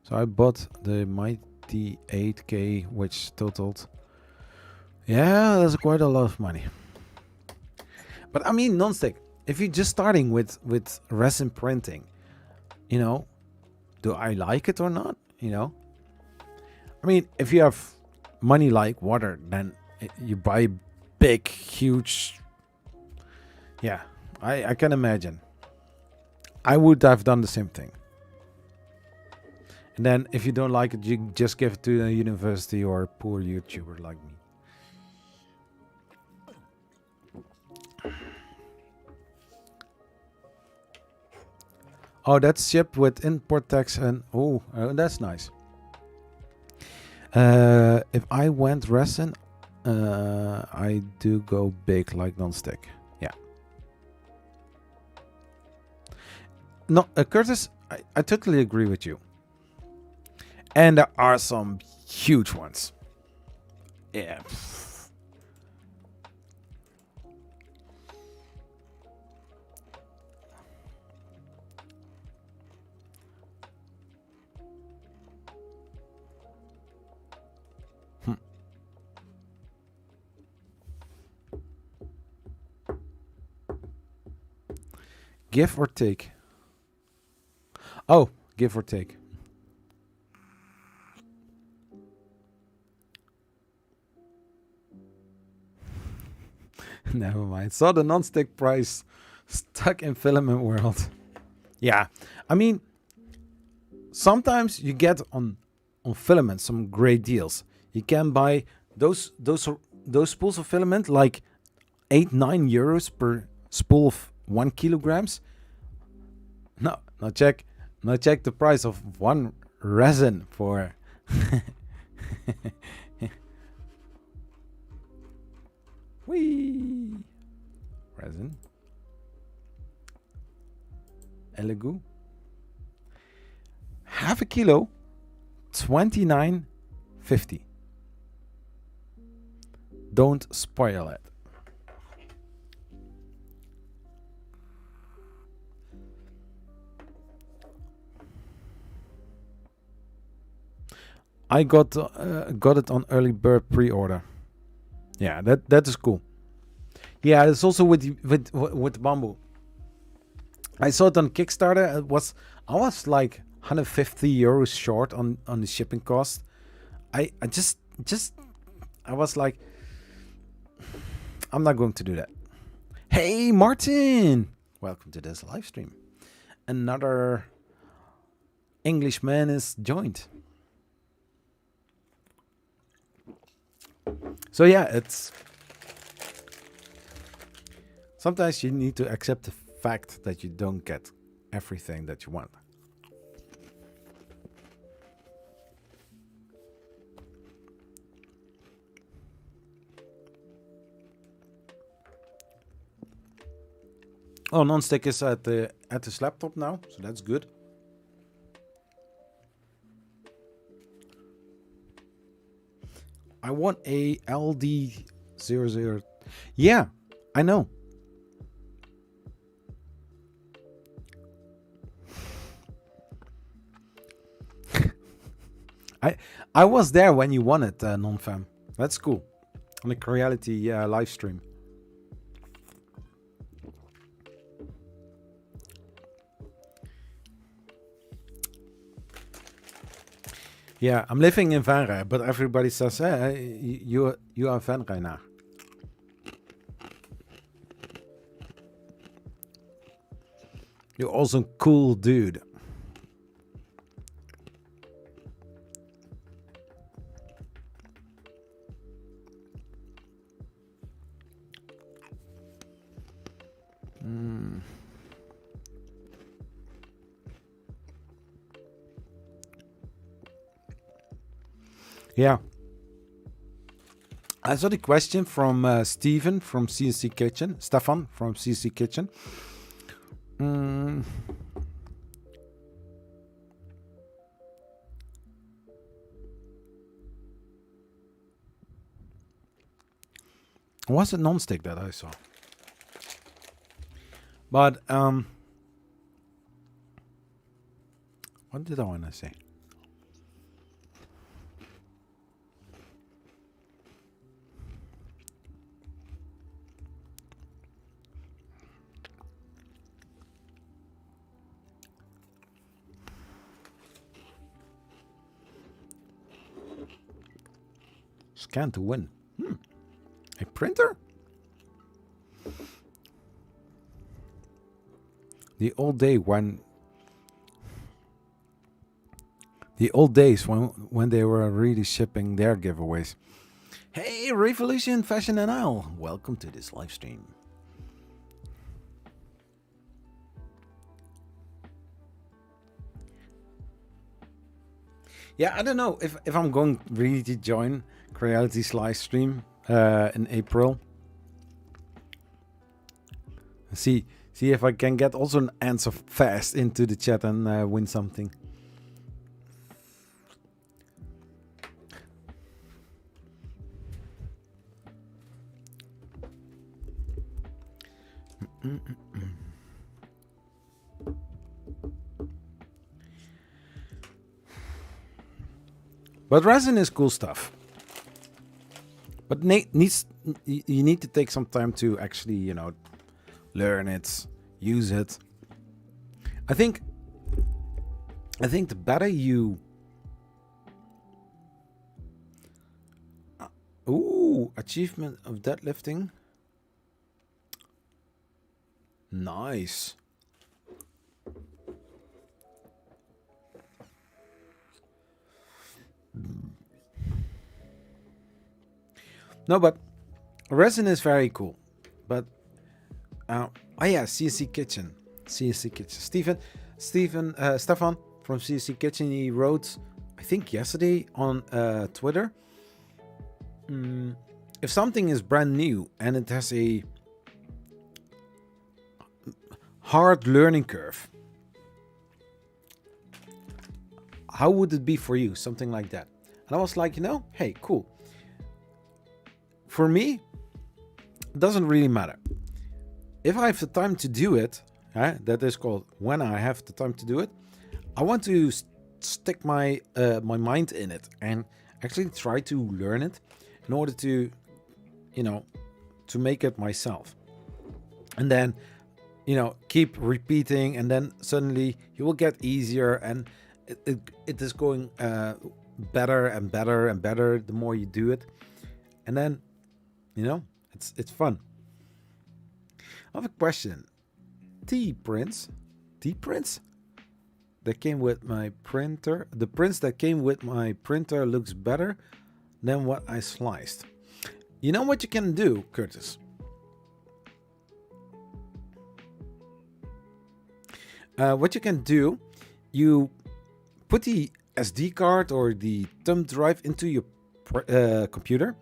So I bought the Mighty 8K, which totaled... Yeah, that's quite a lot of money. But I mean, non-stick. If you're just starting with resin printing, you know, do I like it or not? You know, I mean, if you have money like water, then you buy big, huge. Yeah, I can imagine. I would have done the same thing. And then if you don't like it, you just give it to a university or a poor YouTuber like me. Oh, that's shipped with import tax and that's nice. If I went resin, I do go big like non-stick. Yeah. No, Curtis, I totally agree with you. And there are some huge ones. Yeah. Give or take? Oh, give or take. Never mind. So the non-stick price stuck in filament world. Yeah, I mean, sometimes you get on filament some great deals. You can buy those spools of filament like 8-9 euros per spool of 1 kilograms. No, check the price of one resin for whee resin Elegoo, half a kilo, 29.50. Don't spoil it. I got it on early bird pre-order. Yeah, that is cool. Yeah, it's also with bamboo. I saw it on Kickstarter. I was like 150 euros short on the shipping cost. I just I was like, I'm not going to do that. Hey Martin, welcome to this live stream. Another Englishman is joined. So yeah, it's sometimes you need to accept the fact that you don't get everything that you want. Oh, non-stick is at this laptop now, so that's good. I want a LD00. Yeah, I know. I was there when you won it, non-fam. That's cool. On the Creality live stream. Yeah, I'm living in Venray, but everybody says, hey, you are Venray now. You're also a cool dude. Yeah. I saw the question from Stephen from CNC Kitchen. Stefan from CNC Kitchen. Was it non-stick that I saw? But what did I want to say? Scan to win. A printer? The old days when they were really shipping their giveaways. Hey, Revolution Fashion and Isle, welcome to this live stream. Yeah, I don't know if I'm going really to join Creality's live stream in April. See if I can get also an answer fast into the chat and win something. But resin is cool stuff. But you need to take some time to actually, learn it, use it. I think the better you... achievement of deadlifting. Nice. No, but resin is very cool. But CNC Kitchen. Stefan from CNC Kitchen, he wrote, I think yesterday on Twitter, if something is brand new and it has a hard learning curve, how would it be for you? Something like that. And I was like, hey, cool. For me, it doesn't really matter. If I have the time to do it, that is called when I have the time to do it, I want to stick my my mind in it and actually try to learn it in order to, you know, to make it myself. And then, you know, keep repeating, and then suddenly you will get easier, and it is going better and better and better the more you do it. And then, you know, it's fun. I have a question. T-prints that came with my printer. The prints that came with my printer looks better than what I sliced. You know what you can do, Curtis? What you can do, you put the SD card or the thumb drive into your computer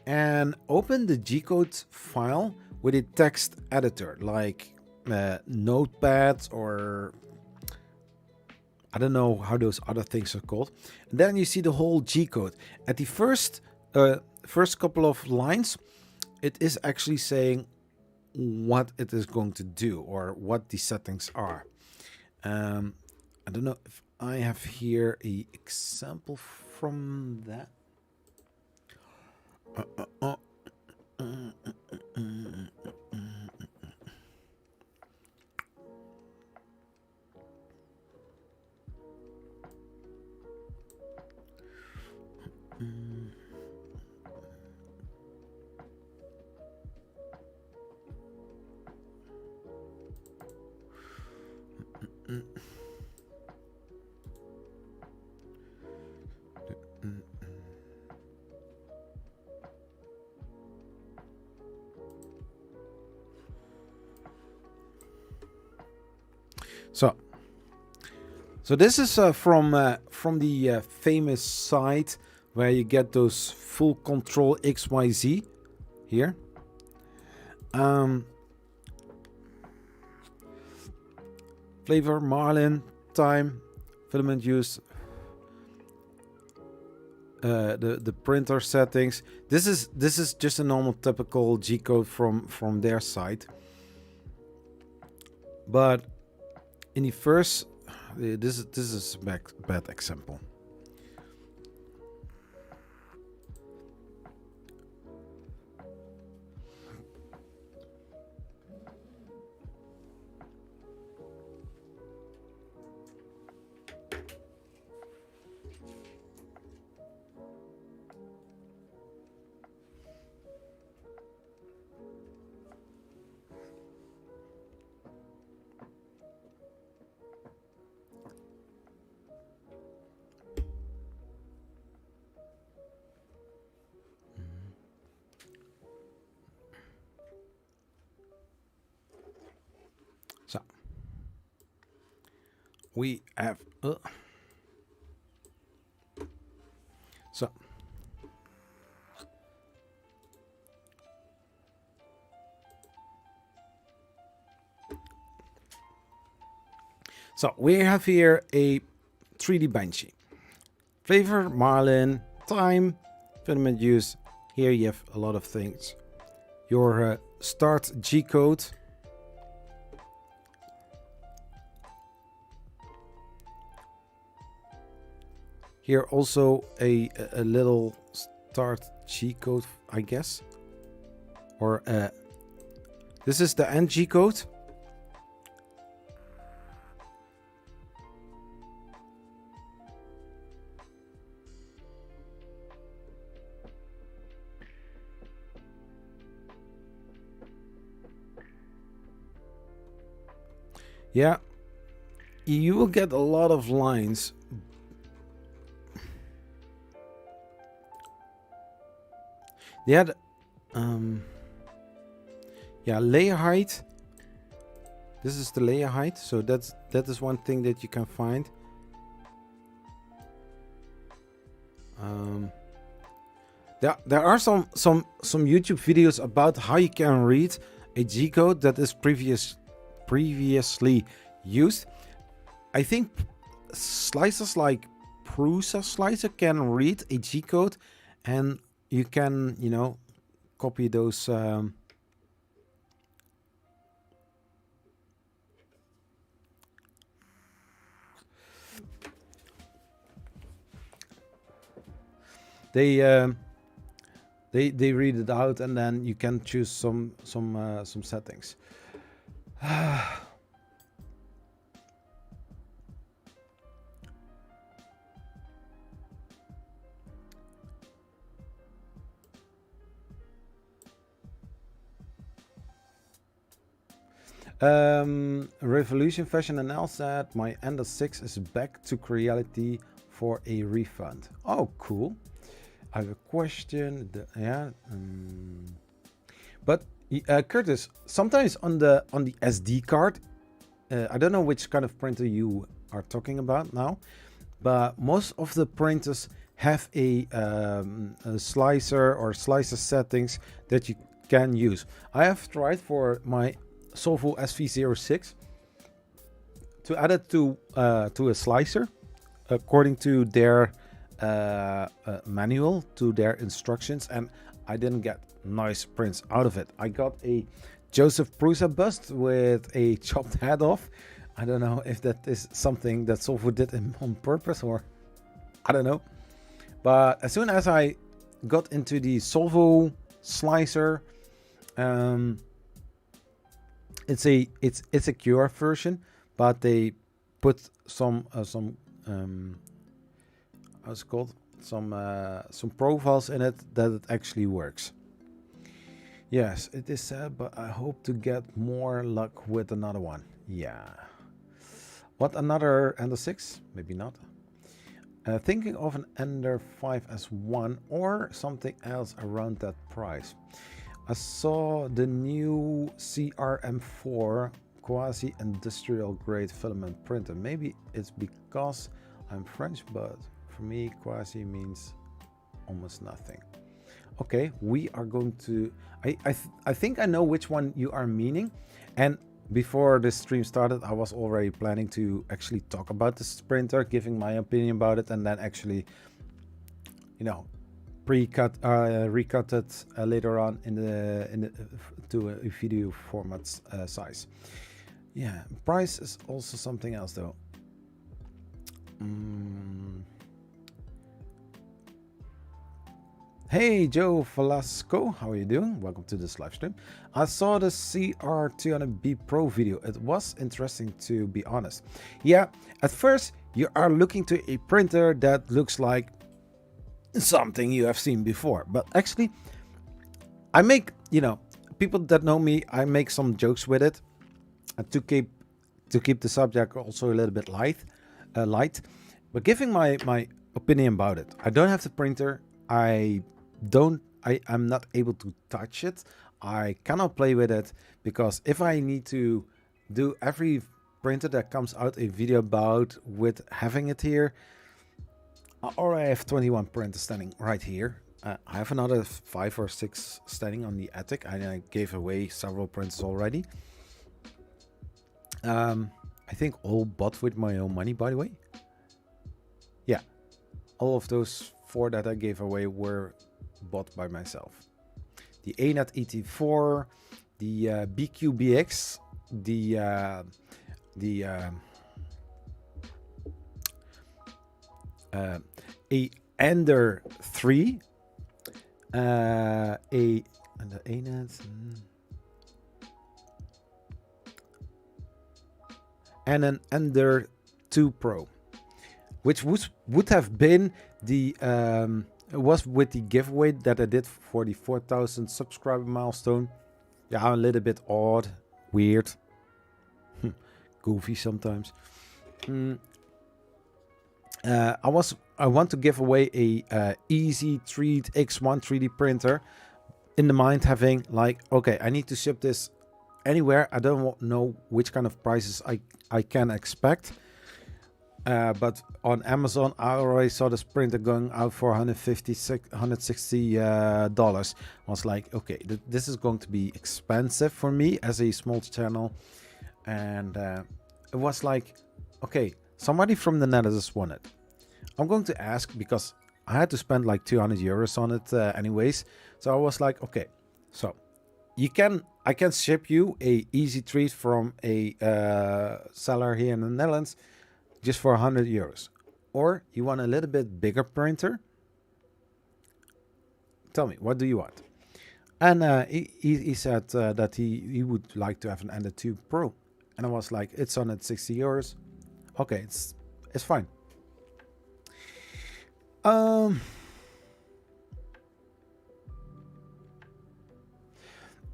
and open the G-code file with a text editor like Notepad, or I don't know how those other things are called. And then you see the whole G-code. At the first couple of lines, it is actually saying what it is going to do or what the settings are. I don't know if I have here a example from that. So this is from the famous site where you get those full control XYZ here. Flavor, marlin, time, filament use, the printer settings. This is just a normal typical G-code from their site. But in the first, this is a bad example. So we have so we have here a 3D Banshee. Flavor, marlin, time, filament use. Here you have a lot of things. Your start G-code. Here also a little start G-code, I guess. Or this is the end G-code. Yeah, you will get a lot of lines. Yeah, yeah, layer height. This is the layer height, so that is one thing that you can find. There are some YouTube videos about how you can read a G-code that is previously used. I think slicers like Prusa Slicer can read a G-code, and you can, you know, copy those They read it out, and then you can choose some settings. Revolution Fashion announced that my Ender 6 is back to Creality for a refund. Oh, cool. I have a question. But Curtis, sometimes on the SD card, I don't know which kind of printer you are talking about now, but most of the printers have a slicer or slicer settings that you can use. I have tried for my Solvo SV06 to add it to a slicer according to their manual, to their instructions, and I didn't get nice prints out of it. I got a Joseph Prusa bust with a chopped head off. I don't know if that is something that Solvo did on purpose, or I don't know. But as soon as I got into the Solvo slicer, it's a QR version, but they put some how's it called, some profiles in it that it actually works. Yes, it is sad, but I hope to get more luck with another one. Yeah. What, another Ender 6? Maybe not. Thinking of an Ender 5S1 or something else around that price. I saw the new CRM4 quasi-industrial grade filament printer. Maybe it's because I'm French, but for me quasi means almost nothing. Okay, we are going to... I think I know which one you are meaning. And before this stream started, I was already planning to actually talk about this printer, giving my opinion about it, and then actually, you know, recut it later on in the to a video format size. Yeah, price is also something else though. Hey Joe Velasco, how are you doing? Welcome to this live stream. I saw the CR200B Pro video. It was interesting, to be honest. Yeah, at first you are looking to a printer that looks like something you have seen before, but actually I make, you know, people that know me, I make some jokes with it to keep the subject also a little bit light, but giving my opinion about it. I don't have the printer. I'm not able to touch it. I cannot play with it, because if I need to do every printer that comes out a video about with having it here, or I have 21 printers standing right here. I have another 5 or 6 standing on the attic. I gave away several printers already. I think all bought with my own money, by the way. Yeah, all of those 4 that I gave away were bought by myself. The ANET ET4, the BQBX, a Ender 3, and the ANET, and an Ender 2 Pro, which would have been the was with the giveaway that I did for the 4,000 subscriber milestone. Yeah, a little bit odd, weird, goofy sometimes. I want to give away a easy Treat X1 3D printer, in the mind having like, okay, I need to ship this anywhere. I don't know which kind of prices I can expect. But on Amazon, I already saw this printer going out for $160. I was like, okay, this is going to be expensive for me as a small channel. And it was like, okay, somebody from the Netherlands won it. I'm going to ask, because I had to spend like 200 euros on it anyways. So I was like, okay, so I can ship you a easy treat from a seller here in the Netherlands just for 100 euros. Or you want a little bit bigger printer, tell me, what do you want? And he said that he would like to have an Ender 2 Pro. And I was like, it's on at 60 euros. Okay, it's fine.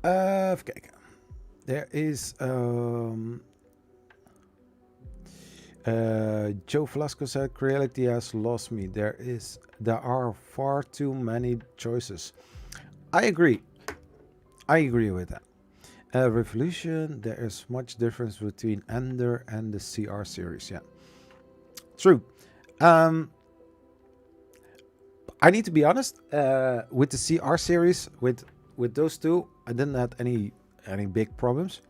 Okay. There is Joe Velasco said, "Creality has lost me. There are far too many choices." I agree. I agree with that. Revolution, there is much difference between Ender and the CR series. Yeah, true. I need to be honest. With the CR series, with those two, I didn't have any big problems.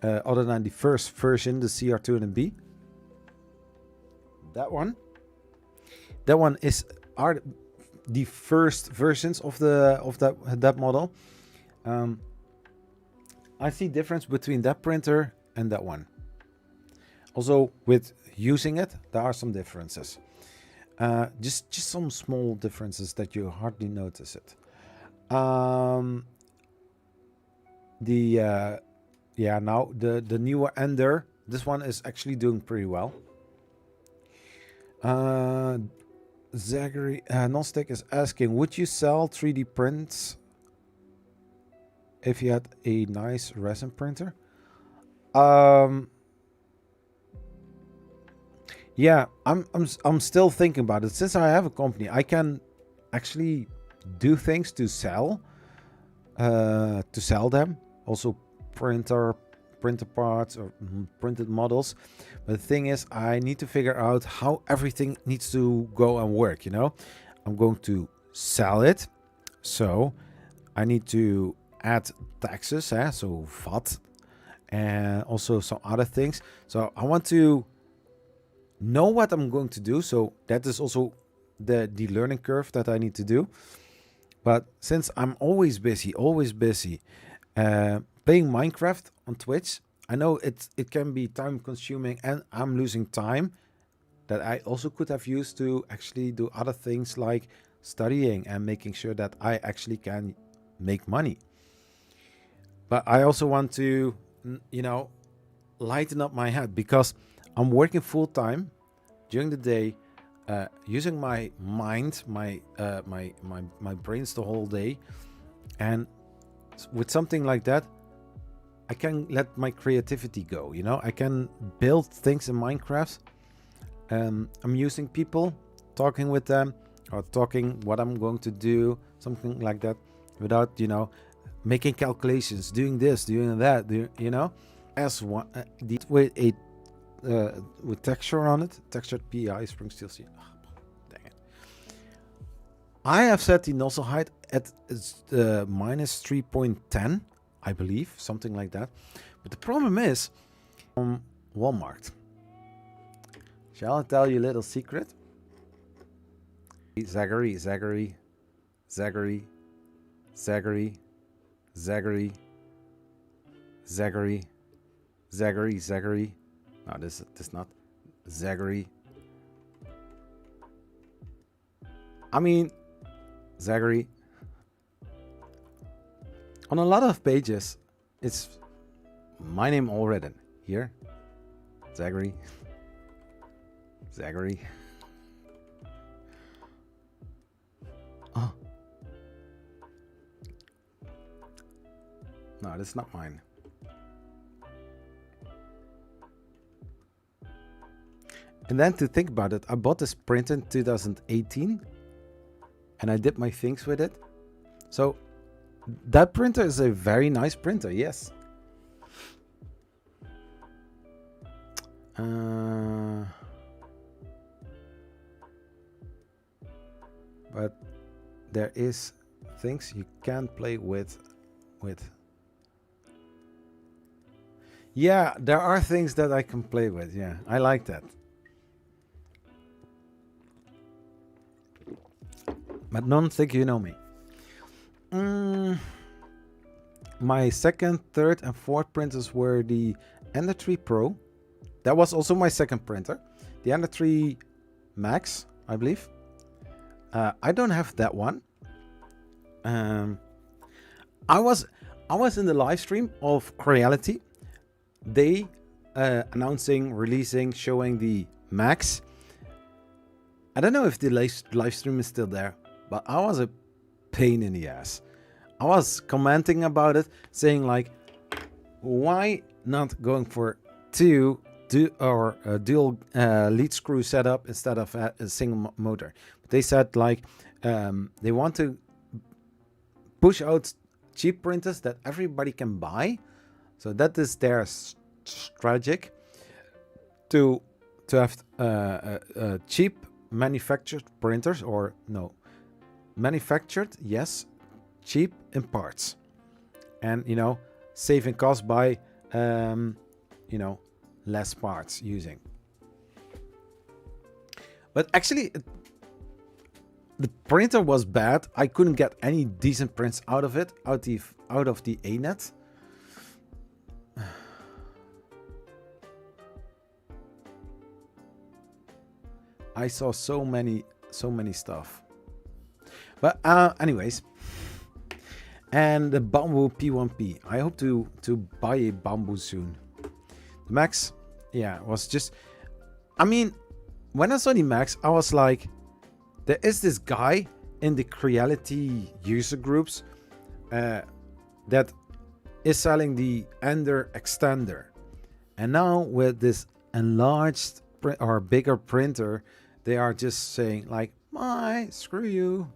Other than the first version, the CR2 and the B. That one are the first versions of that model. I see difference between that printer and that one. Also, with using it, there are some differences. Just some small differences that you hardly notice it. Now the newer Ender, this one is actually doing pretty well. Zachary Nonstick is asking, would you sell 3D prints if you had a nice resin printer? Yeah, I'm still thinking about it. Since I have a company, I can actually do things to sell them. Also printer parts or printed models. But the thing is, I need to figure out how everything needs to go and work, you know? I'm going to sell it. So I need to add taxes, so VAT, and also some other things. So I want to know what I'm going to do. So that is also the learning curve that I need to do. But since I'm always busy playing Minecraft on Twitch, I know it can be time consuming and I'm losing time that I also could have used to actually do other things like studying and making sure that I actually can make money. But I also want to, you know, lighten up my head because I'm working full time during the day, using my mind, my brains the whole day, and with something like that, I can let my creativity go. You know, I can build things in Minecraft. I'm using people, talking with them, or talking what I'm going to do, something like that, without, you know, making calculations, doing this, doing that, you know, as one with a with texture on it, textured PI spring steel steel. Oh, dang it! I have set the nozzle height at minus 3.10, I believe, something like that. But the problem is, Walmart. Shall I tell you a little secret? Zachary. No, this not Zachary. I mean, Zachary. On a lot of pages, it's my name all written here. Zachary. Oh. No, that's not mine. And then to think about it, I bought this printer in 2018 and I did my things with it. So that printer is a very nice printer, yes. But there is things you can't play with. Yeah, there are things that I can play with. Yeah, I like that. But don't think you know me. My second, third, and fourth printers were the Ender 3 Pro. That was also my second printer. The Ender 3 Max, I believe. I don't have that one. I was in the live stream of Creality. They announcing, releasing, showing the Max. I don't know if the live stream is still there, but I was a pain in the ass. I was commenting about it, saying like, why not going for dual lead screw setup instead of a single motor? But they said like they want to push out cheap printers that everybody can buy, so that is their strategy to have cheap manufactured printers, or no, manufactured, yes, cheap in parts, and you know, saving cost by you know, less parts using. But actually the printer was bad. I couldn't get any decent prints out of it, out of the ANET. I saw so many stuff. But anyways, and the Bamboo P1P. I hope to buy a Bamboo soon. The Max, yeah, was just, I mean, when I saw the Max, I was like, there is this guy in the Creality user groups that is selling the Ender extender, and now with this enlarged or bigger printer, they are just saying like, screw you.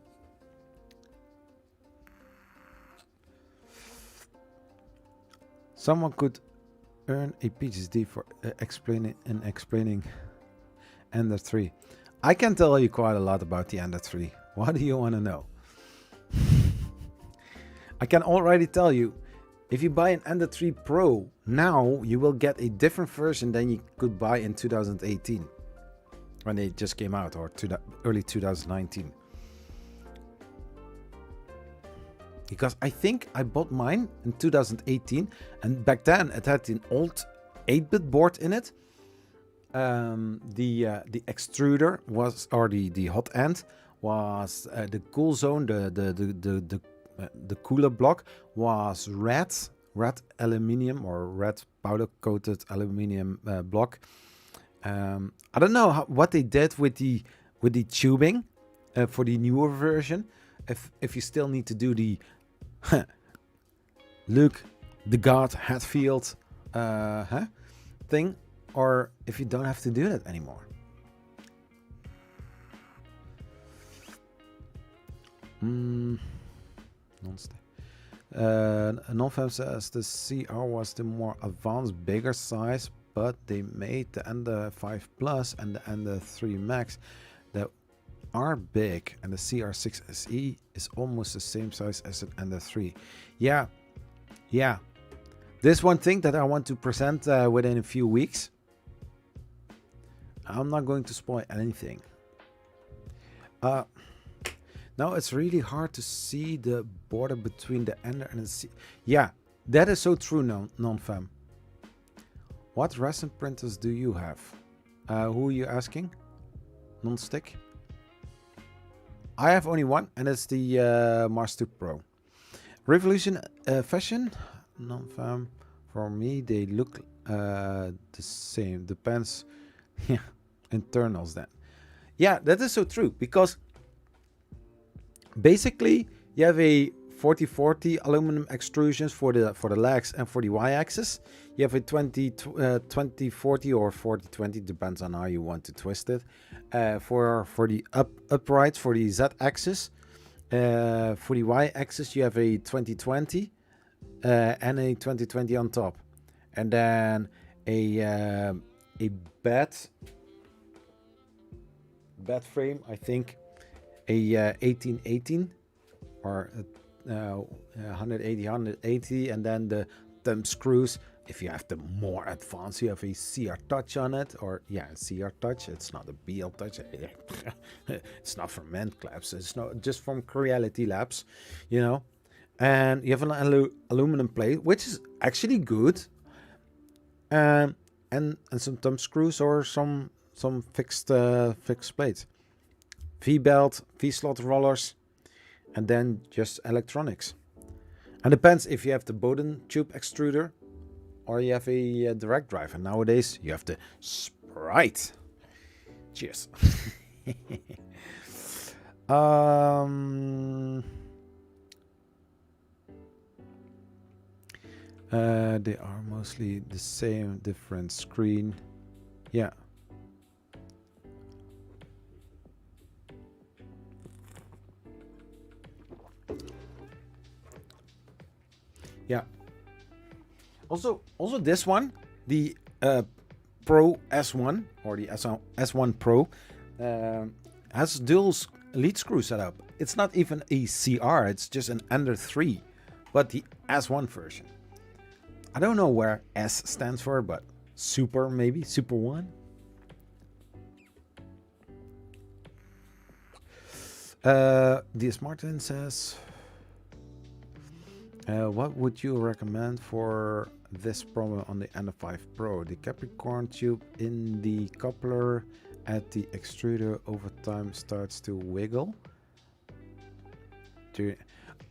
Someone could earn a PhD for explaining Ender 3. I can tell you quite a lot about the Ender 3. What do you want to know? I can already tell you, if you buy an Ender 3 Pro now, you will get a different version than you could buy in 2018 when they just came out, or early 2019. Because I think I bought mine in 2018, and back then it had an old 8-bit board in it. The extruder was, or the hot end was, the cool zone, the cooler block was red aluminium, or red powder coated aluminium block. I don't know what they did with the tubing for the newer version. If you still need to do the Luke the God Hatfield thing, or if you don't have to do that anymore. Non-fam says the CR was the more advanced, bigger size, but they made the Ender 5 Plus and the Ender 3 Max that are big, and the CR6 SE is almost the same size as an Ender 3. Yeah. There's one thing that I want to present within a few weeks. I'm not going to spoil anything. Now it's really hard to see the border between the Ender and the C. Yeah, that is so true, non-fam. What resin printers do you have? Who are you asking? Non-stick? I have only one, and it's the Mars 2 Pro. Revolution Fashion? Non-fam. For me, they look the same. Depends. Yeah, internals then. Yeah, that is so true, because basically you have a 40-40 aluminum extrusions for the legs and for the y-axis. You have a 20-40 or 40-20, depends on how you want to twist it. For the uprights, for the z-axis. For the y-axis you have a 20-20 and a 20-20 on top, and then a bed frame, I think a 18-18 or 180, and then the thumb screws. If you have the more advanced, you have a CR Touch on it, or yeah, CR Touch. It's not a BL Touch. It's not from Ment Claps. It's not just from Creality Labs, you know. And you have an aluminum plate, which is actually good. And some thumb screws or some fixed plates. V-belt, V-slot rollers. and then just electronics. And depends if you have the Bowden tube extruder or you have a direct drive. And nowadays you have the Sprite. Cheers. They are mostly the same, different screen. Yeah. Yeah. Also this one, the Pro S1 or the S1 Pro, has dual lead screw setup. It's not even a CR, it's just an Ender 3, but the S1 version. I don't know where S stands for, but Super maybe, Super 1. DS Martin says, what would you recommend for this problem on the Ender 5 Pro? The Capricorn tube in the coupler at the extruder over time starts to wiggle.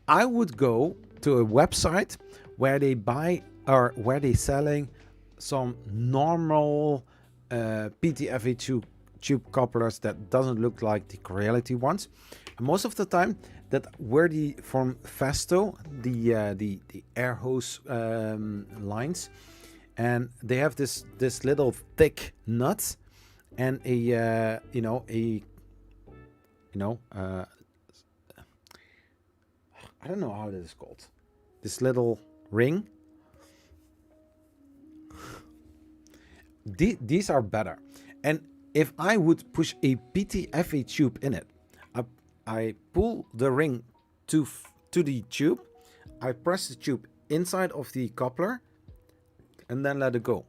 I would go to a website where they buy or where they selling some normal PTFE tube couplers that doesn't look like the Creality ones. And most of the time that were the from Festo, the air hose lines, and they have this little thick nut and a I don't know how it is called. This little ring. These are better. And if I would push a PTFE tube in it, I pull the ring to the tube, I press the tube inside of the coupler, and then let it go.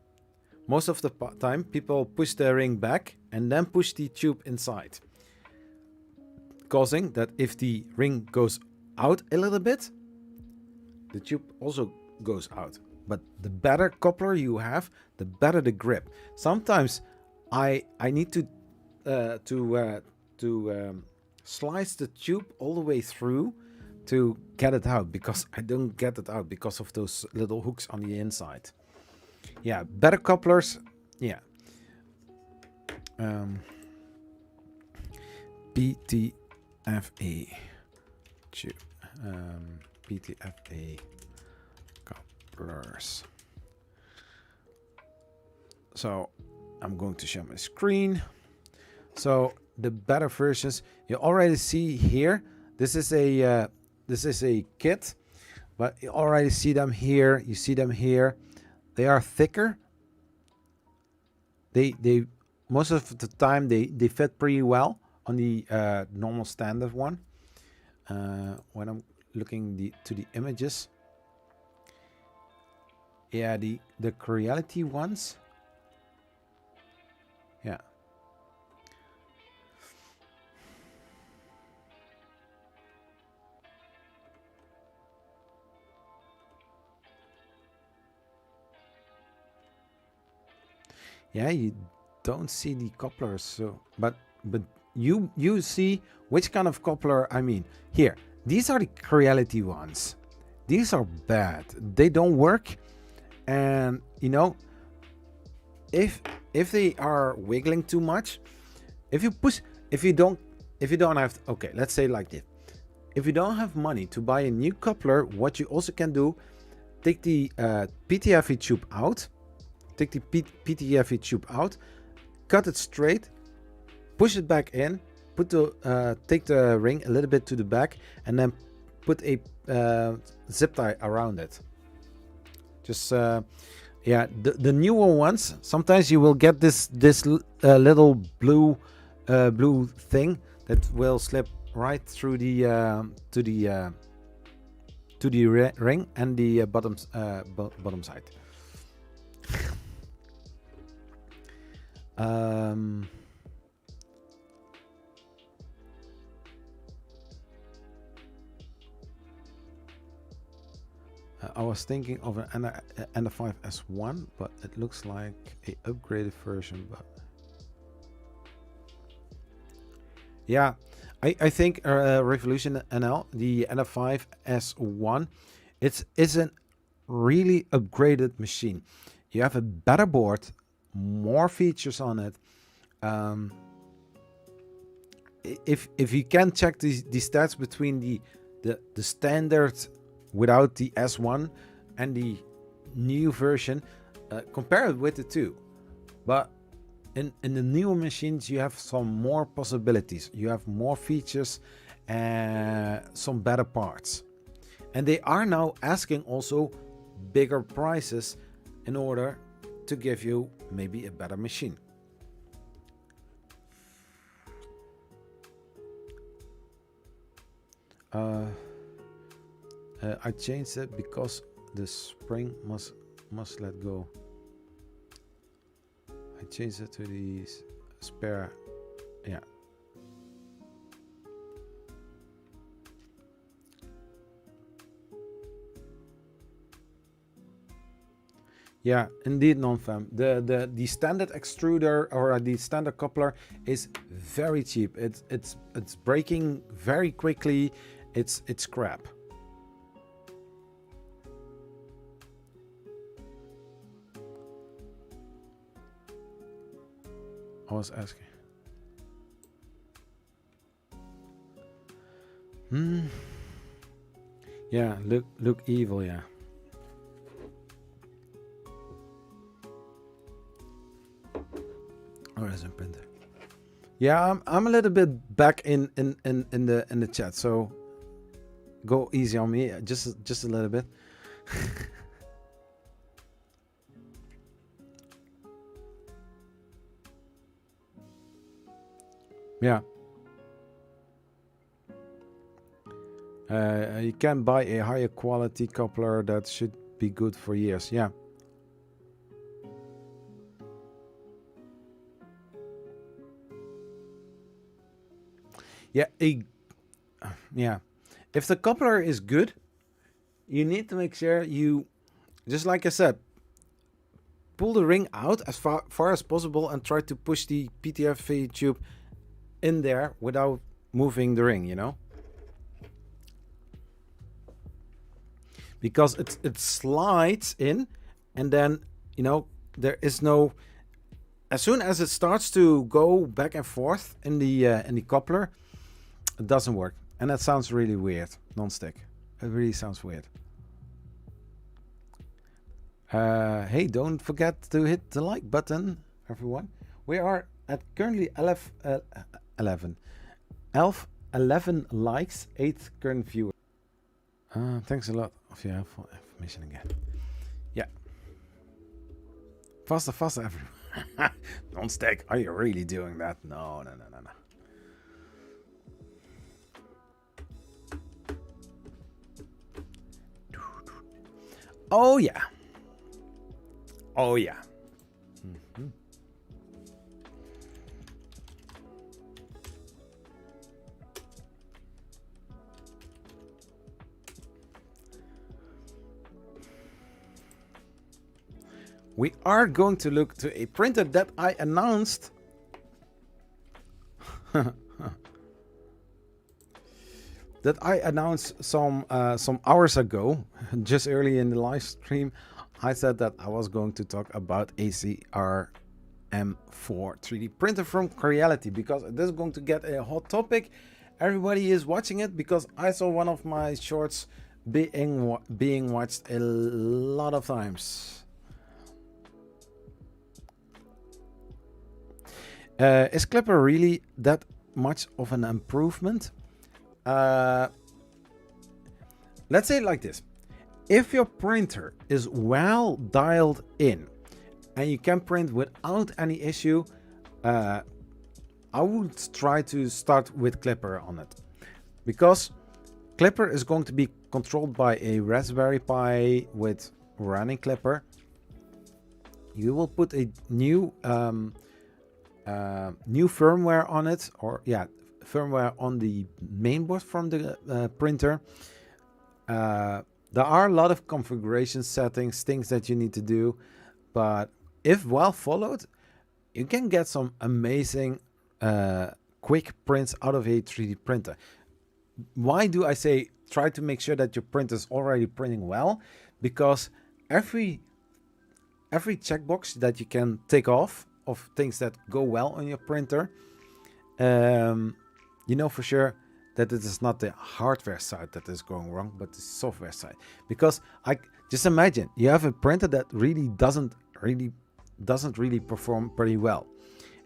Most of the time, people push the ring back and then push the tube inside, causing that if the ring goes out a little bit, the tube also goes out. But the better coupler you have, the better the grip. Sometimes I need to slice the tube all the way through to get it out, because I don't get it out because of those little hooks on the inside. Yeah, better couplers. Yeah. PTFE tube. PTFE couplers. So I'm going to share my screen. So the better versions you already see here. This is a kit, but you already see them here. You see them here. They are thicker. They most of the time they fit pretty well on the normal standard one. When I'm looking to the images, yeah, the Creality ones, yeah. Yeah, you don't see the couplers, so but you see which kind of coupler I mean. Here, these are the Creality ones. These are bad. They don't work, and you know, if they are wiggling too much, if you don't have, okay, let's say like this. If you don't have money to buy a new coupler, what you also can do, take the PTFE tube out. Take the PTFE tube out, cut it straight, push it back in, put the take the ring a little bit to the back, and then put a zip tie around it. Just yeah, the newer ones, sometimes you will get this little blue thing that will slip right through the to the ring and the bottom side. I was thinking of an Ender 5 S1, but it looks like a upgraded version. But yeah, I think Revolution NL, the NF5 S1, it isn't really upgraded machine. You have a better board, more features on it. If you can check the stats between the standard without the S1 and the new version, compare it with the two. But in the newer machines, you have some more possibilities. You have more features and some better parts. And they are now asking also bigger prices in order to give you maybe a better machine. I changed it because the spring must let go. I changed it to the spare. Yeah. Yeah, indeed, non-fam. The standard extruder or the standard coupler is very cheap. It's breaking very quickly. It's crap. I was asking. Yeah, look evil, yeah. Oh, there's a printer. Yeah, I'm a little bit back in the chat, so go easy on me, just a little bit. Yeah. You can buy a higher quality coupler that should be good for years. Yeah. Yeah, yeah. If the coupler is good, you need to make sure you, just like I said, pull the ring out as far as possible and try to push the PTFE tube in there without moving the ring, you know? Because it slides in, and then, you know, there is no, as soon as it starts to go back and forth in the coupler, it doesn't work. And that sounds really weird, non-stick. It really sounds weird. Hey, don't forget to hit the like button, everyone. We are at currently 11 likes, 8 current viewers. Thanks a lot for your helpful information again. Yeah. Faster, everyone. Non-stick, are you really doing that? No. Oh yeah. Oh yeah. Mm-hmm. We are going to look to a printer that I announced. That I announced some hours ago, just early in the live stream. I said that I was going to talk about ACR M4 3D printer from Creality, because this is going to get a hot topic. Everybody is watching it because I saw one of my shorts being watched a lot of times. Is Clipper really that much of an improvement? Let's say it like this. If your printer is well dialed in and you can print without any issue, I would try to start with Clipper on it, because Clipper is going to be controlled by a Raspberry Pi with running Clipper. You will put a new firmware on it, or yeah, firmware on the mainboard from the printer. There are a lot of configuration settings, things that you need to do, but if well followed, you can get some amazing quick prints out of a 3D printer. Why do I say try to make sure that your printer is already printing well? Because every checkbox that you can take off of things that go well on your printer, you know for sure that it is not the hardware side that is going wrong, but the software side. Because I just imagine you have a printer that really doesn't really perform pretty well,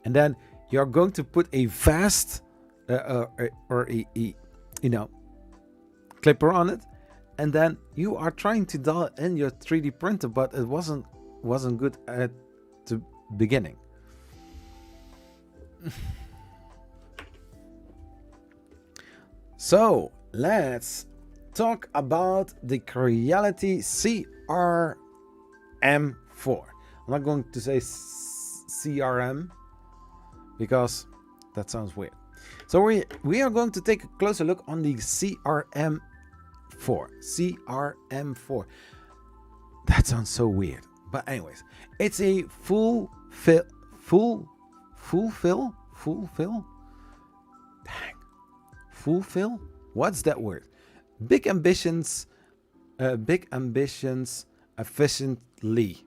and then you're going to put a fast or a you know, clipper on it, and then you are trying to dial in your 3D printer, but it wasn't good at the beginning. So let's talk about the Creality CRM4. I'm not going to say CRM because that sounds weird. So we are going to take a closer look on the CRM4. CRM4. That sounds so weird. But anyways, it's a full fill. Dang. Fulfill? What's that word? Big ambitions efficiently.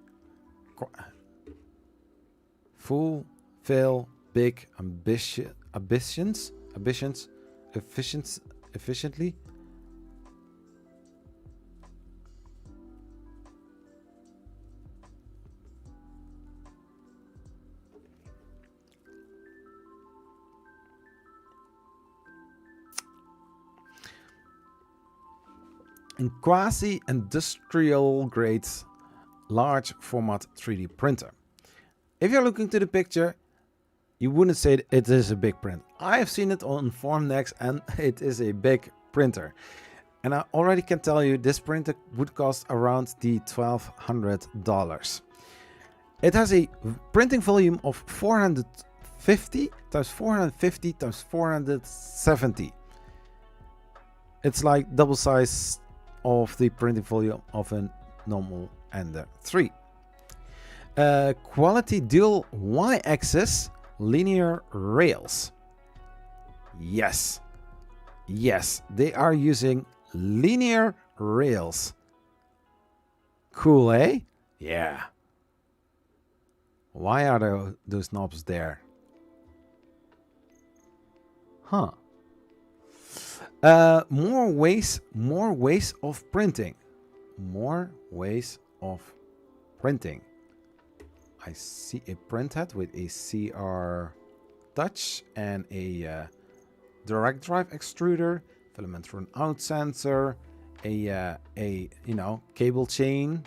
Fulfill big ambitions efficiently. In quasi-industrial grade large format 3D printer. If you're looking to the picture, you wouldn't say it is a big print. I have seen it on Formnext and it is a big printer. And I already can tell you this printer would cost around the $1,200. It has a printing volume of 450 times 450 times 470. It's like double size of the printing volume of a normal Ender 3. Quality dual Y-axis linear rails. Yes, they are using linear rails. Cool, eh? Yeah. Why are those knobs there? Huh. More ways of printing. More ways of printing. I see a printhead with a CR touch and a direct drive extruder, filament run out sensor, a you know, cable chain,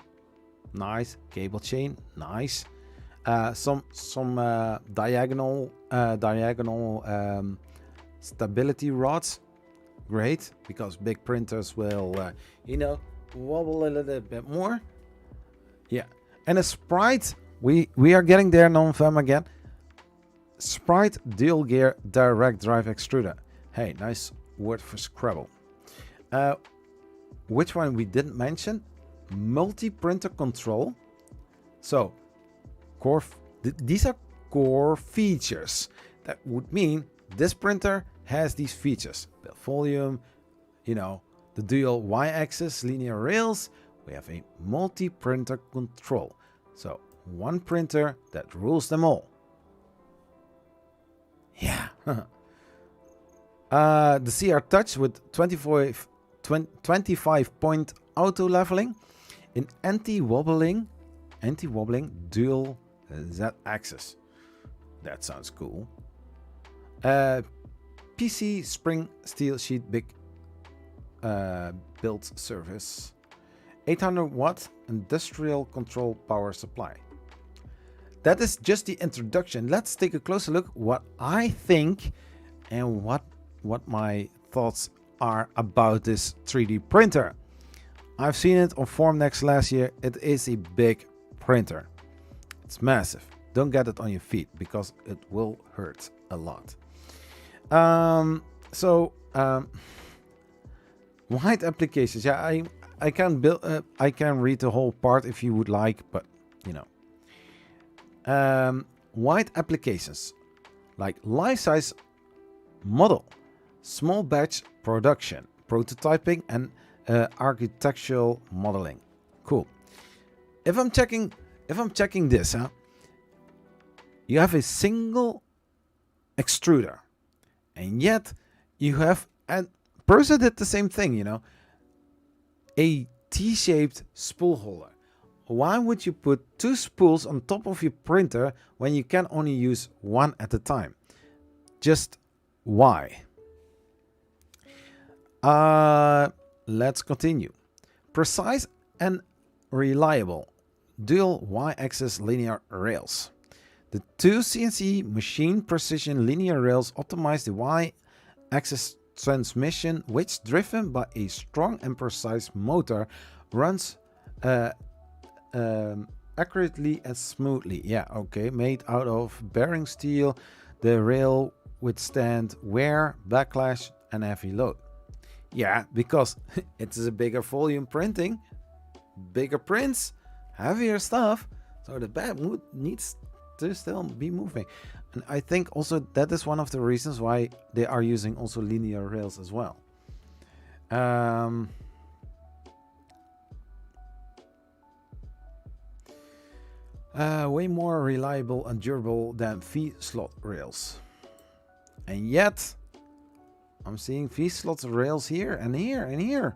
nice cable chain, nice. Some diagonal stability rods. Great, because big printers will, you know, wobble a little bit more. Yeah, and a Sprite. We are getting there, non-fam again. Sprite dual gear direct drive extruder. Hey, nice word for Scrabble. Which one we didn't mention? Multi-printer control. So, these are core features. That would mean this printer has these features. Build volume, you know, the dual Y-axis linear rails. We have a multi-printer control. So, one printer that rules them all. Yeah. The CR Touch with 25 point auto leveling in anti-wobbling dual Z-axis. That sounds cool. PC spring steel sheet big build service. 800 watt industrial control power supply. That is just the introduction. Let's take a closer look what I think and what my thoughts are about this 3D printer. I've seen it on Formnext last year. It is a big printer. It's massive. Don't get it on your feet because it will hurt a lot. Wide applications. Yeah, I can build. I can read the whole part if you would like, but you know. Wide applications like life-size model, small batch production, prototyping, and architectural modeling. Cool. If I'm checking this, you have a single extruder, and yet you have, and Prusa did the same thing, you know, a T-shaped spool holder. Why would you put two spools on top of your printer when you can only use one at a time? Just why? Let's continue. Precise and reliable dual y-axis linear rails. The two CNC machine precision linear rails optimize the y-axis transmission, which, driven by a strong and precise motor, runs accurately and smoothly. Yeah, okay. Made out of bearing steel, the rail withstand wear, backlash, and heavy load. Yeah, because it's a bigger volume printing, bigger prints, heavier stuff, so the bed needs to still be moving. And I think also that is one of the reasons why they are using also linear rails as well. Way more reliable and durable than V-slot rails. And yet, I'm seeing V-slot rails here and here and here.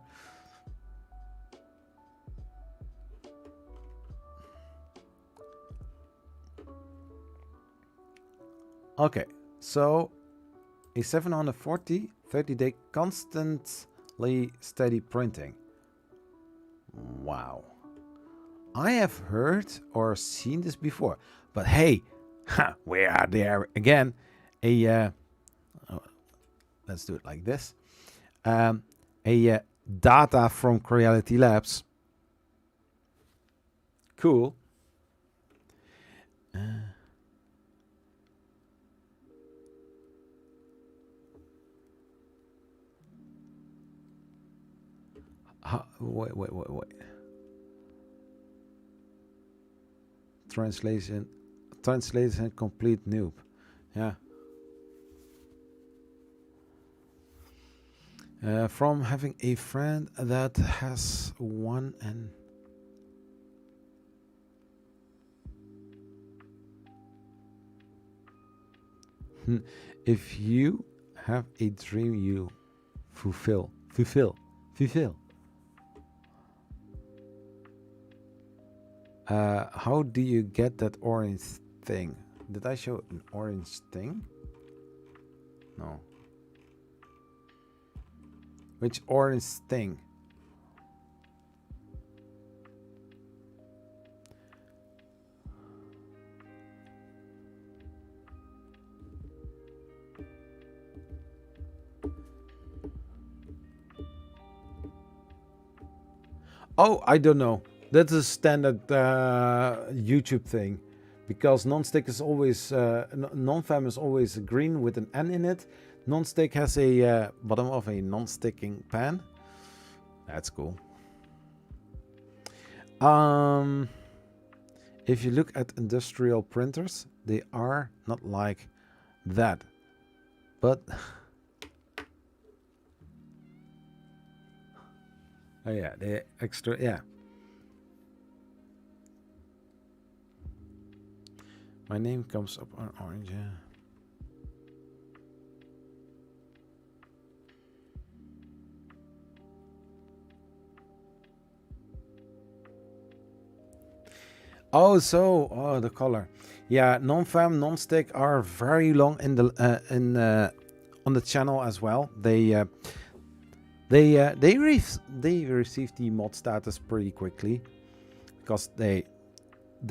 Okay, so a 740 30-day constantly steady printing. Wow. I have heard or seen this before, but hey, we are there again. Let's do it like this. Data from Creality Labs. Cool. Wait. Translation complete noob. Yeah. From having a friend that has one and if you have a dream, you fulfill. How do you get that orange thing? Did I show an orange thing? No. Which orange thing? Oh, I don't know. That's a standard YouTube thing, because non-stick is always non-fam is always green with an N in it. Non-stick has a bottom of a non-sticking pan. That's cool. If you look at industrial printers, they are not like that, but oh yeah, the extra, yeah. My name comes up on orange, yeah. Oh, so the color, yeah. Non-fam, non-stick are very long in the on the channel as well. They received the mod status pretty quickly because they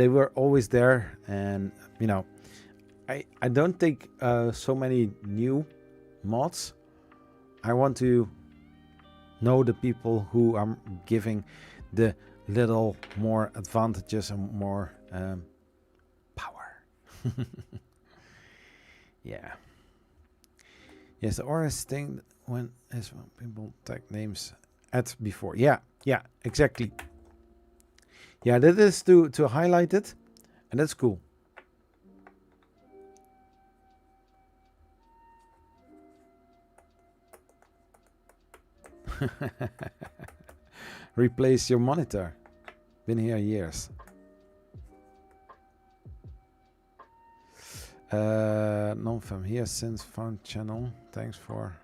were always there, and you know, I don't take so many new mods. I want to know the people who are giving the little more advantages and more power. Yeah. Yes, the orange thing when as well, people tag names at before. Yeah, exactly. Yeah, that is to highlight it, and that's cool. Replace your monitor. Been here years. No, from here since found channel. Thanks for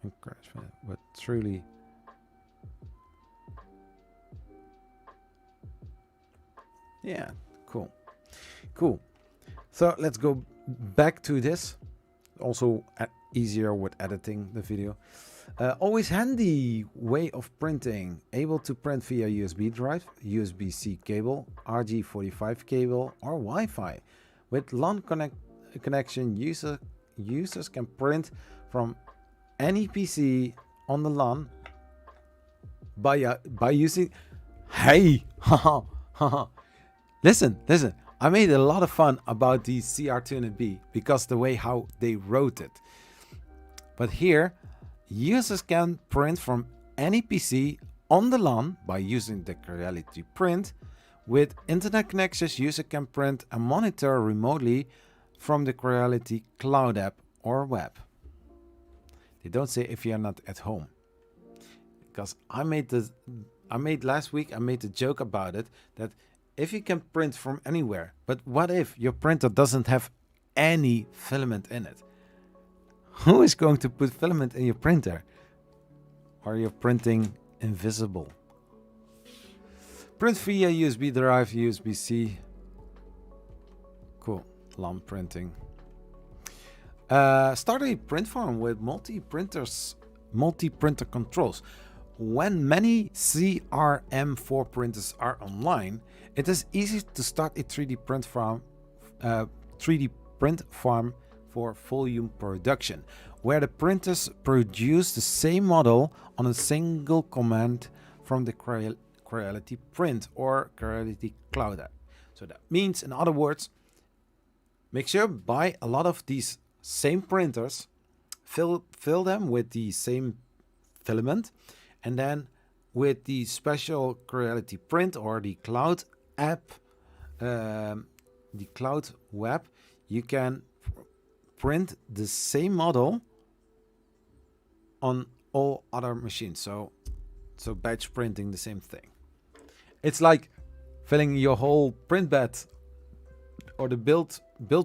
encouragement, but truly. Yeah, cool. Cool. So let's go back to this. Also easier with editing the video. Always handy way of printing. Able to print via USB drive, USB-C cable, RJ45 cable, or Wi-Fi. With LAN connection, users can print from any PC on the LAN by using. Hey, listen. I made a lot of fun about the CR200B because the way how they wrote it. But here, users can print from any PC on the LAN by using the Creality Print. With internet connections, user can print and monitor remotely from the Creality Cloud app or web. They don't say if you're not at home. Because I made last week, I made a joke about it, that if you can print from anywhere, but what if your printer doesn't have any filament in it? Who is going to put filament in your printer? Or you're printing invisible? Print via USB drive, USB-C. Cool. LAN printing. Start a print farm with multi-printer controls. When many CRM4 printers are online, it is easy to start a 3D print farm for volume production, where the printers produce the same model on a single command from the Creality Print or Creality Cloud app. So that means, in other words, make sure buy a lot of these same printers, fill them with the same filament, and then with the special Creality Print or the Cloud app, the Cloud web, you can print the same model on all other machines. So batch printing, the same thing. It's like filling your whole print bed or the build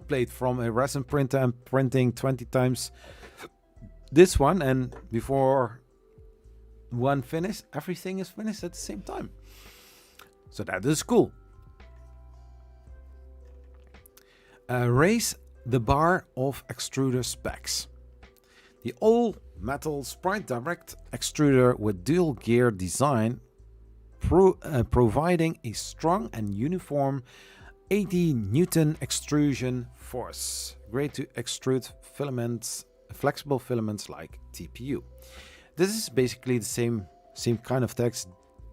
plate from a resin printer and printing 20 times this one, and before one finish, everything is finished at the same time. So that is cool. Raise the bar of extruder specs. The all metal Sprite Direct extruder with dual gear design, providing a strong and uniform 80 Newton extrusion force. Great to extrude filaments, flexible filaments like TPU. This is basically the same kind of text,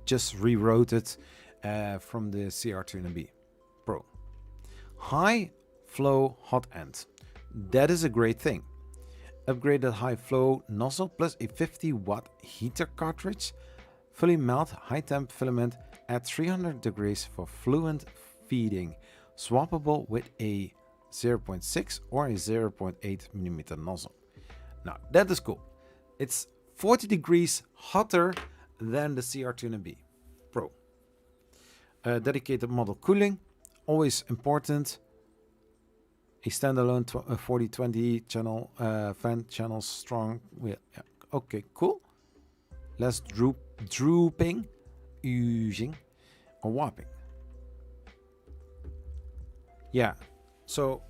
just rewrote it from the CR200B Pro. High flow hot end. That is a great thing. Upgraded high flow nozzle plus a 50 watt heater cartridge. Fully melt high temp filament at 300 degrees for fluent feeding. Swappable with a 0.6 or a 0.8 millimeter nozzle. Now that is cool. It's 40 degrees hotter than the CR200B Pro. Dedicated model cooling, always important. A standalone 4020 channel fan channel strong. Yeah. Okay, cool. Less drooping, oozing, or warping. Yeah, so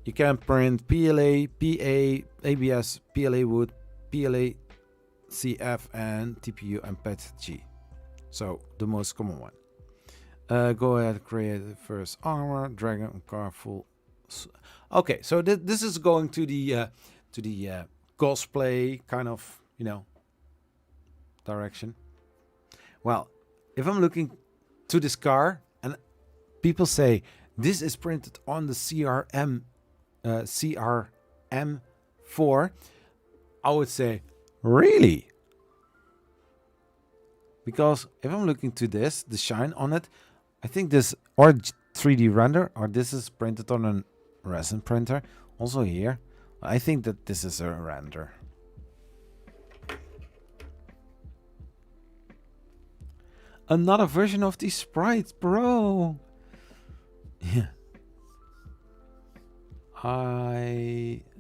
you can print PLA, PA, ABS, PLA wood, PLA, CF, and TPU and PETG. So the most common one. Go ahead, create the first armor, dragon, car full. Okay, so this is going to the cosplay kind of, direction. Well, if I'm looking to this car and people say this is printed on the CRM4, I would say, really? Because if I'm looking to this, the shine on it, I think this or 3D render, or this is printed on a resin printer. Also here, I think that this is a render. Another version of these sprites, bro. Yeah.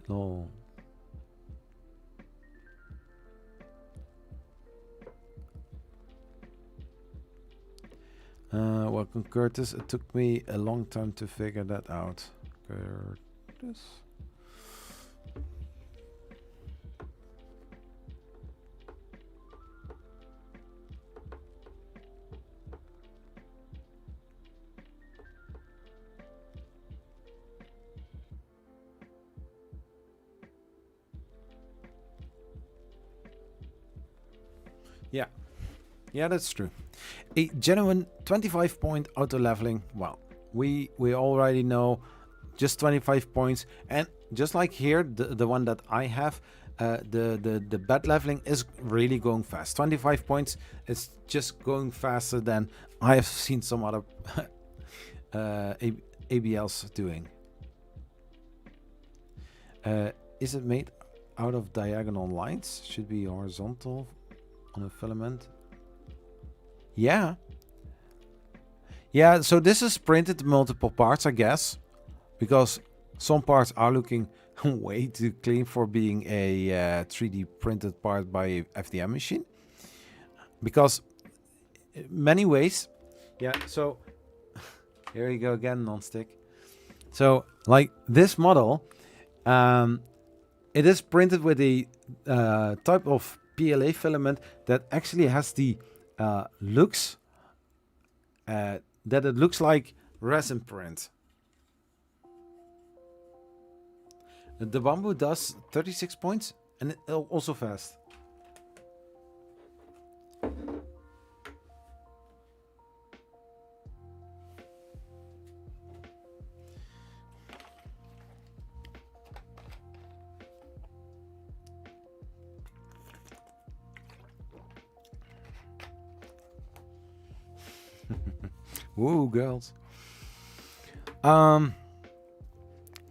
No. Welcome, Curtis. It took me a long time to figure that out. Curtis. Yeah. Yeah, that's true. A genuine 25-point auto leveling. Well, we already know just 25 points, and just like here, the one that I have, the bed leveling is really going fast. 25 points is just going faster than I have seen some other ABLs doing. Is it made out of diagonal lines? Should be horizontal on a filament. Yeah. Yeah, so this is printed in multiple parts, I guess, because some parts are looking way too clean for being a 3D printed part by a FDM machine. Because in many ways, yeah, so here you go again, non-stick. So like this model, it is printed with a type of PLA filament that actually has the looks that it looks like resin print. The bamboo does 36 points and it also fast. Woo, girls.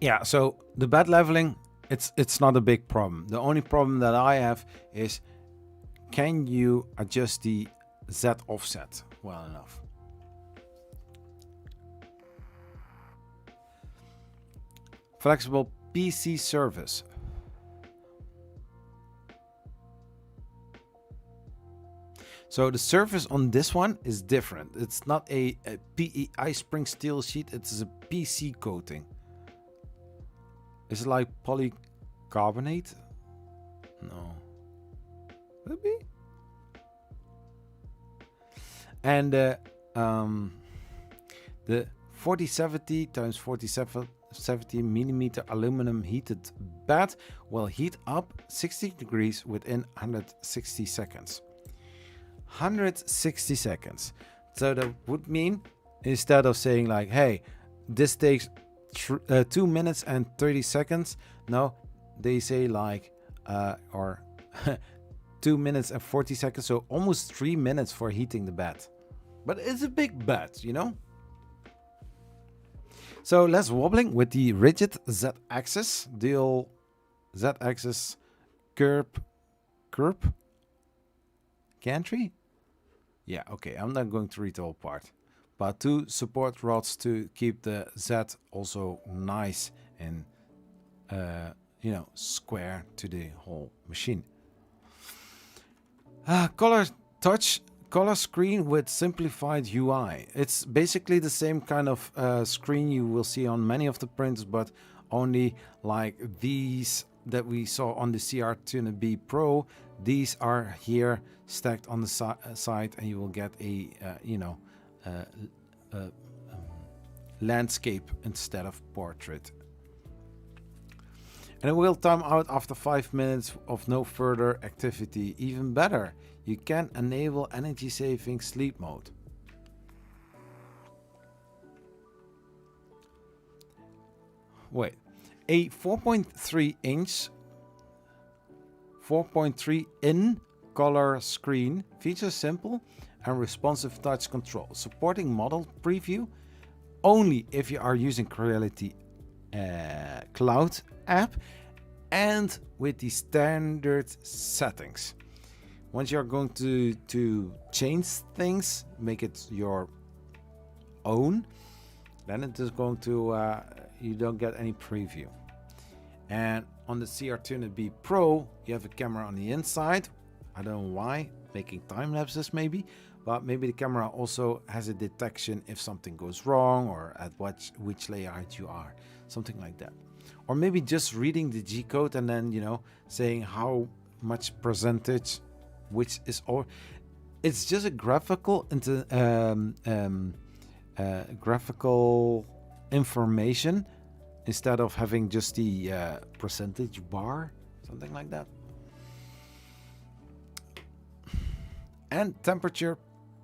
Yeah, so the bed leveling, it's not a big problem. The only problem that I have is, can you adjust the Z offset well enough? Flexible PC surface. So the surface on this one is different. It's not a PE spring steel sheet, it's a PC coating. Is it like polycarbonate? No. Maybe? And the 4070 times 4070 millimeter aluminum heated bed will heat up 60 degrees within 160 seconds. 160 seconds. So that would mean, instead of saying like, hey, this takes 2 minutes and 30 seconds, no, they say like or 2 minutes and 40 seconds, so almost 3 minutes for heating the bed. But it's a big bed, you know. So less wobbling with the rigid Z-axis, dual Z-axis curb gantry. Yeah, okay, I'm not going to read the whole part. But 2 support rods to keep the Z also nice and, you know, square to the whole machine. Color touch, color screen with simplified UI. It's basically the same kind of screen you will see on many of the printers, but only like these that we saw on the CR2B Pro. These are here stacked on the side, and you will get a landscape instead of portrait. And it will time out after 5 minutes of no further activity. Even better, you can enable energy saving sleep mode. Wait, a 4.3 inch 4.3 in color screen features simple and responsive touch control, supporting model preview only if you are using Creality Cloud app and with the standard settings. once you're going to change things, make it your own, then it is going to you don't get any preview. And on the CR200B Pro, you have a camera on the inside. I don't know why, making time lapses maybe, but maybe the camera also has a detection if something goes wrong or at which layout you are, something like that. Or maybe just reading the G code and then, you know, saying how much percentage, which is all. It's just a graphical graphical information instead of having just the percentage bar, something like that. And temperature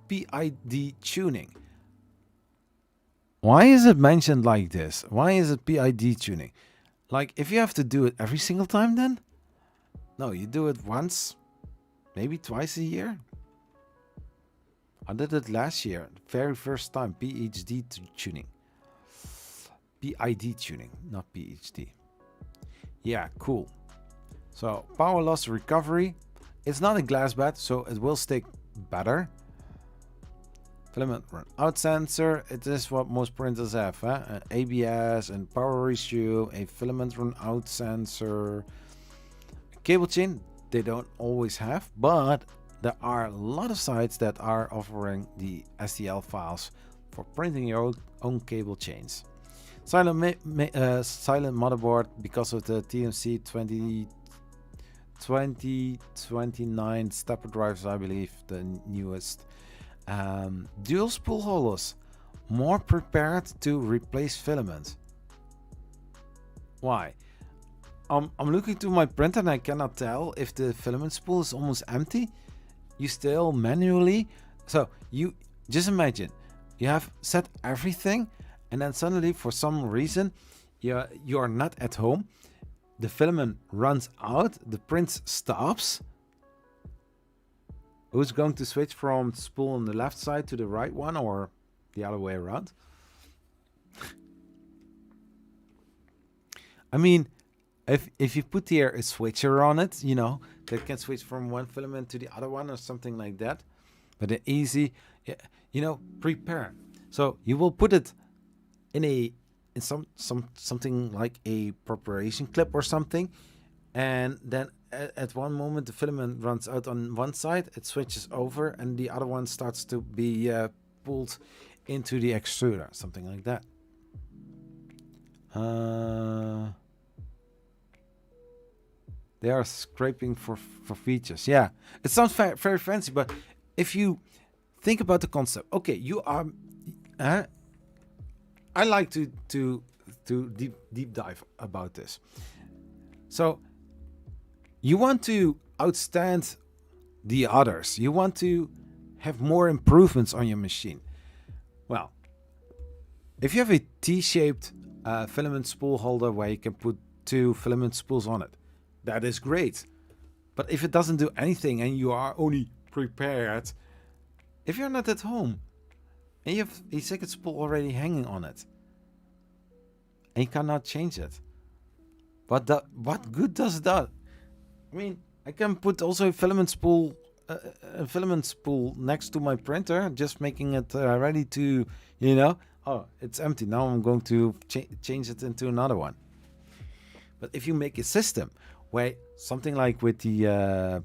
PID tuning. Why is it mentioned like this? Why is it PID tuning? Like, if you have to do it every single time, then no, you do it once, maybe twice a year. I did it last year, very first time, PhD tuning. PID tuning, not PhD. Yeah, cool. So power loss recovery. It's not a glass bed, so it will stick better. Filament run out sensor. It is what most printers have, huh? An ABS and power ratio, a filament run out sensor. Cable chain, they don't always have, but there are a lot of sites that are offering the STL files for printing your own cable chains. Silent motherboard because of the TMC 2029 stepper drives, I believe, the newest. Dual spool holders, more prepared to replace filament. Why? I'm looking to my printer and I cannot tell if the filament spool is almost empty. You still manually, so you just imagine you have set everything and then suddenly for some reason you are not at home, the filament runs out, the print stops. Who's going to switch from spool on the left side to the right one or the other way around? I mean, if you put here a switcher on it, you know, that can switch from one filament to the other one or something like that. But an easy, you know, prepare. So you will put it in something like a preparation clip or something, and then at one moment the filament runs out on one side, it switches over, and the other one starts to be pulled into the extruder, something like that. They are scraping for features. Yeah, it sounds very fancy, but if you think about the concept, okay, you are. I like to deep dive about this. So you want to outstand the others. You want to have more improvements on your machine. Well, if you have a T-shaped filament spool holder where you can put 2 filament spools on it, that is great. But if it doesn't do anything and you are only prepared, if you're not at home and you have a second spool already hanging on it and you cannot change it, what good does that? I mean, I can put also a filament spool next to my printer, just making it ready to, you know, oh, it's empty. Now I'm going to change it into another one. But if you make a system where something like with the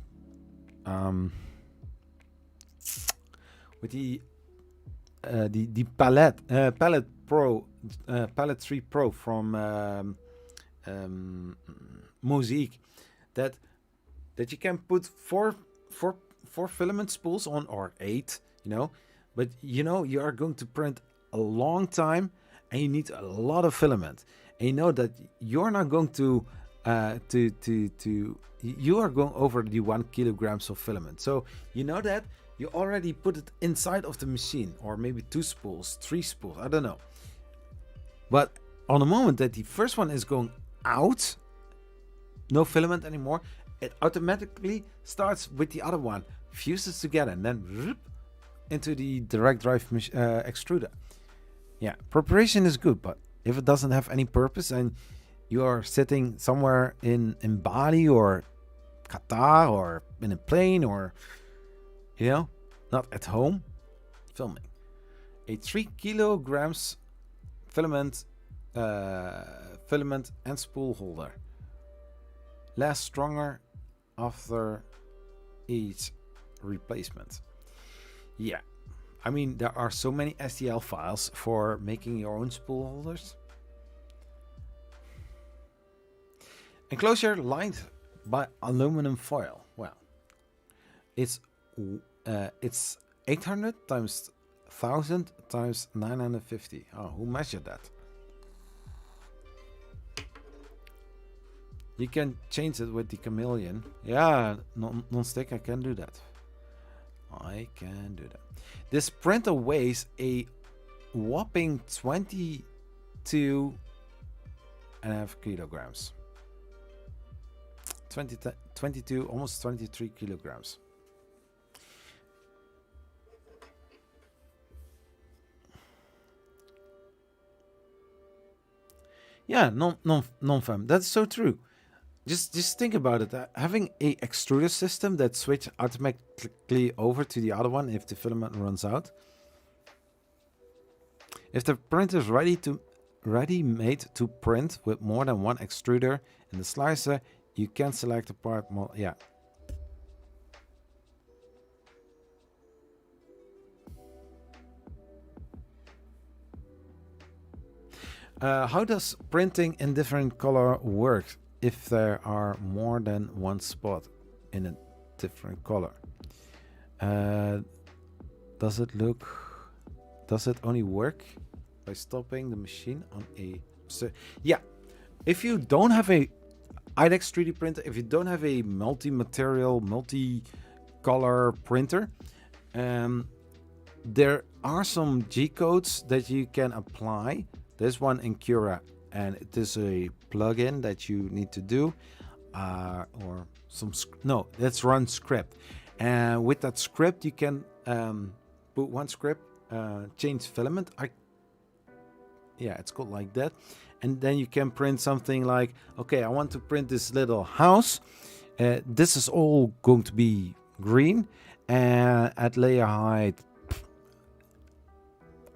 Palette Pro, Palette 3 Pro from Mosaic, that you can put four filament spools on, or 8, you know, but you know you are going to print a long time and you need a lot of filament, and you know that you're not going to you are going over the 1 kilograms of filament, so you know that you already put it inside of the machine, or maybe 2 spools, 3 spools, I don't know. But on the moment that the first one is going out, no filament anymore, it automatically starts with the other one, fuses together, and then into the direct drive extruder. Yeah, preparation is good, but if it doesn't have any purpose and you are sitting somewhere in Bali or Qatar or in a plane or, you know, not at home, filming. A 3 kilograms filament and spool holder. Less stronger after each replacement. Yeah, I mean, there are so many STL files for making your own spool holders. Enclosure lined by aluminum foil. Well, it's 800 times 1000 times 950. Oh, who measured that? You can change it with the chameleon. Yeah, non-stick, I can do that. I can do that. This printer weighs a whopping 22.5 kilograms. 22, almost 23 kilograms. Yeah, non-fam. That's so true. Just think about it. Having a extruder system that switch automatically over to the other one if the filament runs out. If the printer is ready-made to print with more than one extruder in the slicer, you can select a part model. Yeah. How does printing in different color work if there are more than one spot in a different color? Does it only work by stopping the machine on a... yeah, if you don't have a IDEX 3D printer, if you don't have a multi-material, multi-color printer, there are some G-codes that you can apply. There's one in Cura, and it is a plugin that you need to do, or some... No, let's run script. And with that script, you can put one script, change filament. Yeah, it's called like that. And then you can print something like, okay, I want to print this little house. This is all going to be green. And at layer height,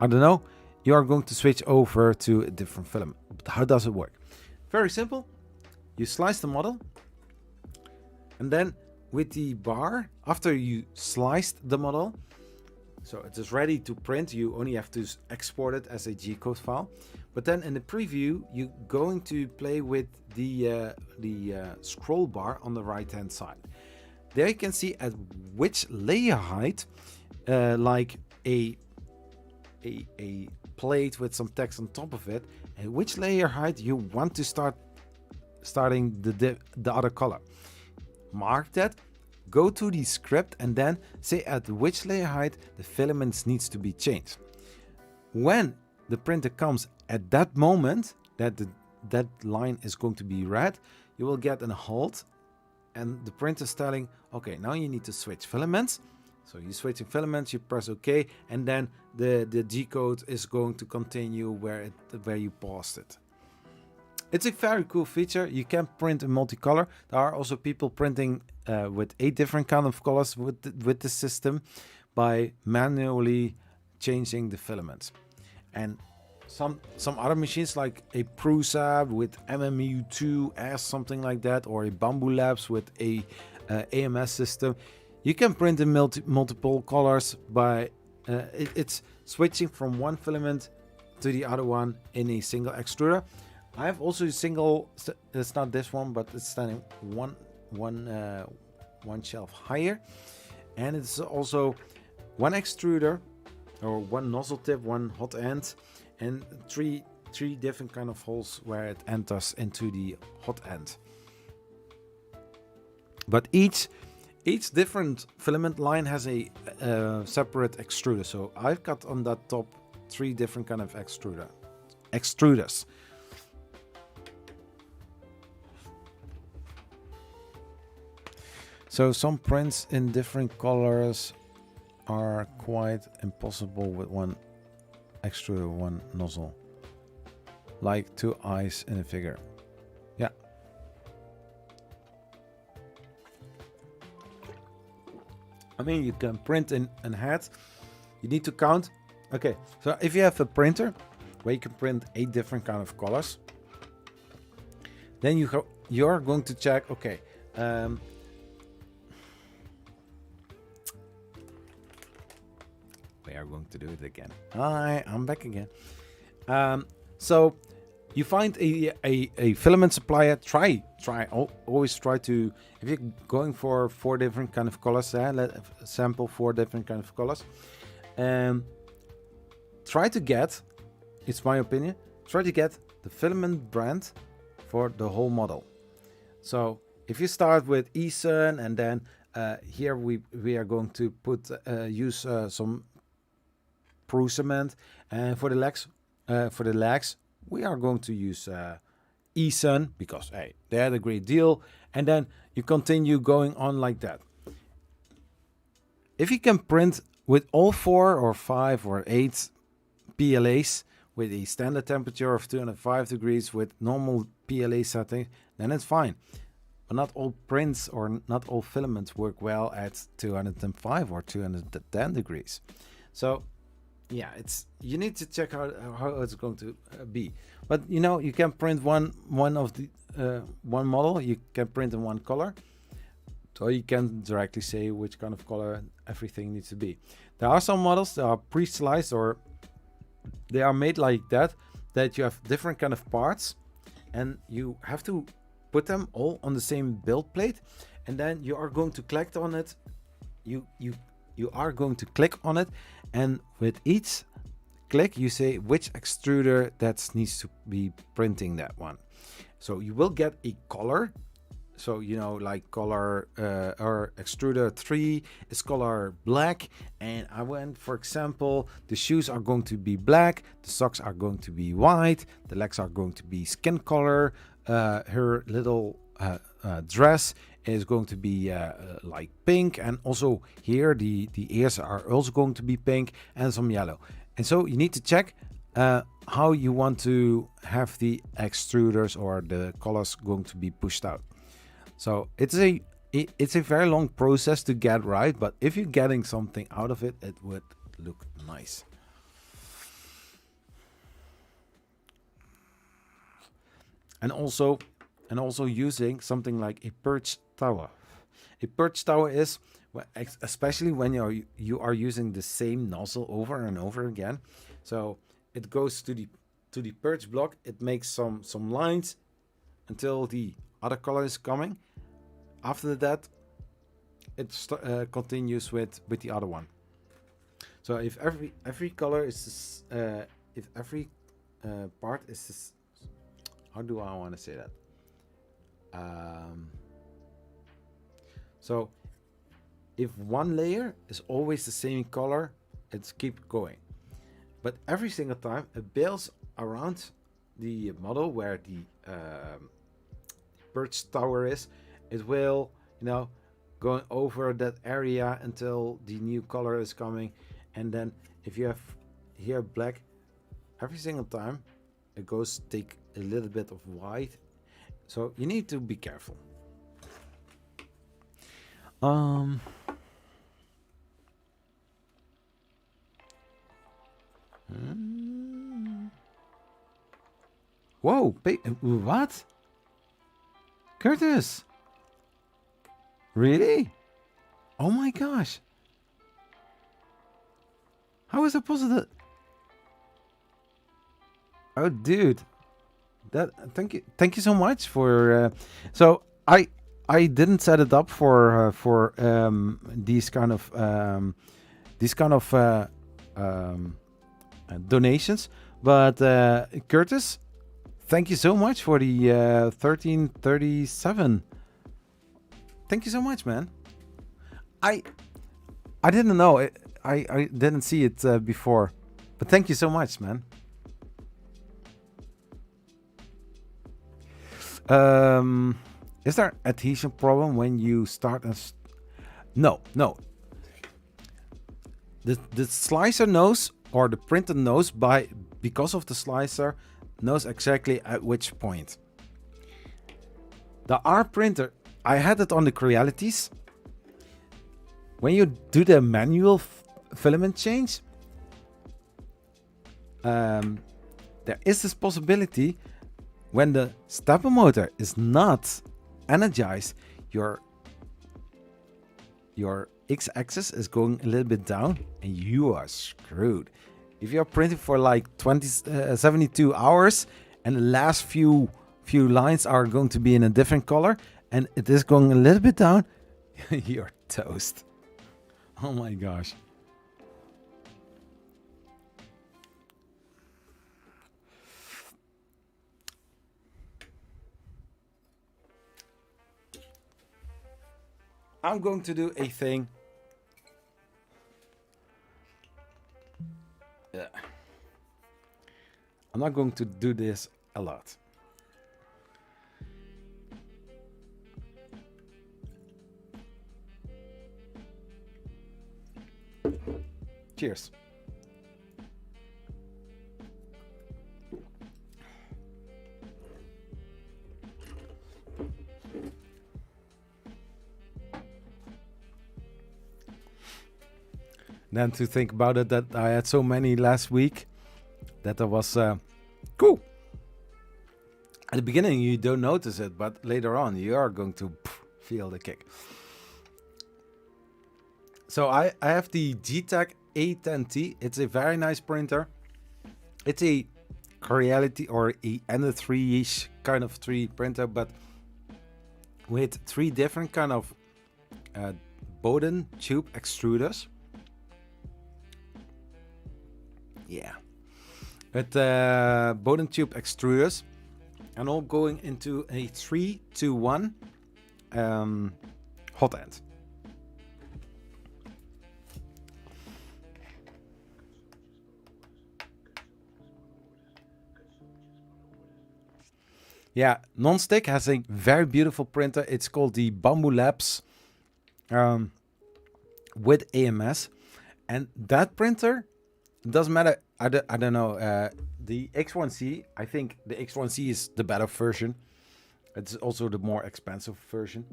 I don't know, you are going to switch over to a different filament. But how does it work? Very simple. You slice the model. And then with the bar, after you sliced the model, so it is ready to print, you only have to export it as a G-code file. But then in the preview, you're going to play with the scroll bar on the right-hand side. There you can see at which layer height, like a plate with some text on top of it, and which layer height you want to starting the other color. Mark that, go to the script, and then say at which layer height the filaments needs to be changed. When the printer comes at that moment that that line is going to be red, you will get a halt, and the printer is telling, okay, now you need to switch filaments. So you switching filaments, you press OK, and then the G-code is going to continue where you paused it. It's a very cool feature. You can print in multicolor. There are also people printing with 8 different kind of colors with the system by manually changing the filaments. And some other machines like a Prusa with MMU2S, something like that, or a Bamboo Labs with a AMS system. You can print in multiple colors by it's switching from one filament to the other one in a single extruder. I have also a single. It's not this one, but it's standing one shelf higher, and it's also one extruder or one nozzle tip, one hot end, and three different kind of holes where it enters into the hot end. But each different filament line has a separate extruder. So I've got on that top 3 different kind of extruders. So some prints in different colors are quite impossible with one extruder, one nozzle, like 2 eyes in a figure. Yeah. I mean, you can print in a head. You need to count. Okay, so if you have a printer where you can print 8 different kind of colors, then you're going to check. Okay, we are going to do it again. Hi, I'm back again. So you find a filament supplier. Always try to, if you're going for 4 different kind of colors, sample 4 different kind of colors. Try to get, it's my opinion, try to get the filament brand for the whole model. So if you start with Eason, and then here we are going to use some Pro cement, and for the legs we are going to use Eason, because hey, they had a great deal. And then you continue going on like that. If you can print with all 4 or 5 or 8 PLAs with a standard temperature of 205 degrees with normal PLA setting, then it's fine. But not all prints or not all filaments work well at 205 or 210 degrees. So yeah, you need to check how it's going to be. But you know, you can print one model, you can print in one color, so you can directly say which kind of color everything needs to be. There are some models that are pre-sliced, or they are made like that you have different kind of parts, and you have to put them all on the same build plate, and then you are going to click on it. You are going to click on it, and with each click you say which extruder that needs to be printing that one. So you will get a color. So you know, like color or extruder 3 is color black, and I went, for example, the shoes are going to be black, the socks are going to be white, the legs are going to be skin color, her little dress is going to be like pink, and also here the ears are also going to be pink and some yellow. And so you need to check how you want to have the extruders or the colors going to be pushed out. So it's a very long process to get right, but if you're getting something out of it, it would look nice. And also using something like a perch tower. A perch tower is, especially when you are using the same nozzle over and over again. So it goes to the perch block, it makes some lines until the other color is coming. After that, it continues with the other one. So if every color is this, if every part is this, how do I want to say that? So if one layer is always the same color, it's keep going. But every single time it builds around the model where the perch tower is, it will, you know, going over that area until the new color is coming. And then if you have here black, every single time it goes take a little bit of white. So you need to be careful. Whoa, what? Curtis? Really? Oh my gosh. How is it possible? Oh dude. Thank you so much for so I didn't set it up for these kind of donations, but Curtis, thank you so much for the 1337. Thank you so much, man. I didn't know. I didn't see it before, but thank you so much, man. Is there adhesion problem when you start? No. The slicer knows, or the printer knows because of the slicer knows exactly at which point. The R printer, I had it on the Crealities. when you do the manual filament change, there is this possibility when the stepper motor is not energized, your x-axis is going a little bit down and you are screwed. If you're printing for like 72 hours and the last few lines are going to be in a different color and it is going a little bit down, you're toast. Oh my gosh. I'm going to do a thing. I'm not going to do this a lot. Cheers. Then to think about it, that I had so many last week that I was cool. At the beginning you don't notice it, but later on you are going to feel the kick. So I have the G-Tech A10T. It's a very nice printer. It's a Creality or a Ender 3-ish kind of 3D printer, but with 3 different kind of Bowden tube extruders. Yeah, with Bowden tube extruders, and all going into a 3-to-1 hot end. Yeah, Nonstick has a very beautiful printer. It's called the Bamboo Labs with AMS, and that printer, it doesn't matter. I don't know. The X1C, I think the X1C is the better version. It's also the more expensive version.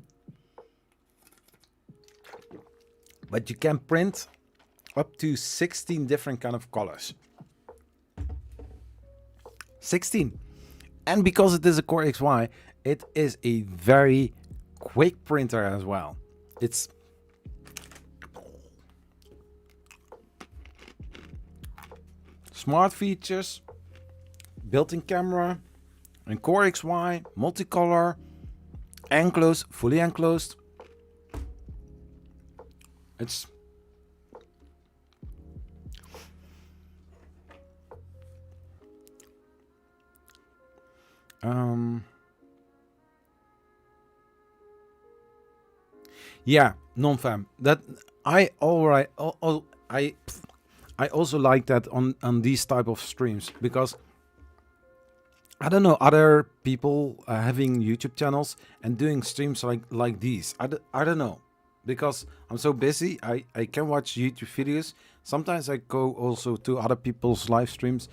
But you can print up to 16 different kind of colors. 16. And because it is a Core XY, it is a very quick printer as well. It's smart features, built-in camera, and Core XY, multicolor, enclosed, fully enclosed. It's yeah, non-fam. That I also like that on these type of streams, because I don't know other people having YouTube channels and doing streams like these. I don't know, because I'm so busy. I can watch YouTube videos. Sometimes I go also to other people's live streams.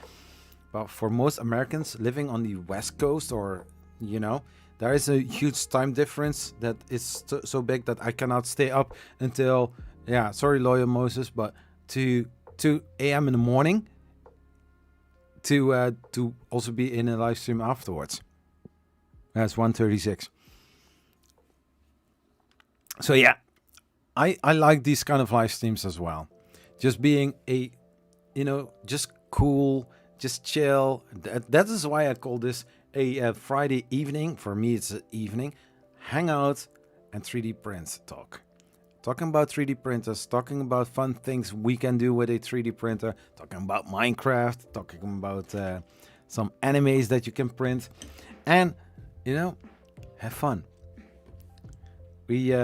But for most Americans living on the West Coast, or there is a huge time difference that is so big that I cannot stay up until, yeah, sorry, Lawyer Moses, but to 2 a.m. in the morning to also be in a live stream afterwards. That's 1:36. So yeah, I like these kind of live streams as well. Just being a, just cool, just chill. That is why I call this a Friday evening. For me, it's an evening hangout and 3D print talk. Talking about 3D printers, talking about fun things we can do with a 3D printer, talking about Minecraft, talking about some animes that you can print, and have fun. We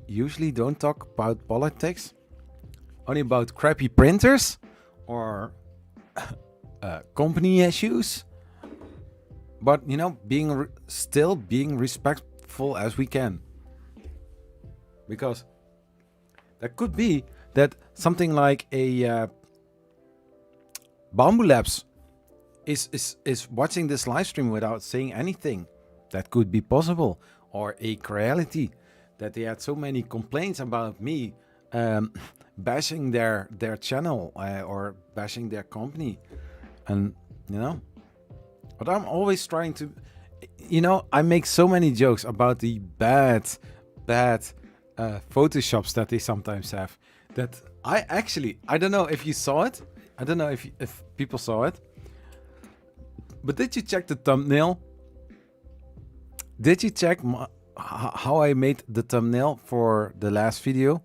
usually don't talk about politics, only about crappy printers or company issues, but still being respectful as we can. Because there could be that something like a Bamboo Labs is watching this live stream without saying anything. That could be possible. Or a Creality that they had so many complaints about me bashing their channel or bashing their company, and you know, but I'm always trying to, you know, I make so many jokes about the bad photoshops that they sometimes have, that I don't know if you saw it. I don't know if people saw it. But did you check the thumbnail? Did you check how I made the thumbnail for the last video?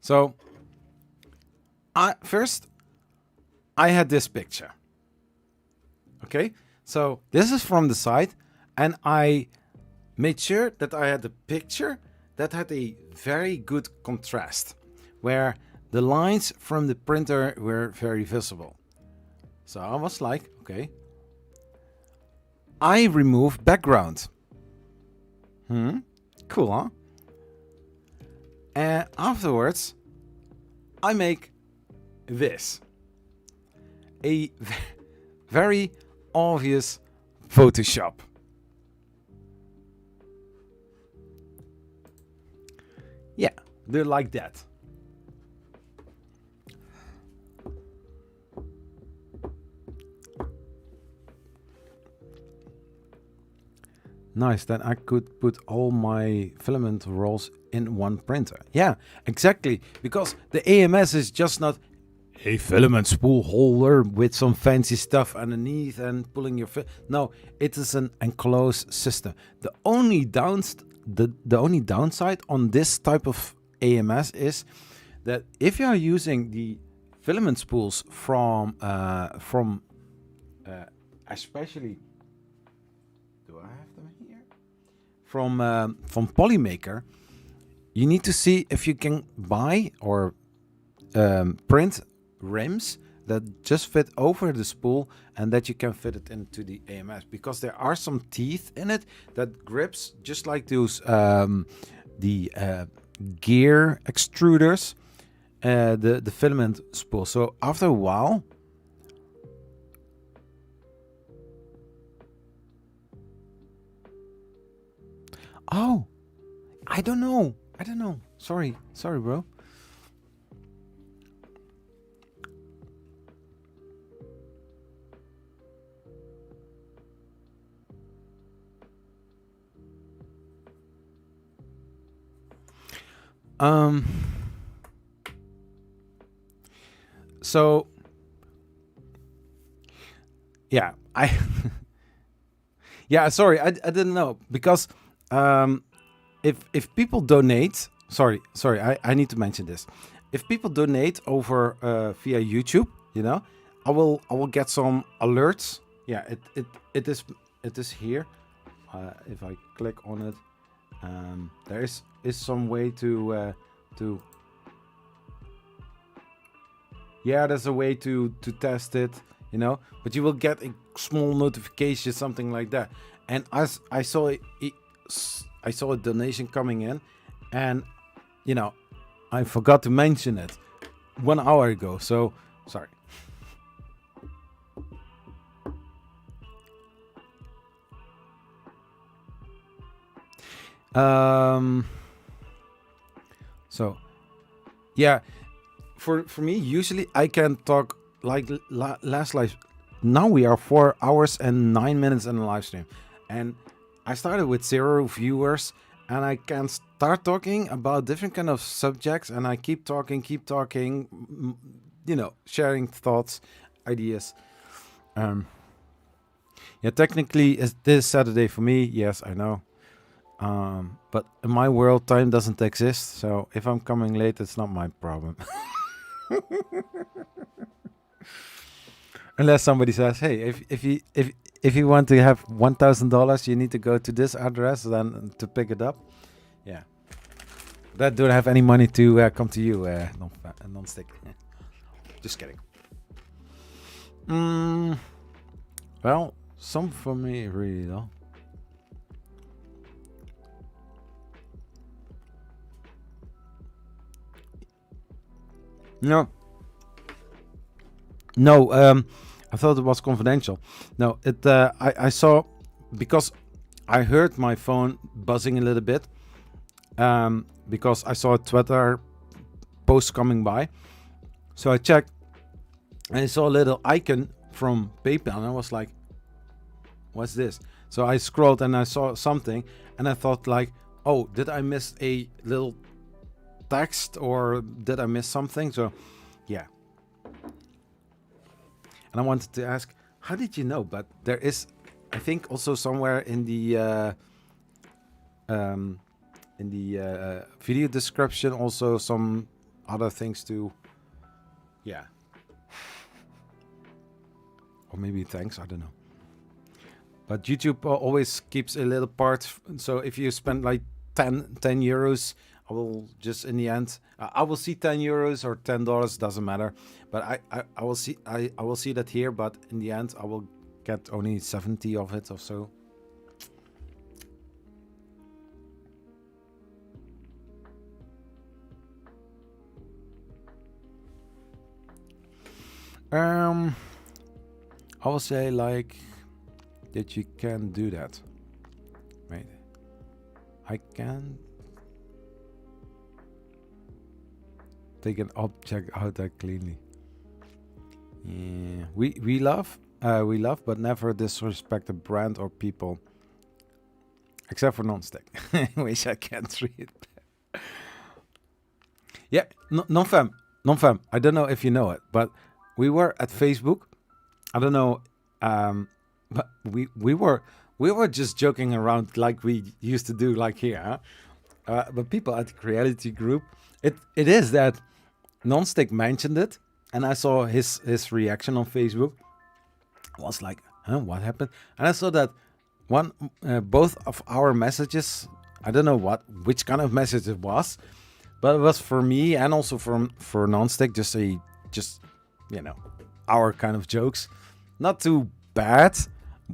So, first, I had this picture. Okay, so this is from the side, and I made sure that I had a picture that had a very good contrast, where the lines from the printer were very visible. So I was like, okay, I remove background. Cool, huh? And afterwards, I make this. A very obvious Photoshop. Yeah, they're like that. Nice, then I could put all my filament rolls in one printer. Yeah, exactly, because the AMS is just not a filament spool holder with some fancy stuff underneath and pulling your no, it is an enclosed system. The only downside on this type of AMS is that if you are using the filament spools from especially, do I have them here? From Polymaker, you need to see if you can buy or print rims that just fit over the spool and that you can fit it into the AMS, because there are some teeth in it that grips just like those the gear extruders, the filament spool. So after a while, oh, I don't know. Sorry, bro. So yeah, yeah, sorry, I didn't know, because if people donate, sorry, I need to mention this. If people donate over via YouTube, you know, I will get some alerts. Yeah, it is here. If I click on it, there is some way to yeah, there's a way to test it, you know, but you will get a small notification, something like that. And as I saw I saw a donation coming in, and you know, I forgot to mention it 1 hour ago, so sorry. So yeah, for me, usually I can talk like last live. Now we are 4 hours and 9 minutes in the live stream, and I started with 0 viewers, and I can start talking about different kind of subjects, and I keep talking, you know, sharing thoughts, ideas. Yeah, technically it's this Saturday for me. Yes, I know. But in my world, time doesn't exist. So if I'm coming late, it's not my problem. Unless somebody says, "Hey, if you want to have $1,000, you need to go to this address then to pick it up." Yeah, that don't have any money to come to you, non-stick. Just kidding. Well, some for me really though. No. No, I thought it was confidential. No, I saw, because I heard my phone buzzing a little bit, because I saw a Twitter post coming by. So I checked and I saw a little icon from PayPal and I was like, what's this? So I scrolled and I saw something and I thought like, oh, did I miss a little text or did I miss something? So yeah. And I wanted to ask, how did you know? But there is, I think, also somewhere in the video description also some other things to, yeah. Or maybe thanks, I don't know. But YouTube always keeps a little part. So if you spend like 10 euros, I will just in the end, I will see 10 euros or $10, doesn't matter. But I will see, I will see that here, but in the end, I will get only 70 of it or so. I will say like that you can do that. Wait, I can take an object out that cleanly. Yeah, we love, but never disrespect a brand or people, except for non-stick, which I can't read. Yeah, non-fam. I don't know if you know it, but we were at Facebook. I don't know, but we were just joking around like we used to do, like here. Huh? But people at the Creality group, it is that non-stick mentioned it, and I saw his reaction on Facebook. I was like, huh, what happened? And I saw that both of our messages, I don't know which kind of message it was, but it was for me and also for non-stick, just you know, our kind of jokes. Not too bad.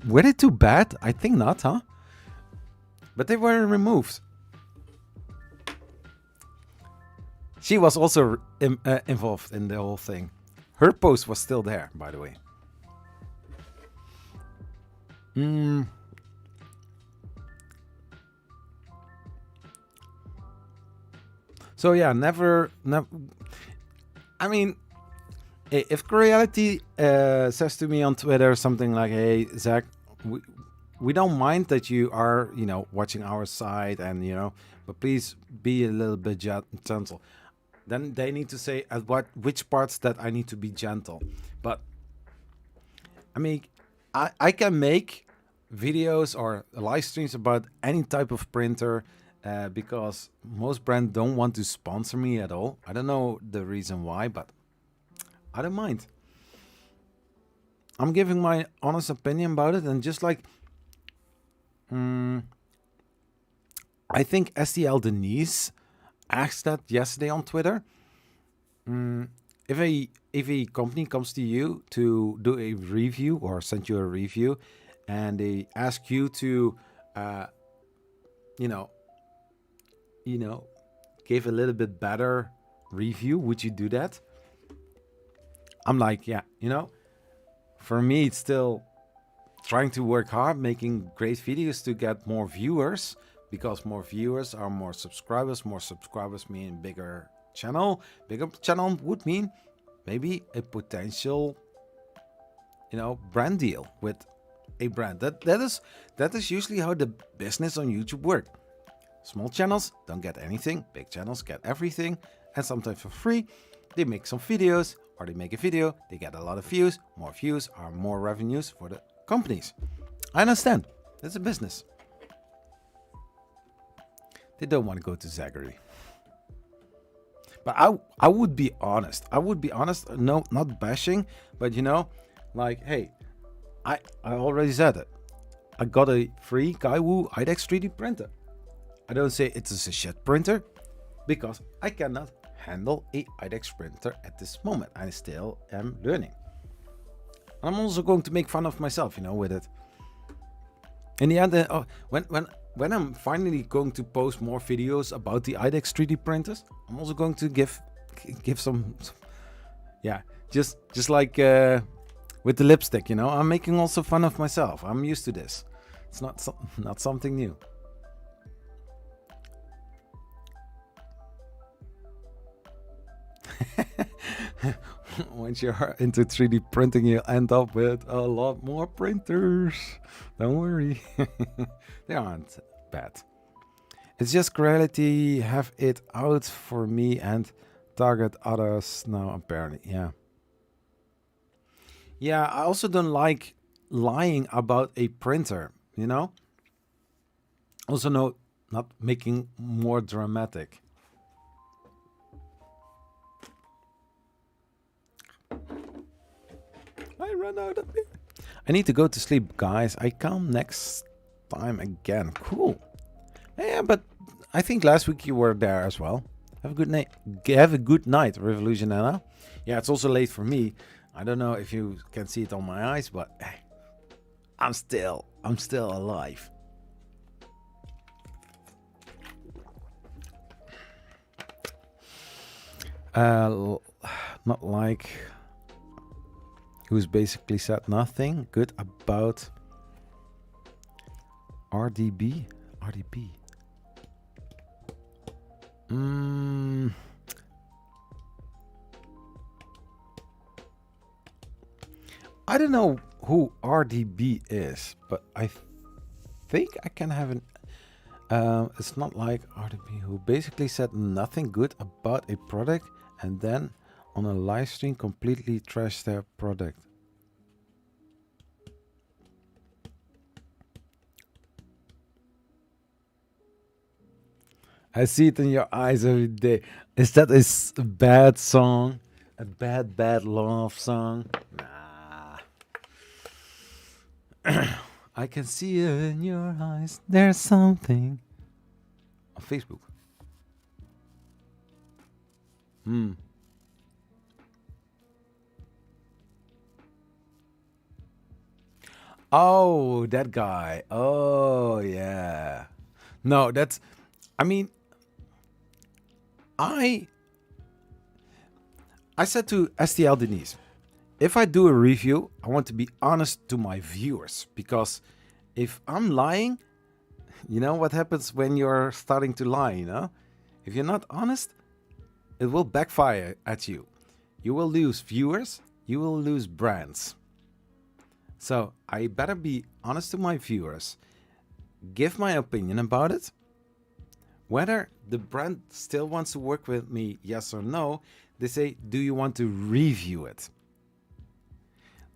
Were they too bad? I think not, huh? But they were removed. She was also involved in the whole thing. Her post was still there, by the way. So yeah, never. I mean, if Creality says to me on Twitter something like, "Hey, Zach, we don't mind that you are, you know, watching our side, and you know, but please be a little bit gentle." Then they need to say at which parts that I need to be gentle. But I mean, I can make videos or live streams about any type of printer because most brands don't want to sponsor me at all. I don't know the reason why, but I don't mind. I'm giving my honest opinion about it, and just like I think STL Denise asked that yesterday on Twitter. If a company comes to you to do a review or send you a review, and they ask you to, you know, give a little bit better review, would you do that? I'm like, yeah, you know, for me, it's still trying to work hard, making great videos to get more viewers, because more viewers are more subscribers. More subscribers mean bigger channel. Bigger channel would mean maybe a potential, you know, brand deal with a brand. That is usually how the business on YouTube works. Small channels don't get anything. Big channels get everything, and sometimes for free. They make some videos, or they make a video, they get a lot of views. More views are more revenues for the companies. I understand. It's a business. They don't want to go to Zachary. But I would be honest. No, not bashing, but you know, like, hey, I already said it. I got a free Kaiwu IDEX 3D printer. I don't say it is a shit printer, because I cannot handle a IDEX printer at this moment. I still am learning. I'm also going to make fun of myself, you know, with it. In the end, when I'm finally going to post more videos about the IDEX 3D printers, I'm also going to give some Yeah, just like with the lipstick, you know, I'm making also fun of myself. I'm used to this. It's not something new. Once you're into 3D printing, you'll end up with a lot more printers. Don't worry. They aren't bad. It's just reality. Have it out for me and target others now, apparently. Yeah. Yeah, I also don't like lying about a printer, you know? Also, no, not making more dramatic. I run out of it. I need to go to sleep, guys. I come next time again. Cool. Yeah, but I think last week you were there as well. Have a good night. Have a good night, Revolution Anna. Yeah, it's also late for me. I don't know if you can see it on my eyes, but hey, I'm still alive. Not like who's basically said nothing good about RDB. I don't know who RDB is, but I think I can have an. It's not like RDB who basically said nothing good about a product and then on a live stream completely trashed their product. I see it in your eyes every day. Is that a bad song? A bad love song? Nah. I can see it in your eyes. There's something. On Facebook. Oh, that guy. Oh, yeah. No, that's. I mean, I said to STL Denise, if I do a review, I want to be honest to my viewers, because if I'm lying, you know what happens when you're starting to lie, you know? If you're not honest, it will backfire at you. You will lose viewers, you will lose brands. So I better be honest to my viewers, give my opinion about it. Whether the brand still wants to work with me, yes or no, they say, do you want to review it?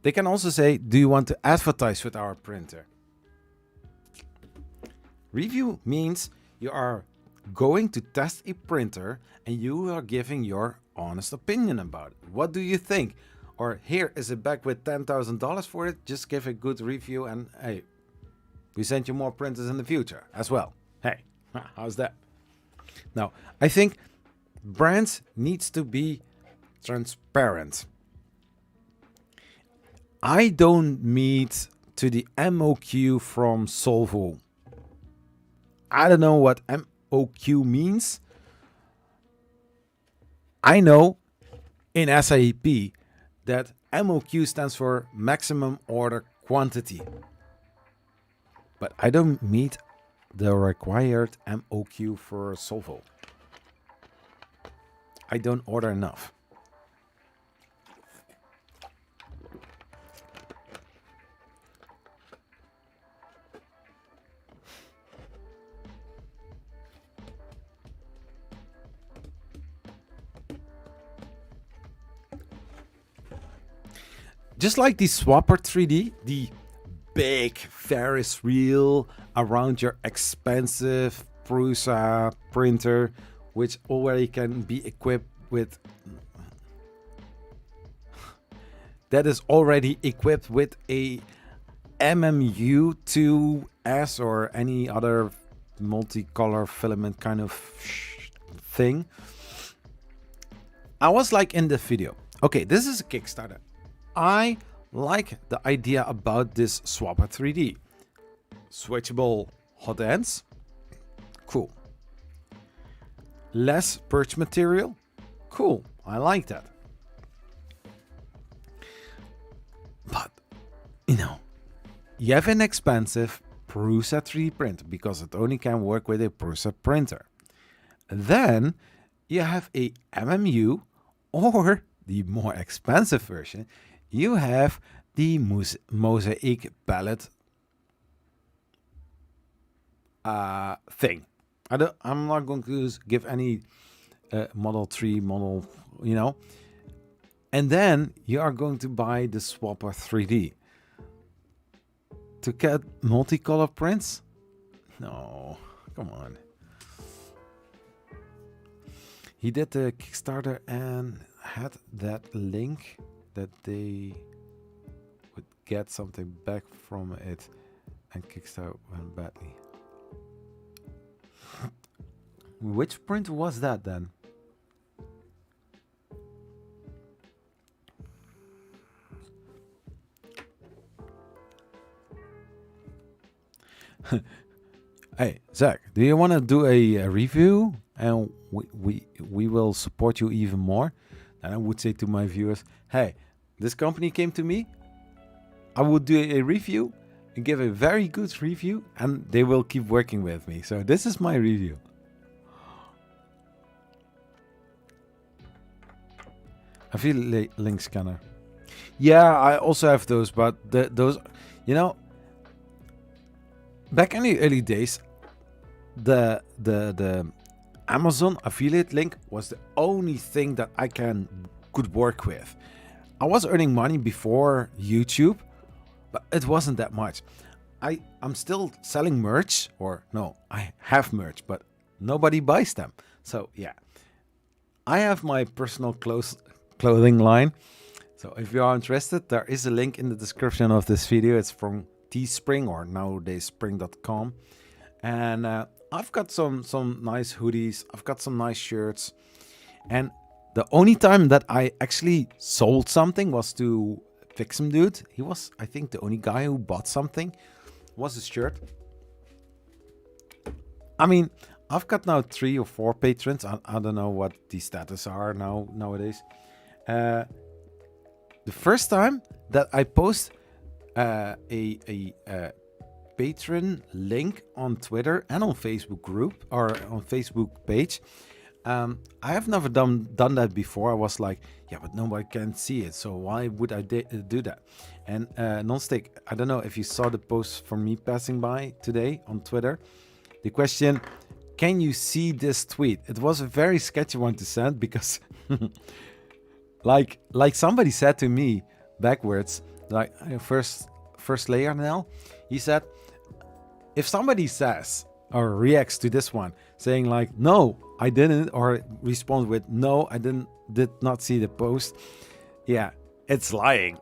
They can also say, do you want to advertise with our printer? Review means you are going to test a printer and you are giving your honest opinion about it. What do you think? Or here is a bag with $10,000 for it. Just give a good review and hey, we send you more printers in the future as well. Hey, how's that? Now, I think brands needs to be transparent. I don't meet to the MOQ from Solvo. I don't know what MOQ means. I know in SAP that MOQ stands for maximum order quantity. But I don't meet the required MOQ for Solvo. I don't order enough. Just like the Swapper 3D, the big Ferris wheel around your expensive Prusa printer, which already can be equipped with that is already equipped with a MMU2S or any other multicolor filament kind of thing. I was like in the video, okay, this is a Kickstarter. I like the idea about this Swapper 3D. Switchable hot ends, cool. Less purge material, cool. I like that. You have an expensive Prusa 3 printer because it only can work with a Prusa printer. Then you have a MMU, or the more expensive version, you have the Mosaic palette thing. I'm not going to give any Model 3 model, and then you are going to buy the Swapper 3D to get multicolor prints. No, come on. He did the Kickstarter and had that link that they would get something back from it, and Kickstarter went badly. Which print was that then? Hey, Zach, do you want to do a review and we will support you even more? And I would say to my viewers, hey, this company came to me, I will do a review and give a very good review, and they will keep working with me. So this is my review. I feel link scanner. Yeah, I also have those, but those, back in the early days, the Amazon affiliate link was the only thing that I could work with. I was earning money before YouTube, but it wasn't that much. I'm still selling merch, or no, I have merch, but nobody buys them. So yeah, I have my personal clothing line. So if you are interested, there is a link in the description of this video. It's from Teespring, or nowadays spring.com, and I've got some nice hoodies, I've got some nice shirts, and the only time that I actually sold something was to Fix'em Dude. He was, I think, the only guy who bought something. Was a shirt. I mean, I've got now 3 or 4 patrons. I don't know what the status are nowadays. The first time that I post a patron link on Twitter and on Facebook group, or on Facebook page, I have never done that before. I was like, yeah, but nobody can see it, so why would I do that? And Nonstick, I don't know if you saw the post from me passing by today on Twitter. The question, can you see this tweet? It was a very sketchy one to send, because like somebody said to me backwards, like first layer now, he said, if somebody says or reacts to this one saying like, no, I didn't, or respond with, no, I did not see the post, yeah, it's lying.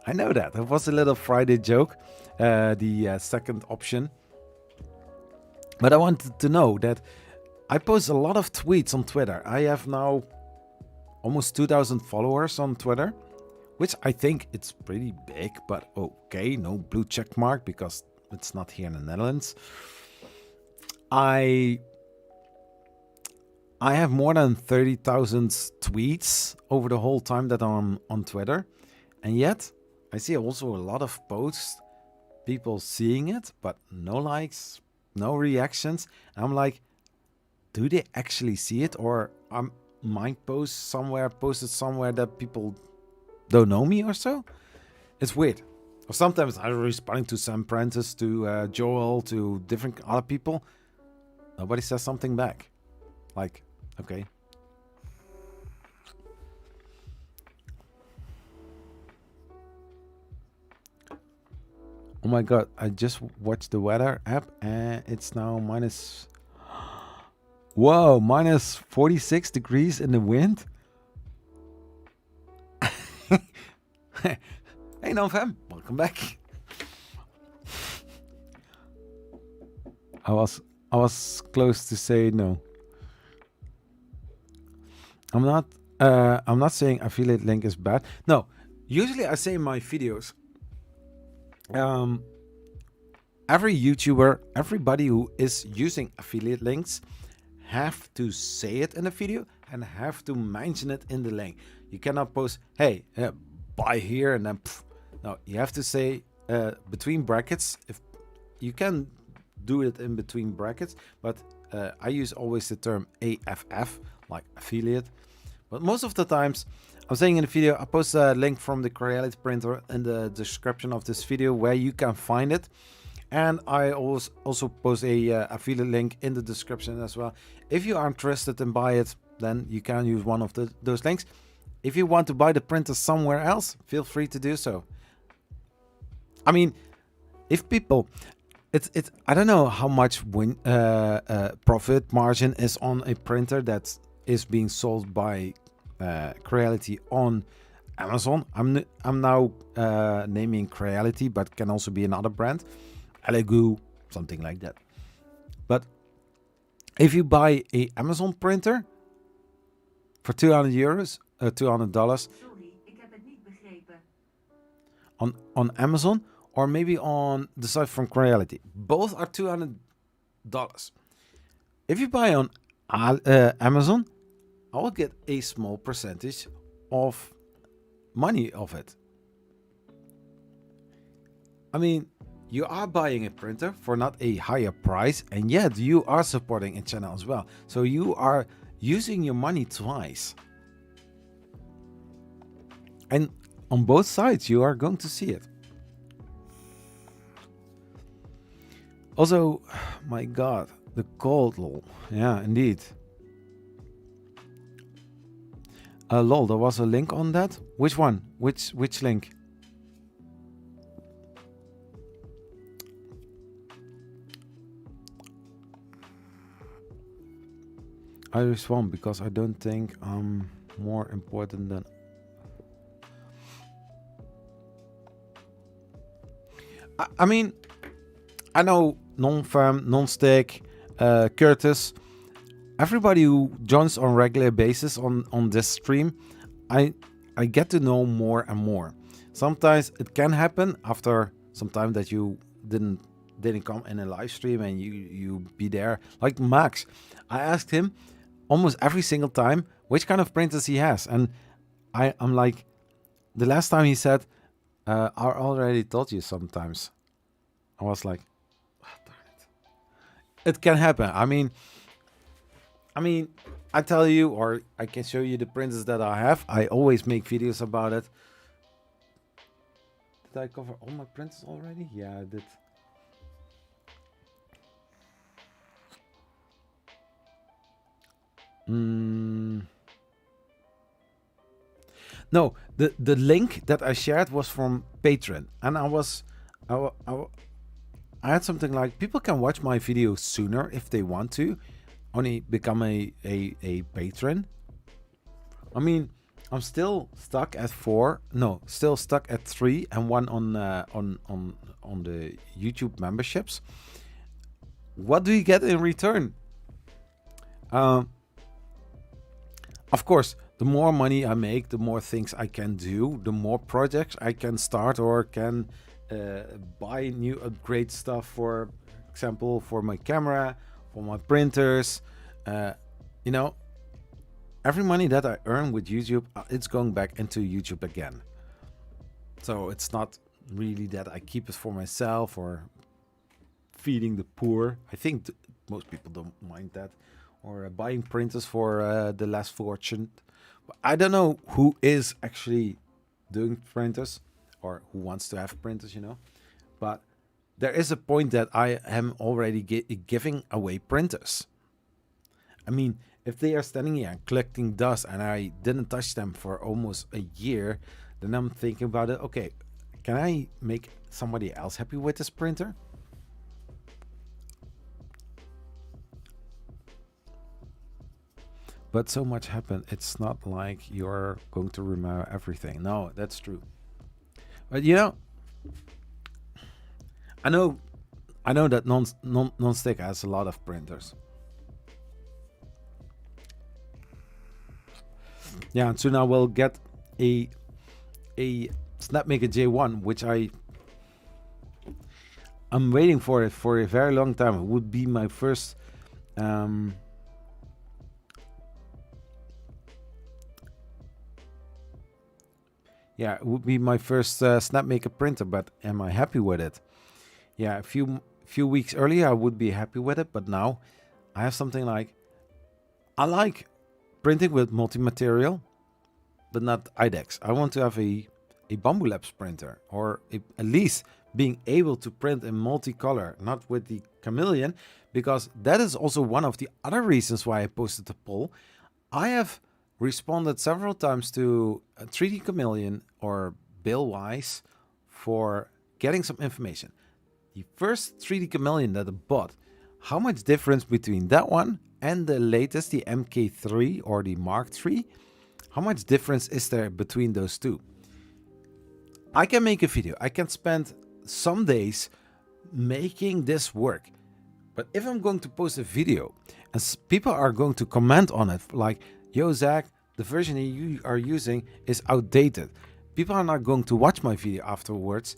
I know that. It was a little Friday joke, the second option. But I wanted to know that I post a lot of tweets on Twitter. I have now almost 2,000 followers on Twitter, which I think it's pretty big, but okay, no blue check mark because it's not here in the Netherlands. I have more than 30,000 tweets over the whole time that I'm on Twitter, and yet I see also a lot of posts, people seeing it, but no likes, no reactions. And I'm like, do they actually see it, or my post posted somewhere that people don't know me or so? It's weird. Or sometimes I'm responding to Sam Prentice, to Joel, to different other people. Nobody says something back. Like, okay. Oh my god, I just watched the weather app and it's now minus... Whoa, minus 46 degrees in the wind? Hey, Novem, welcome back. I was close to say no. I'm not saying affiliate link is bad. No, usually I say in my videos, every YouTuber, everybody who is using affiliate links have to say it in the video and have to mention it in the link. You cannot post, hey, buy here and then no, you have to say between brackets. If you can do it in between brackets, but I use always the term AFF, like affiliate. But most of the times, I'm saying in the video, I post a link from the Creality printer in the description of this video where you can find it. And I also post a affiliate link in the description as well. If you are interested in buy it, then you can use one of those links. If you want to buy the printer somewhere else, feel free to do so. I mean, if people, it's I don't know how much profit margin is on a printer that is being sold by Creality on Amazon. I'm now naming Creality, but can also be another brand, Elegoo, something like that. But if you buy a Amazon printer for €200, $200 on Amazon, or maybe on the site from Creality, both are $200. If you buy on Amazon, I will get a small percentage of money of it. I mean, you are buying a printer for not a higher price, and yet you are supporting a channel as well. So you are using your money twice. And on both sides, you are going to see it. Also, my God, the cold lol. Yeah, indeed. Lol, there was a link on that. Which one? Which link? I respond because I don't think I'm more important than. I mean, I know Non-Fam, Non-Stick, Curtis, everybody who joins on regular basis on this stream, I get to know more and more. Sometimes it can happen after some time that you didn't come in a live stream and you be there. Like Max, I asked him almost every single time which kind of printers he has, and I'm like, the last time he said, I already told you sometimes. I was like, oh, darn it. It can happen. I mean, I tell you, or I can show you the printers that I have. I always make videos about it. Did I cover all my printers already? Yeah, I did. No, the link that I shared was from Patreon, and I had something like, people can watch my videos sooner if they want to, only become a patron. I mean, I'm still stuck at 3 and 1 on the YouTube memberships. What do you get in return? Of course, the more money I make, the more things I can do, the more projects I can start or can buy new upgrade stuff, for example, for my camera, for my printers. You know, every money that I earn with YouTube, it's going back into YouTube again. So it's not really that I keep it for myself or feeding the poor. I think most people don't mind that. Or buying printers for the less fortunate. I don't know who is actually doing printers or who wants to have printers, you know. But there is a point that I am already giving away printers. I mean, if they are standing here and collecting dust and I didn't touch them for almost a year, then I'm thinking about it. Okay, can I make somebody else happy with this printer? But so much happened. It's not like you're going to remember everything. No, that's true. But you know, I know that non-stick has a lot of printers. Yeah, and soon I will get a Snapmaker J1, which I'm waiting for it for a very long time. It would be my first Yeah, it would be my first Snapmaker printer, but am I happy with it? Yeah, a few weeks earlier I would be happy with it, but now I have something like, I like printing with multi-material, but not IDEX. I want to have a Bambu Labs printer, or at least being able to print in multicolor, not with the chameleon, because that is also one of the other reasons why I posted the poll. I have responded several times to 3D Chameleon or Bill Wise for getting some information. The first 3D Chameleon that I bought, how much difference between that one and the latest, the MK3 or the Mark III? How much difference is there between those two? I can make a video. I can spend some days making this work. But if I'm going to post a video and people are going to comment on it, like, yo, Zach, the version you are using is outdated. People are not going to watch my video afterwards.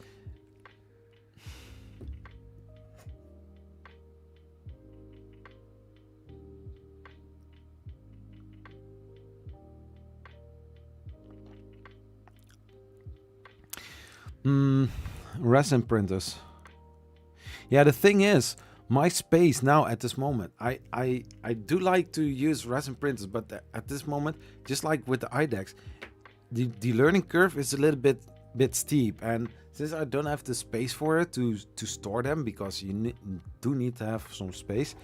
Resin printers. Yeah, the thing is, my space now at this moment, I do like to use resin printers, but at this moment, just like with the IDEX, the learning curve is a little bit steep, and since I don't have the space for it to store them, because you do need to have some space,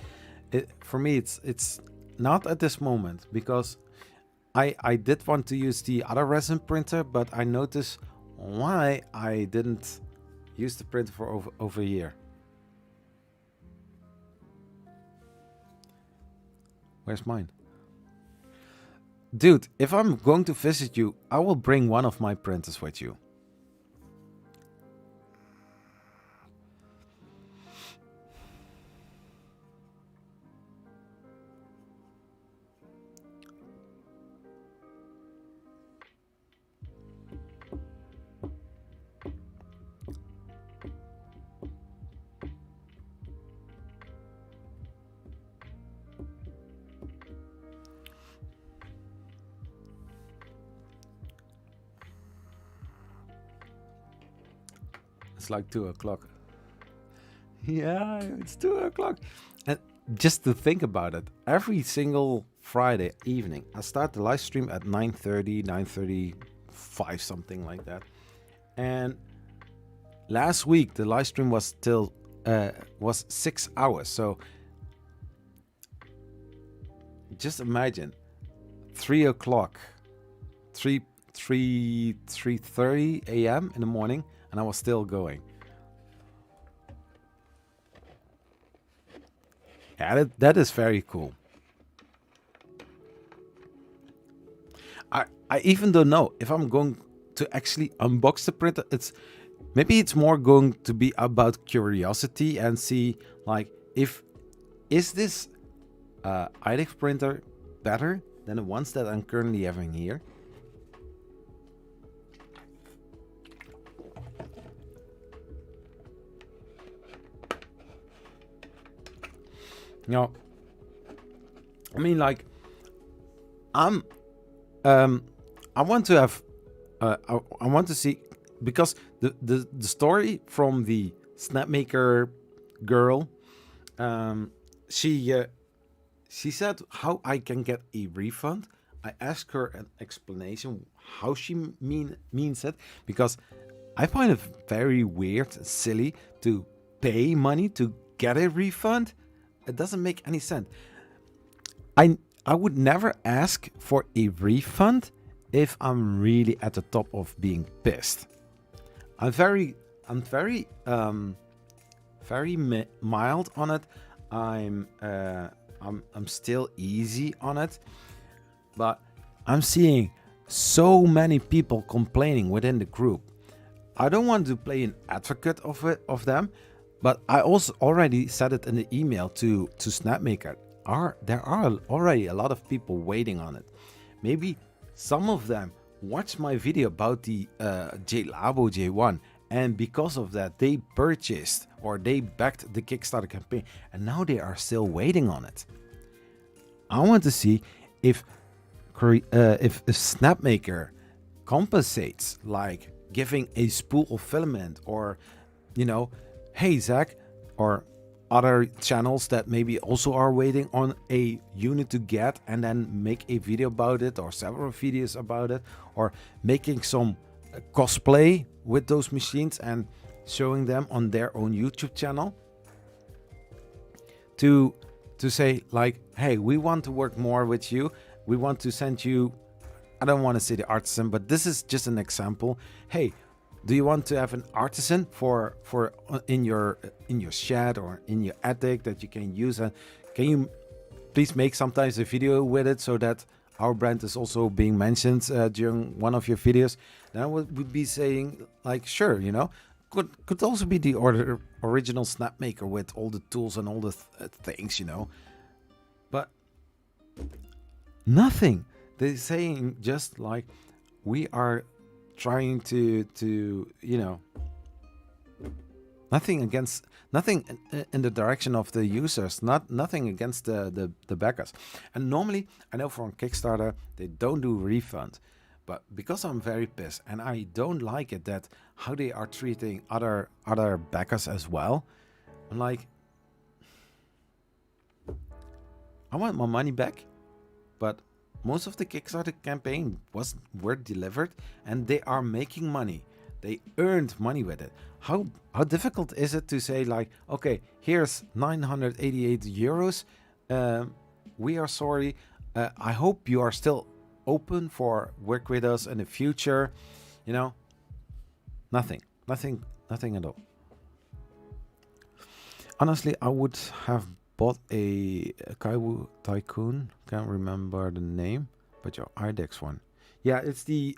for me it's not at this moment, because I did want to use the other resin printer, but I noticed why I didn't use the printer for over a year. Where's mine? Dude, if I'm going to visit you, I will bring one of my printers with you. It's like 2 o'clock. Yeah, it's 2 o'clock. And just to think about it, every single Friday evening, I start the live stream at 9:30, 9:35, something like that. And last week, the live stream was was 6 hours. So just imagine 3 o'clock, 3:30 a.m. in the morning, and I was still going. Yeah, that is very cool. I even don't know if I'm going to actually unbox the printer. Maybe it's more going to be about curiosity and see, like, is this IDEX printer better than the ones that I'm currently having here? No, I mean, like, I want to have, I want to see, because the story from the Snapmaker girl, she said how I can get a refund. I asked her an explanation how she means it, because I find it very weird and silly to pay money to get a refund. It doesn't make any sense. I would never ask for a refund if I'm really at the top of being pissed. I'm very mild on it. I'm still easy on it, but I'm seeing so many people complaining within the group. I don't want to play an advocate of them, but I also already said it in the email to Snapmaker. There are already a lot of people waiting on it. Maybe some of them watched my video about the JLabo J1, and because of that, they purchased or they backed the Kickstarter campaign, and now they are still waiting on it. I want to see if Snapmaker compensates, like giving a spool of filament, or, you know, hey Zach, or other channels that maybe also are waiting on a unit to get, and then make a video about it, or several videos about it, or making some cosplay with those machines and showing them on their own YouTube channel, to say like, hey, we want to work more with you, we want to send you, I don't want to say the artisan, but this is just an example. Hey, do you want to have an artisan for in your shed or in your attic that you can use, and can you please make sometimes a video with it so that our brand is also being mentioned during one of your videos? Then I would be saying like, sure, you know, could also be the original Snapmaker with all the tools and all the things, you know. But nothing. They're saying just like, we are trying to you know, nothing in the direction of the users, nothing against the backers. And normally, I know from Kickstarter they don't do refund, but because I'm very pissed and I don't like it that how they are treating other backers as well, I'm like, I want my money back. But most of the Kickstarter campaign were delivered, and they are making money. They earned money with it. How difficult is it to say like, okay, here's 988 euros. We are sorry. I hope you are still open for work with us in the future. You know, nothing at all. Honestly, I would have bought a Kaiwu Tycoon. Can't remember the name, but your IDEX one. Yeah, it's the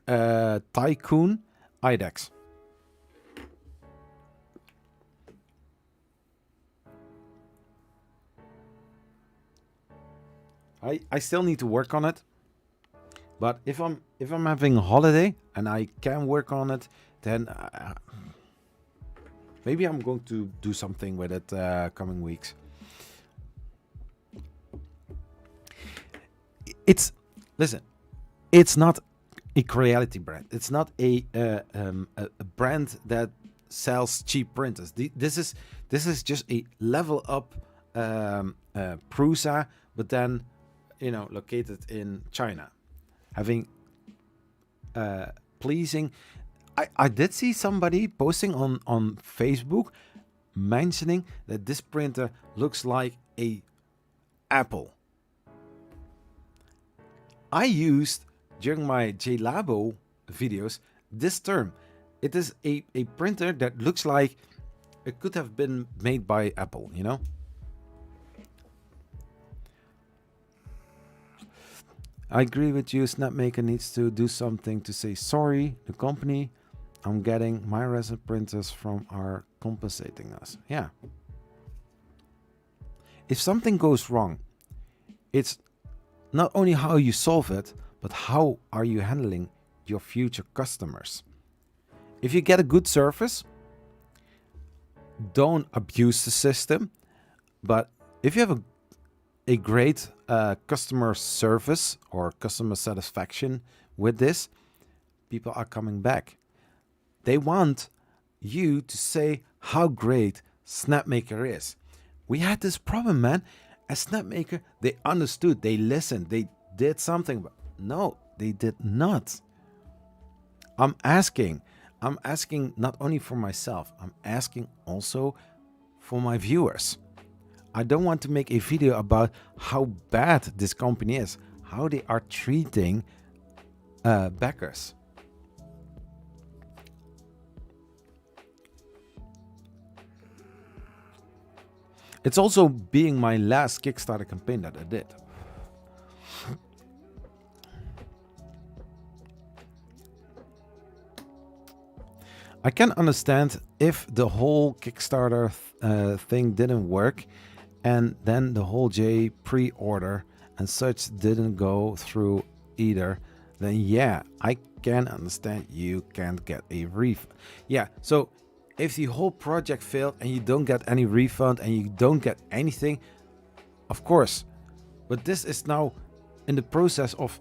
Tycoon IDEX. I still need to work on it, but if I'm having a holiday and I can work on it, then maybe I'm going to do something with it coming weeks. Listen, it's not a Creality brand. It's not a brand that sells cheap printers. This is just a level up Prusa, but then, you know, located in China, having pleasing. I did see somebody posting on Facebook mentioning that this printer looks like a Apple. I used during my JLabo videos this term. It is a printer that looks like it could have been made by Apple, you know? I agree with you. Snapmaker needs to do something to say sorry. The company I'm getting my resin printers from are compensating us. Yeah. If something goes wrong, it's not only how you solve it, but how are you handling your future customers. If you get a good service, don't abuse the system. But if you have a great customer service or customer satisfaction with this, people are coming back. They want you to say how great Snapmaker is. We had this problem, man. As Snapmaker, they understood, they listened, they did something, but no, they did not. I'm asking not only for myself, I'm asking also for my viewers. I don't want to make a video about how bad this company is, how they are treating backers. It's also being my last Kickstarter campaign that I did. I can understand if the whole Kickstarter thing didn't work, and then the whole J pre-order and such didn't go through either, then yeah, I can understand you can't get a refund. Yeah, so if the whole project failed and you don't get any refund and you don't get anything, of course. But this is now in the process of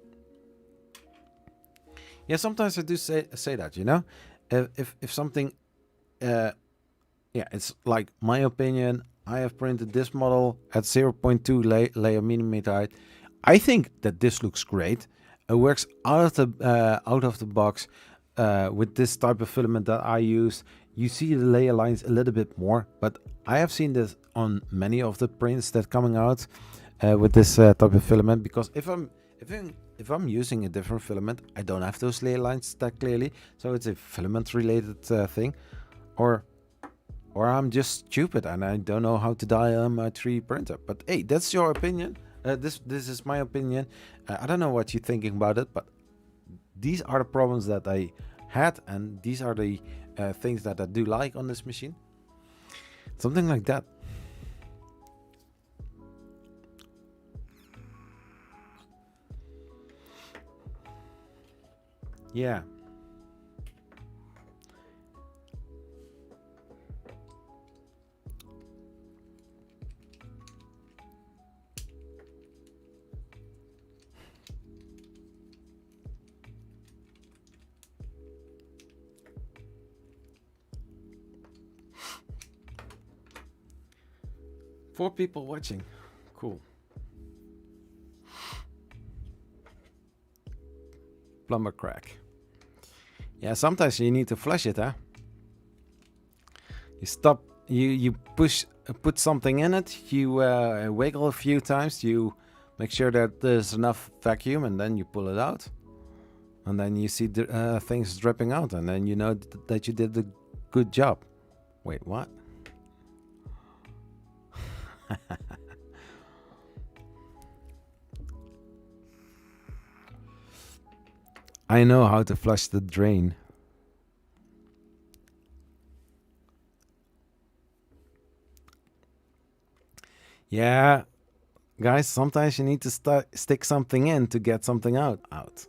Yeah, sometimes I do say that, you know, if something, uh, yeah, it's like my opinion. I have printed this model at 0.2 layer millimeter height. I think that this looks great. It works out of the box with this type of filament that I use. You see the layer lines a little bit more, but I have seen this on many of the prints that coming out with this type of filament. Because if I'm using a different filament, I don't have those layer lines that clearly. So it's a filament related thing, or I'm just stupid and I don't know how to dial my 3D printer. But hey, that's your opinion. This is my opinion. I don't know what you're thinking about it, but these are the problems that I had, and these are the things that I do like on this machine. Something like that. Yeah. Four people watching. Cool. Plumber crack. Yeah, sometimes you need to flush it, huh? You stop, you put something in it, you wiggle a few times, you make sure that there's enough vacuum, and then you pull it out. And then you see the, things dripping out, and then you know that you did a good job. Wait, what? I know how to flush the drain. Yeah, guys, sometimes you need to stick something in to get something out.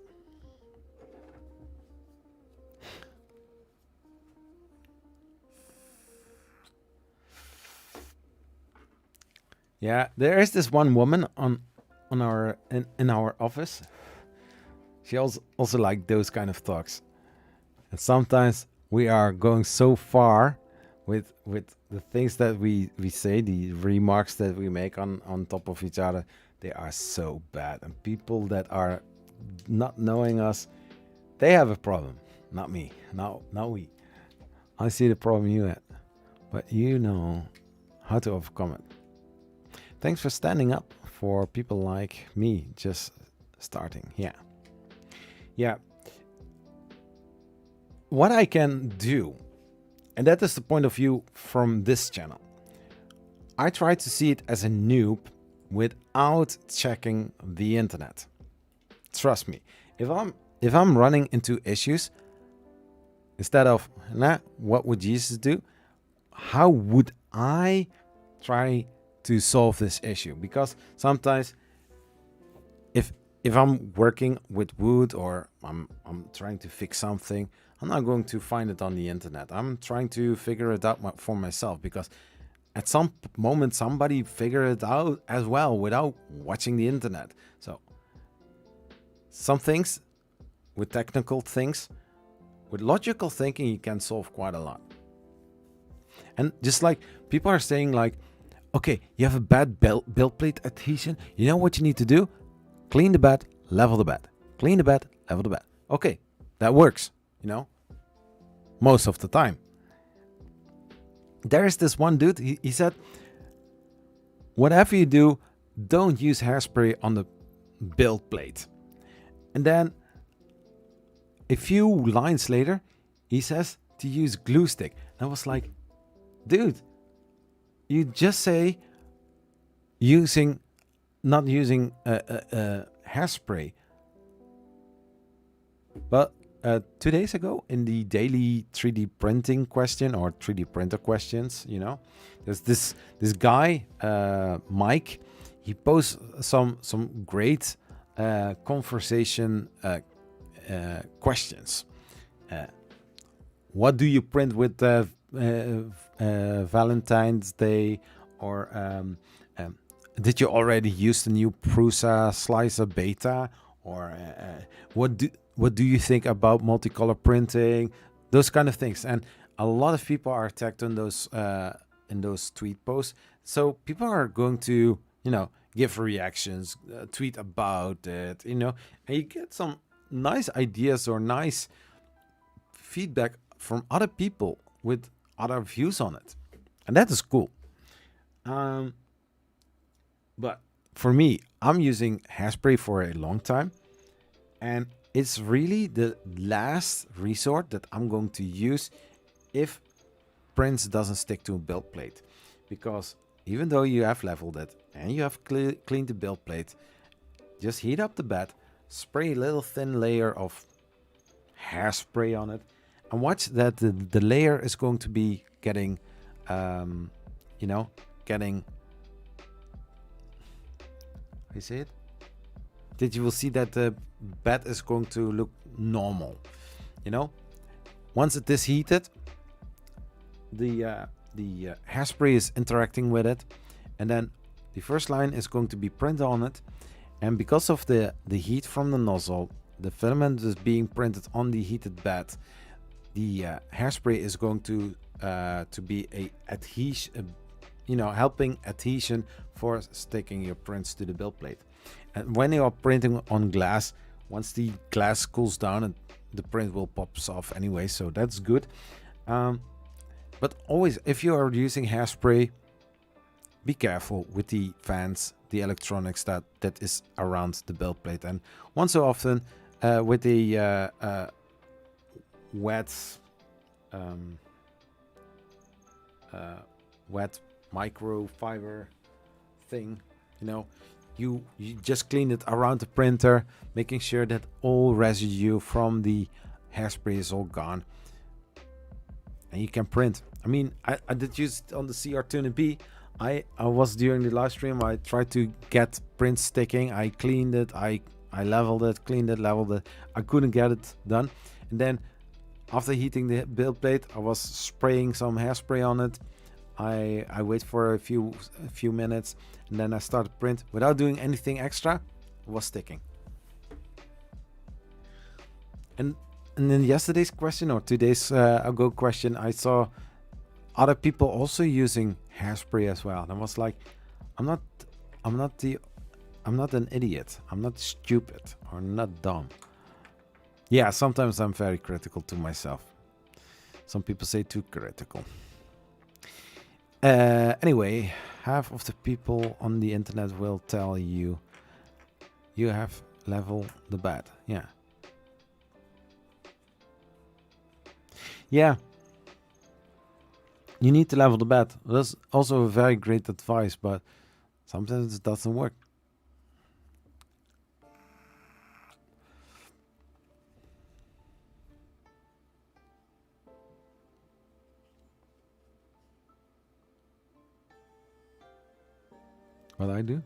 Yeah, there is this one woman on our in our office. She also like those kind of talks, and sometimes we are going so far with the things that we say, the remarks that we make on top of each other. They are so bad, and people that are not knowing us, they have a problem, not me, not we. I see the problem you had, but you know how to overcome it. Thanks for standing up for people like me just starting. Yeah. What I can do, and that is the point of view from this channel, I try to see it as a noob without checking the internet. Trust me, if I'm running into issues, instead of what would Jesus do, how would I try to solve this issue? Because sometimes if I'm working with wood, or I'm trying to fix something, I'm not going to find it on the internet. I'm trying to figure it out for myself, because at some moment somebody figured it out as well without watching the internet. So some things, with technical things, with logical thinking, you can solve quite a lot. And just like people are saying, like, okay, you have a bad build plate adhesion, you know what you need to do? Clean the bed, level the bed. Clean the bed, level the bed. Okay, that works, you know, most of the time. There is this one dude, he said, whatever you do, don't use hairspray on the build plate. And then a few lines later, he says to use glue stick. And I was like, dude, you just say not using hairspray. But 2 days ago, in the daily 3D printing question, or 3D printer questions, you know, there's this guy, Mike. He posts some great conversation questions. What do you print with Valentine's Day? Or did you already use the new Prusa Slicer Beta? or what do you think about multicolor printing, those kind of things. And a lot of people are tagged on those in those tweet posts, so people are going to give reactions, tweet about it, and you get some nice ideas or nice feedback from other people with other views on it, and that is cool. um but for me, I'm using hairspray for a long time, and it's really the last resort that I'm going to use if prints doesn't stick to a build plate. Because even though you have leveled it and you have cleaned the build plate, just heat up the bed, spray a little thin layer of hairspray on it, and watch that the layer is going to be getting getting, you see it, that you will see that the bed is going to look normal. Once it is heated, the hairspray is interacting with it, and then the first line is going to be printed on it, and because of the heat from the nozzle, the filament is being printed on the heated bed. The hairspray is going to be a adhesion, helping adhesion for sticking your prints to the build plate. And when you are printing on glass, once the glass cools down, the print will pop off anyway, so that's good. But always, if you are using hairspray, be careful with the fans, the electronics that is around the build plate. And once so often, with the wet microfiber thing, you just clean it around the printer, making sure that all residue from the hairspray is all gone, and you can print. I mean, I did use it on the CR20B. I was during the live stream, I tried to get print sticking. I cleaned it, I leveled it, cleaned it, leveled it. I couldn't get it done. And then after heating the build plate, I was spraying some hairspray on it. I wait for a few minutes, and then I started print without doing anything extra. It was sticking. And in yesterday's question, or 2 days ago question, I saw other people also using hairspray as well. And I was like, I'm not an idiot. I'm not stupid or not dumb. Yeah, sometimes I'm very critical to myself. Some people say too critical. Anyway, half of the people on the internet will tell you have leveled the bed. Yeah. Yeah. You need to level the bed. That's also a very great advice, but sometimes it doesn't work. What I do?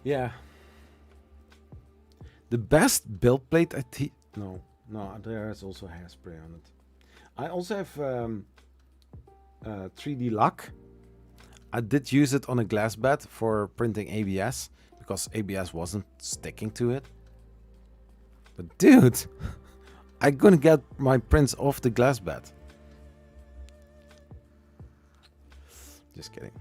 Yeah. The best build plate no, there is also hairspray on it. I also have 3D Luck. I did use it on a glass bed for printing ABS because ABS wasn't sticking to it. But dude, I couldn't get my prints off the glass bed. Just kidding.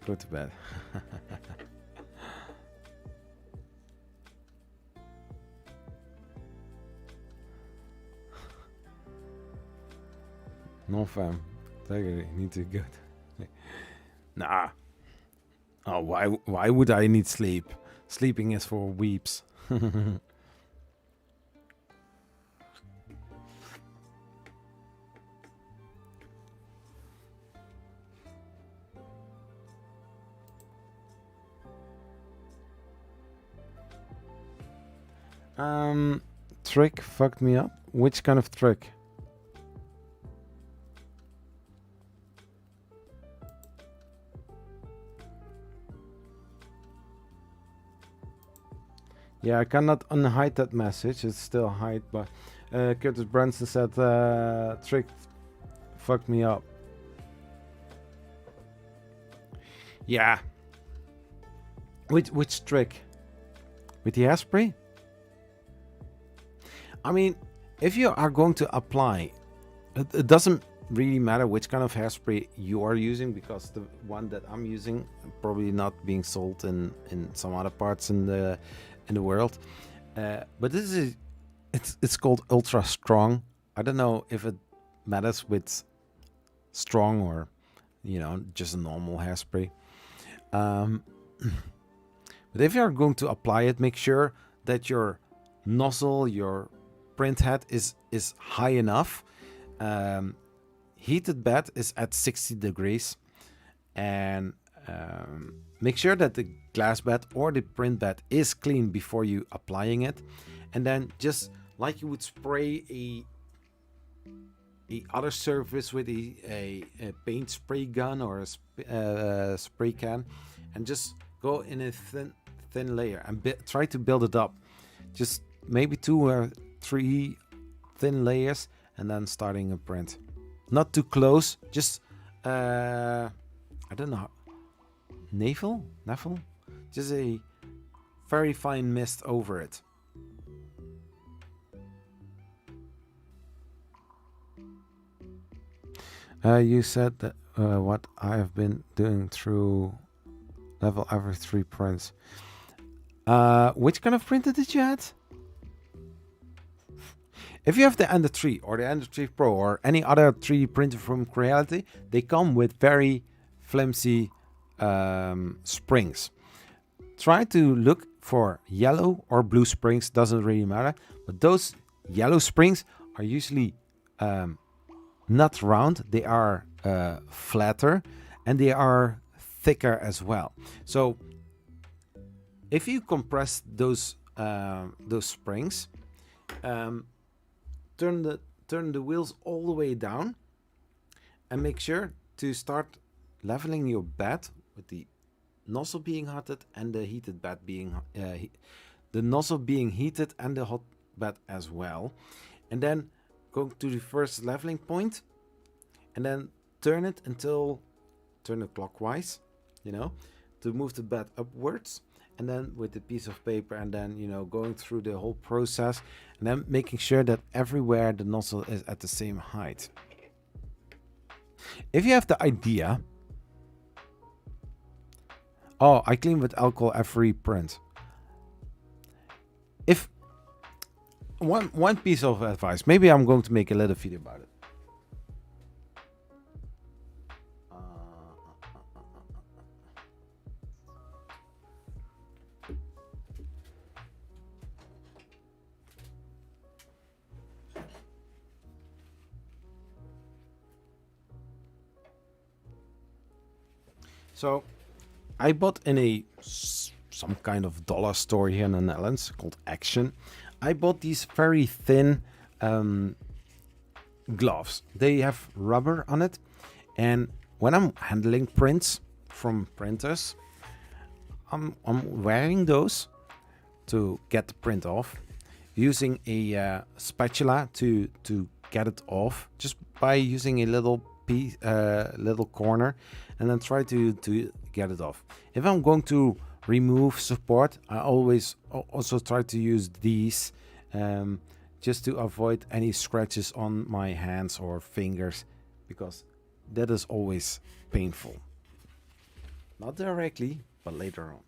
Go to bed. No fam. Zachary, need to go. Nah. Oh, why would I need sleep? Sleeping is for weeps. Trick fucked me up. Which kind of trick? Yeah, I cannot unhide that message. It's still hide, but Curtis Branson said trick fucked me up. Yeah. Which trick? With the hairspray? I mean, if you are going to apply, it doesn't really matter which kind of hairspray you are using, because the one that I'm using probably not being sold in some other parts in the world. But this is it's called Ultra Strong. I don't know if it matters with strong or just a normal hairspray. But if you're going to apply it, make sure that your nozzle, your print head is high enough. Heated bed is at 60 degrees, and make sure that the glass bed or the print bed is clean before you applying it. And then just like you would spray a other surface with a paint spray gun or a spray can, and just go in a thin layer and try to build it up. Just maybe 2 or 3 thin layers, and then starting a print. Not too close, just I don't know, navel, just a very fine mist over it. You said that what I have been doing through level every 3 prints. Which kind of printer did you add? If you have the Ender 3 or the Ender 3 Pro or any other 3D printer from Creality, they come with very flimsy springs. Try to look for yellow or blue springs, doesn't really matter. But those yellow springs are usually not round, they are flatter, and they are thicker as well. So if you compress those springs, turn the wheels all the way down, and make sure to start leveling your bed with the nozzle being heated and the heated bed being the nozzle being heated and the hot bed as well. And then go to the first leveling point, and then turn it clockwise, to move the bed upwards. And then with the piece of paper, and then going through the whole process, and then making sure that everywhere the nozzle is at the same height. If you have the idea, I clean with alcohol every print. If one piece of advice, maybe I'm going to make a little video about it. So I bought in some kind of dollar store here in the Netherlands called Action. I bought these very thin gloves. They have rubber on it, and when I'm handling prints from printers, I'm wearing those to get the print off, using a spatula to get it off, just by using a little piece, little corner, and then try to get it off. If I'm going to remove support, I always also try to use these, just to avoid any scratches on my hands or fingers, because that is always painful. Not directly, but later on.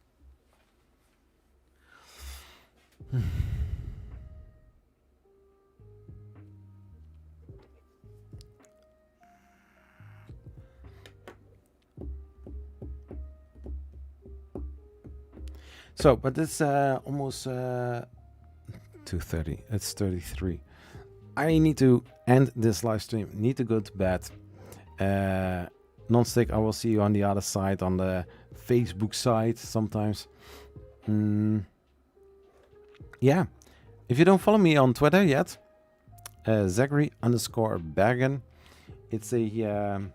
So, but it's almost 2:30. It's 33. I need to end this live stream. Need to go to bed. Non-stick, I will see you on the other side, on the Facebook side sometimes. Yeah. If you don't follow me on Twitter yet, Zachary _Bergen. It's a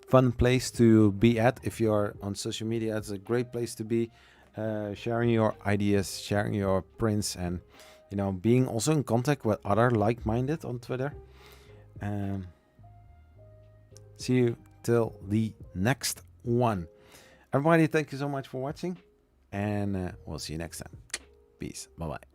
fun place to be at. If you're on social media, it's a great place to be. sharing your ideas, sharing your prints, and being also in contact with other like-minded on Twitter. See you till the next one. Everybody, thank you so much for watching, and we'll see you next time. Peace. Bye-bye.